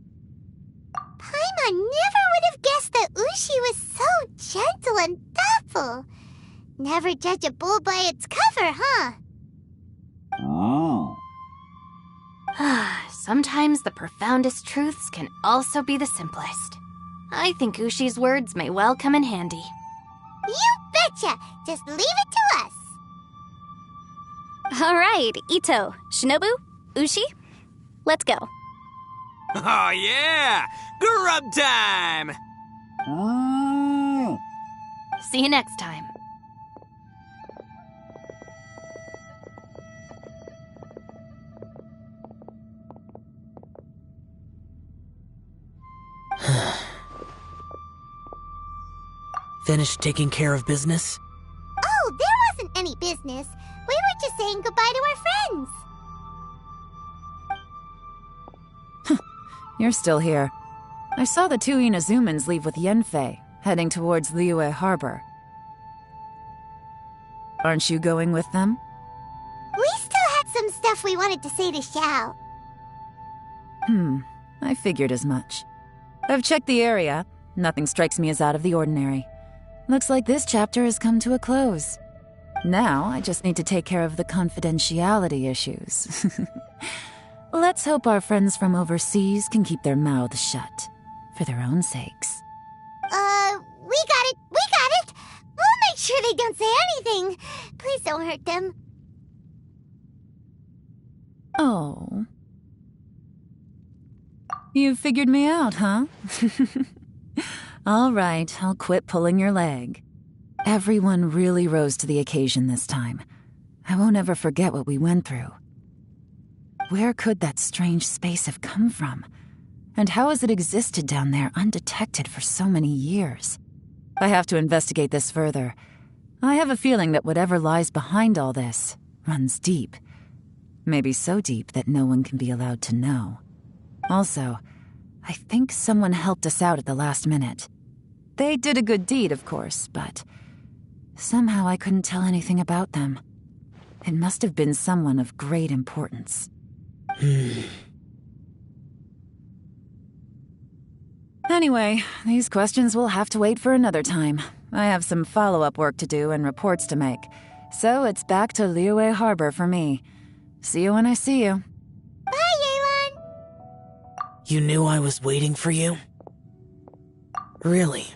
Paimon never would have guessed that Ushi was so gentle and thoughtful. Never judge a bull by its cover, huh? Sometimes the profoundest truths can also be the simplest. I think Ushi's words may well come in handy. You betcha! Just leave it to us! Alright, Ito, Shinobu, Ushi, let's go. Oh yeah! Grub time! See you next time. Finished taking care of business? Oh, there wasn't any business. We were just saying goodbye to our friends. You're still here. I saw the two Inazumans leave with Yenfei, heading towards Liyue Harbor. Aren't you going with them? We still had some stuff we wanted to say to Xiao. I figured as much. I've checked the area. Nothing strikes me as out of the ordinary. Looks like this chapter has come to a close. Now, I just need to take care of the confidentiality issues. Let's hope our friends from overseas can keep their mouths shut, for their own sakes. We got it! We'll make sure they don't say anything. Please don't hurt them. Oh. You figured me out, huh? All right, I'll quit pulling your leg. Everyone really rose to the occasion this time. I won't ever forget what we went through. Where could that strange space have come from? And how has it existed down there undetected for so many years? I have to investigate this further. I have a feeling that whatever lies behind all this runs deep. Maybe so deep that no one can be allowed to know. Also, I think someone helped us out at the last minute. They did a good deed, of course, but somehow I couldn't tell anything about them. It must have been someone of great importance. Anyway, these questions will have to wait for another time. I have some follow-up work to do and reports to make. So it's back to Liyue Harbor for me. See you when I see you. Bye, Yelan! You knew I was waiting for you? Really?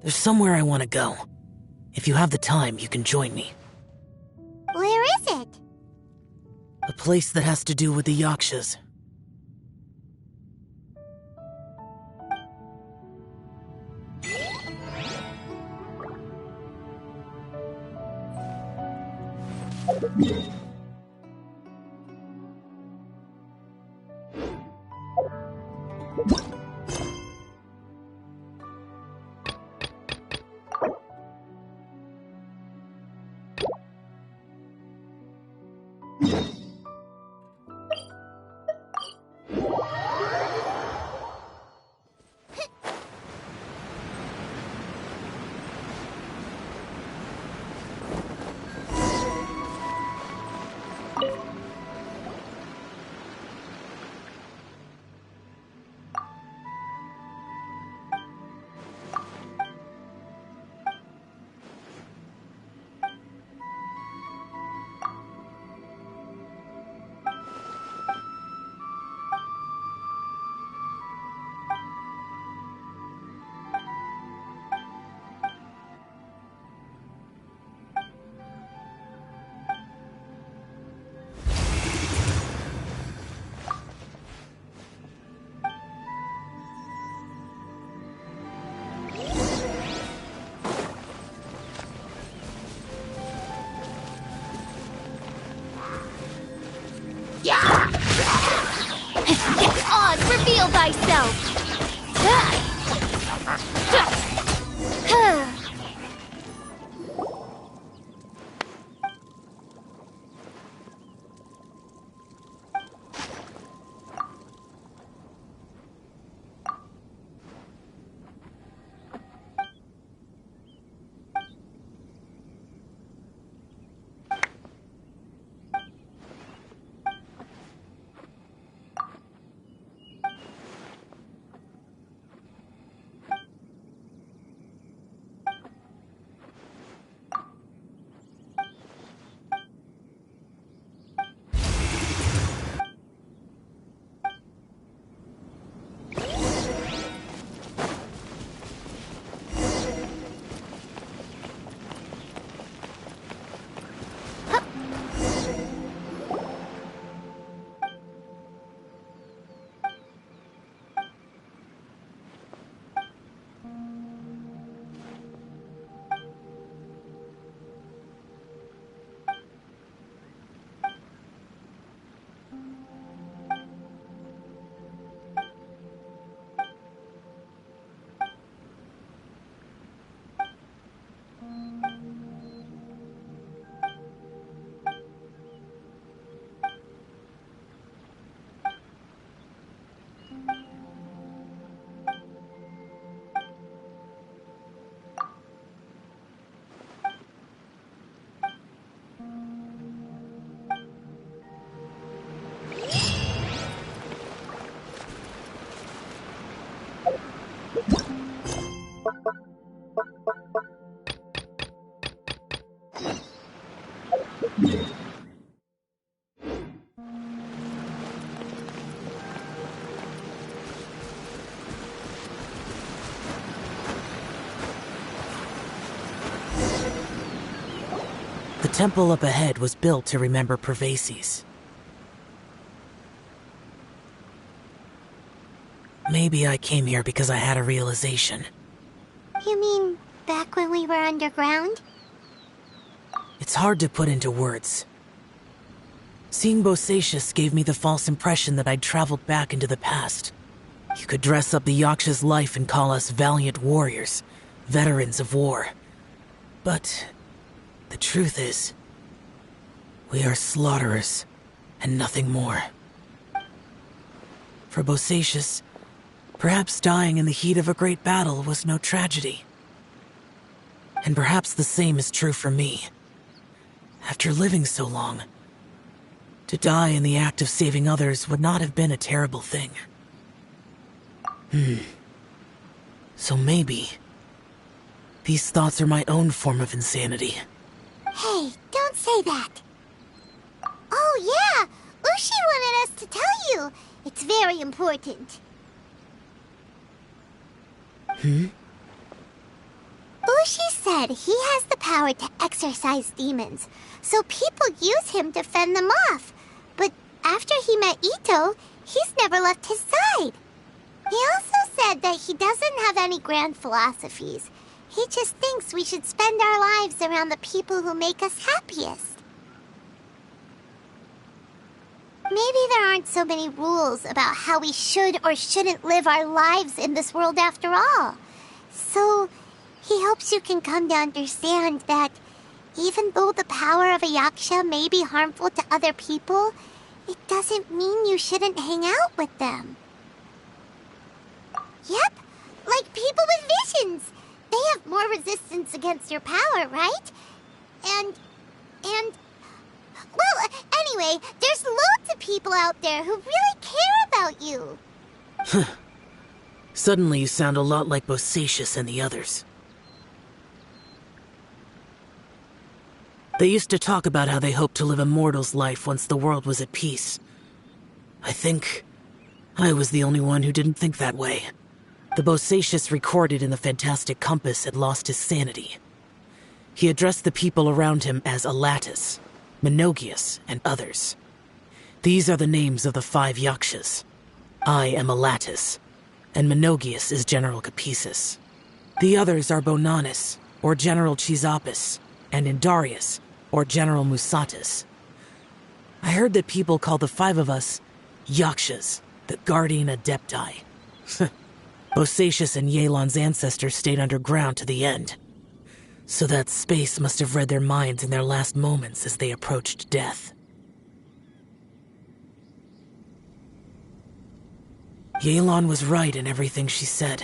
There's somewhere I want to go. If you have the time, you can join me. Where is it? A place that has to do with the Yakshas. Oz, reveal thyself! temple up ahead was built to remember Pervases. Maybe I came here because I had a realization. You mean back when we were underground? It's hard to put into words. Seeing Bosacius gave me the false impression that I'd traveled back into the past. You could dress up the Yaksha's life and call us valiant warriors, veterans of war. But the truth is, we are slaughterers and nothing more. For Bosacius, perhaps dying in the heat of a great battle was no tragedy. And perhaps the same is true for me. After living so long, to die in the act of saving others would not have been a terrible thing. So maybe these thoughts are my own form of insanity. Hey, don't say that. Oh yeah, Ushi wanted us to tell you. It's very important. Ushi said he has the power to exorcise demons, so people use him to fend them off. But after he met Ito, he's never left his side. He also said that he doesn't have any grand philosophies. He just thinks we should spend our lives around the people who make us happiest. Maybe there aren't so many rules about how we should or shouldn't live our lives in this world after all. So, he hopes you can come to understand that even though the power of a Yaksha may be harmful to other people, it doesn't mean you shouldn't hang out with them. Yep, like people with visions. They have more resistance against your power, right? And... Well, anyway, there's loads of people out there who really care about you. Suddenly you sound a lot like Bosacius and the others. They used to talk about how they hoped to live a mortal's life once the world was at peace. I think I was the only one who didn't think that way. The Bosacius recorded in the Fantastic Compass had lost his sanity. He addressed the people around him as Alatus, Menogius, and others. These are the names of the 5 Yakshas. I am Alatus, and Menogius is General Capisis. The others are Bonanis, or General Chisapis, and Indarius, or General Musatis. I heard that people call the 5 of us Yakshas, the Guardian Adepti. Bosacius and Yelan's ancestors stayed underground to the end. So that space must have read their minds in their last moments as they approached death. Yelan was right in everything she said.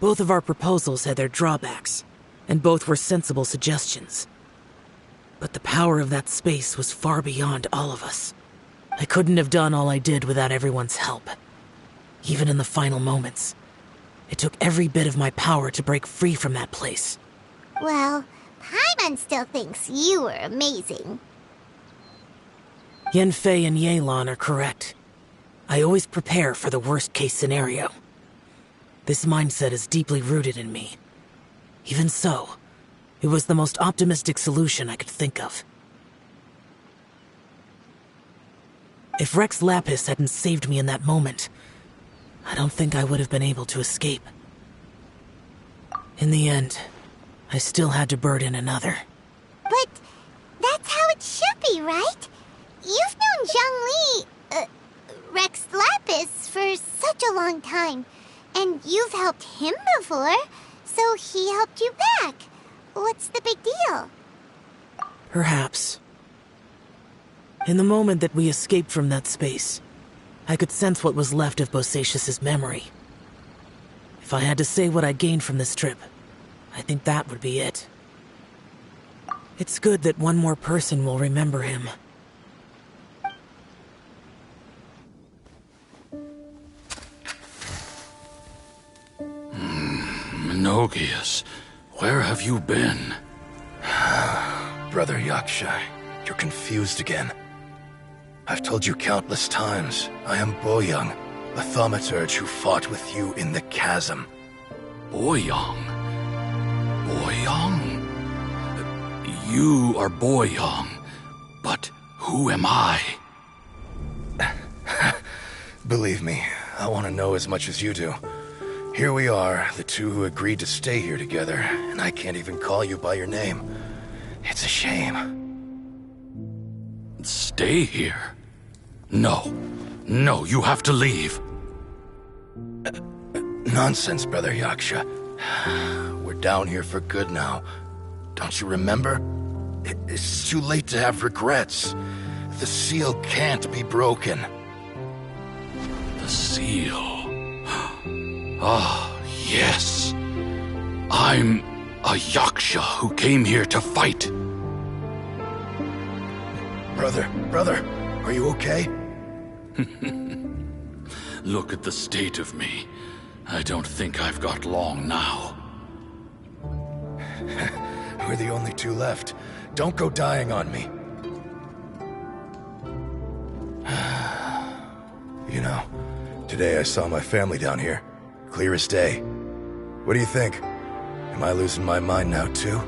Both of our proposals had their drawbacks, and both were sensible suggestions. But the power of that space was far beyond all of us. I couldn't have done all I did without everyone's help. Even in the final moments, it took every bit of my power to break free from that place. Well, Paimon still thinks you were amazing. Yanfei and Yelan are correct. I always prepare for the worst-case scenario. This mindset is deeply rooted in me. Even so, it was the most optimistic solution I could think of. If Rex Lapis hadn't saved me in that moment, I don't think I would have been able to escape. In the end, I still had to burden another. But that's how it should be, right? You've known Zhang Li, Rex Lapis, for such a long time. And you've helped him before, so he helped you back. What's the big deal? Perhaps. In the moment that we escaped from that space, I could sense what was left of Bosacius's memory. If I had to say what I gained from this trip, I think that would be it. It's good that one more person will remember him. Menogius, where have you been? Brother Yaksha, you're confused again. I've told you countless times, I am Boyoung, the thaumaturge who fought with you in the chasm. Boyoung? Boyoung? You are Boyong, but who am I? Believe me, I want to know as much as you do. Here we are, the two who agreed to stay here together, and I can't even call you by your name. It's a shame. Stay here? No. No, you have to leave. Nonsense, Brother Yaksha. We're down here for good now. Don't you remember? It's too late to have regrets. The seal can't be broken. The seal. Ah, yes. I'm a Yaksha who came here to fight. Brother, are you okay? Look at the state of me. I don't think I've got long now. We're the only two left. Don't go dying on me. You know, today I saw my family down here. Clear as day. What do you think? Am I losing my mind now, too?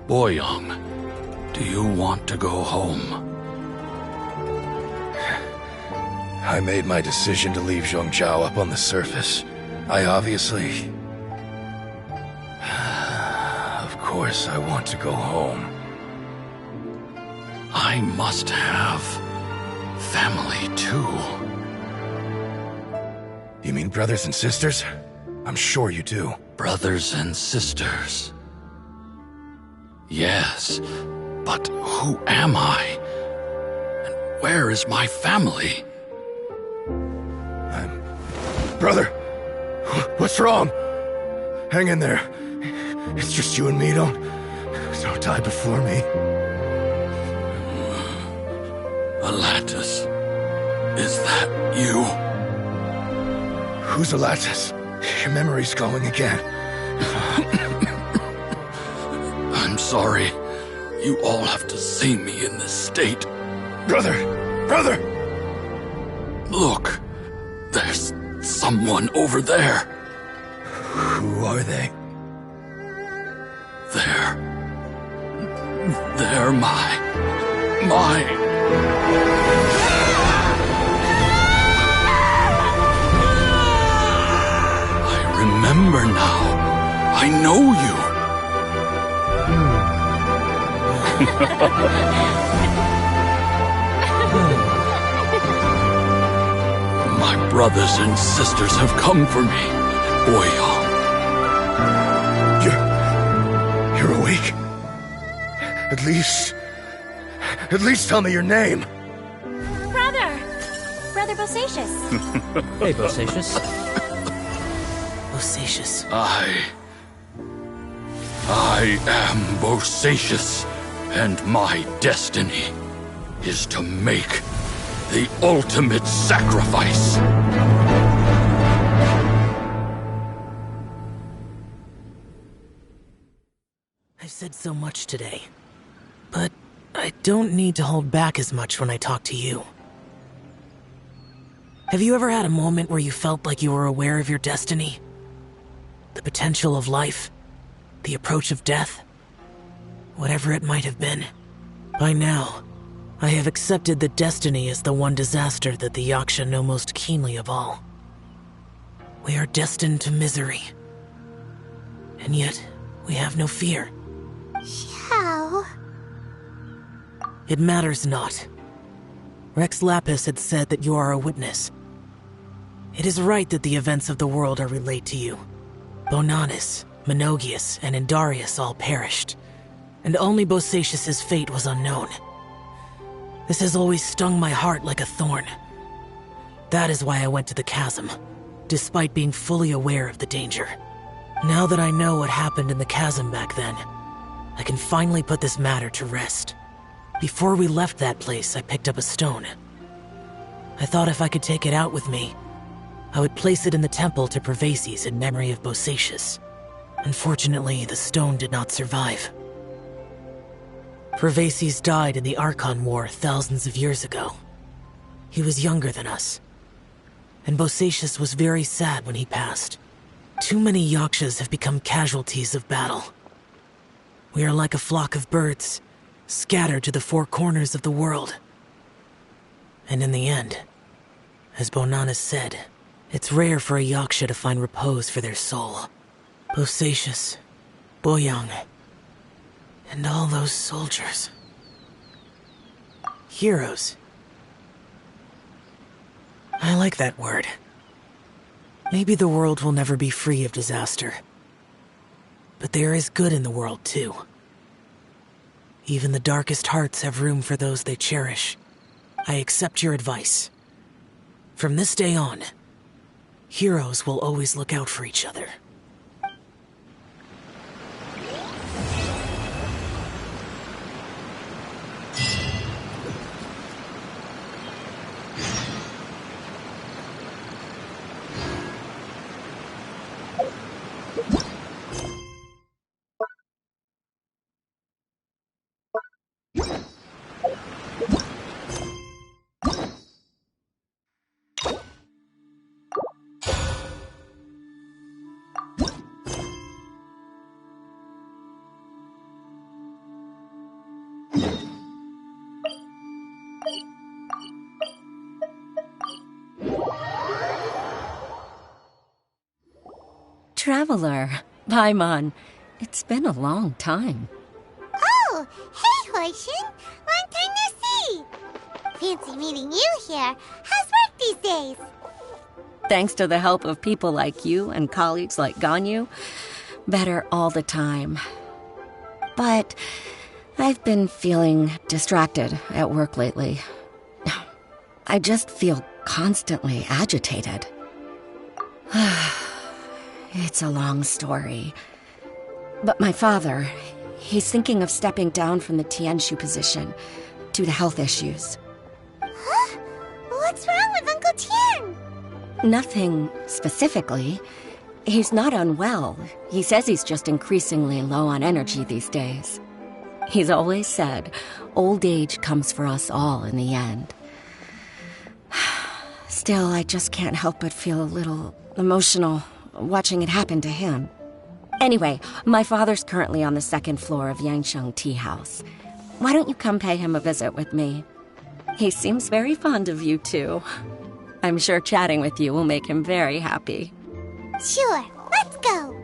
Boyong, do you want to go home? I made my decision to leave Zhongzhao up on the surface. I obviously... Of course I want to go home. I must have family, too. You mean brothers and sisters? I'm sure you do. Brothers and sisters. Yes, but who am I? And where is my family? Brother! What's wrong? Hang in there. It's just you and me, don't die before me. Alatus, is that you? Who's Alatus? Your memory's going again. I'm sorry. You all have to see me in this state. Brother! Look, there's someone over there. Who are they? They're my... I remember now. I know you. My brothers and sisters have come for me, Boyong. You're awake? At least tell me your name. Brother Bosacious. Hey, Bosacious. Bosacious. I am Bosacious, and my destiny is to make the ultimate sacrifice. I've said so much today, but I don't need to hold back as much when I talk to you. Have you ever had a moment where you felt like you were aware of your destiny? The potential of life? The approach of death? Whatever it might have been. By now, I have accepted that destiny is the one disaster that the Yaksha know most keenly of all. We are destined to misery. And yet, we have no fear. How? It matters not. Rex Lapis had said that you are a witness. It is right that the events of the world are relayed to you. Bonanis, Menogius, and Indarius all perished, and only Bosacious's fate was unknown. This has always stung my heart like a thorn. That is why I went to the chasm, despite being fully aware of the danger. Now that I know what happened in the chasm back then, I can finally put this matter to rest. Before we left that place, I picked up a stone. I thought if I could take it out with me, I would place it in the temple to Pervases in memory of Bosacious. Unfortunately, the stone did not survive. Pervases died in the Archon War thousands of years ago. He was younger than us, and Bosacious was very sad when he passed. Too many Yakshas have become casualties of battle. We are like a flock of birds, scattered to the four corners of the world. And in the end, as Bonanas said, it's rare for a Yaksha to find repose for their soul. Bosacius, Boyang, and all those soldiers. Heroes. I like that word. Maybe the world will never be free of disaster. But there is good in the world, too. Even the darkest hearts have room for those they cherish. I accept your advice. From this day on, heroes will always look out for each other. Traveler, Paimon, it's been a long time. Oh, hey, Hoishin! Long time no see! Fancy meeting you here. How's work these days? Thanks to the help of people like you and colleagues like Ganyu, better all the time. But I've been feeling distracted at work lately. I just feel constantly agitated. It's a long story. But my father, he's thinking of stepping down from the Tianshu position due to health issues. Huh? What's wrong with Uncle Tian? Nothing specifically. He's not unwell. He says he's just increasingly low on energy these days. He's always said, old age comes for us all in the end. Still, I just can't help but feel a little emotional watching it happen to him. Anyway, my father's currently on the second floor of Yangsheng Tea House. Why don't you come pay him a visit with me? He seems very fond of you, too. I'm sure chatting with you will make him very happy. Sure, let's go!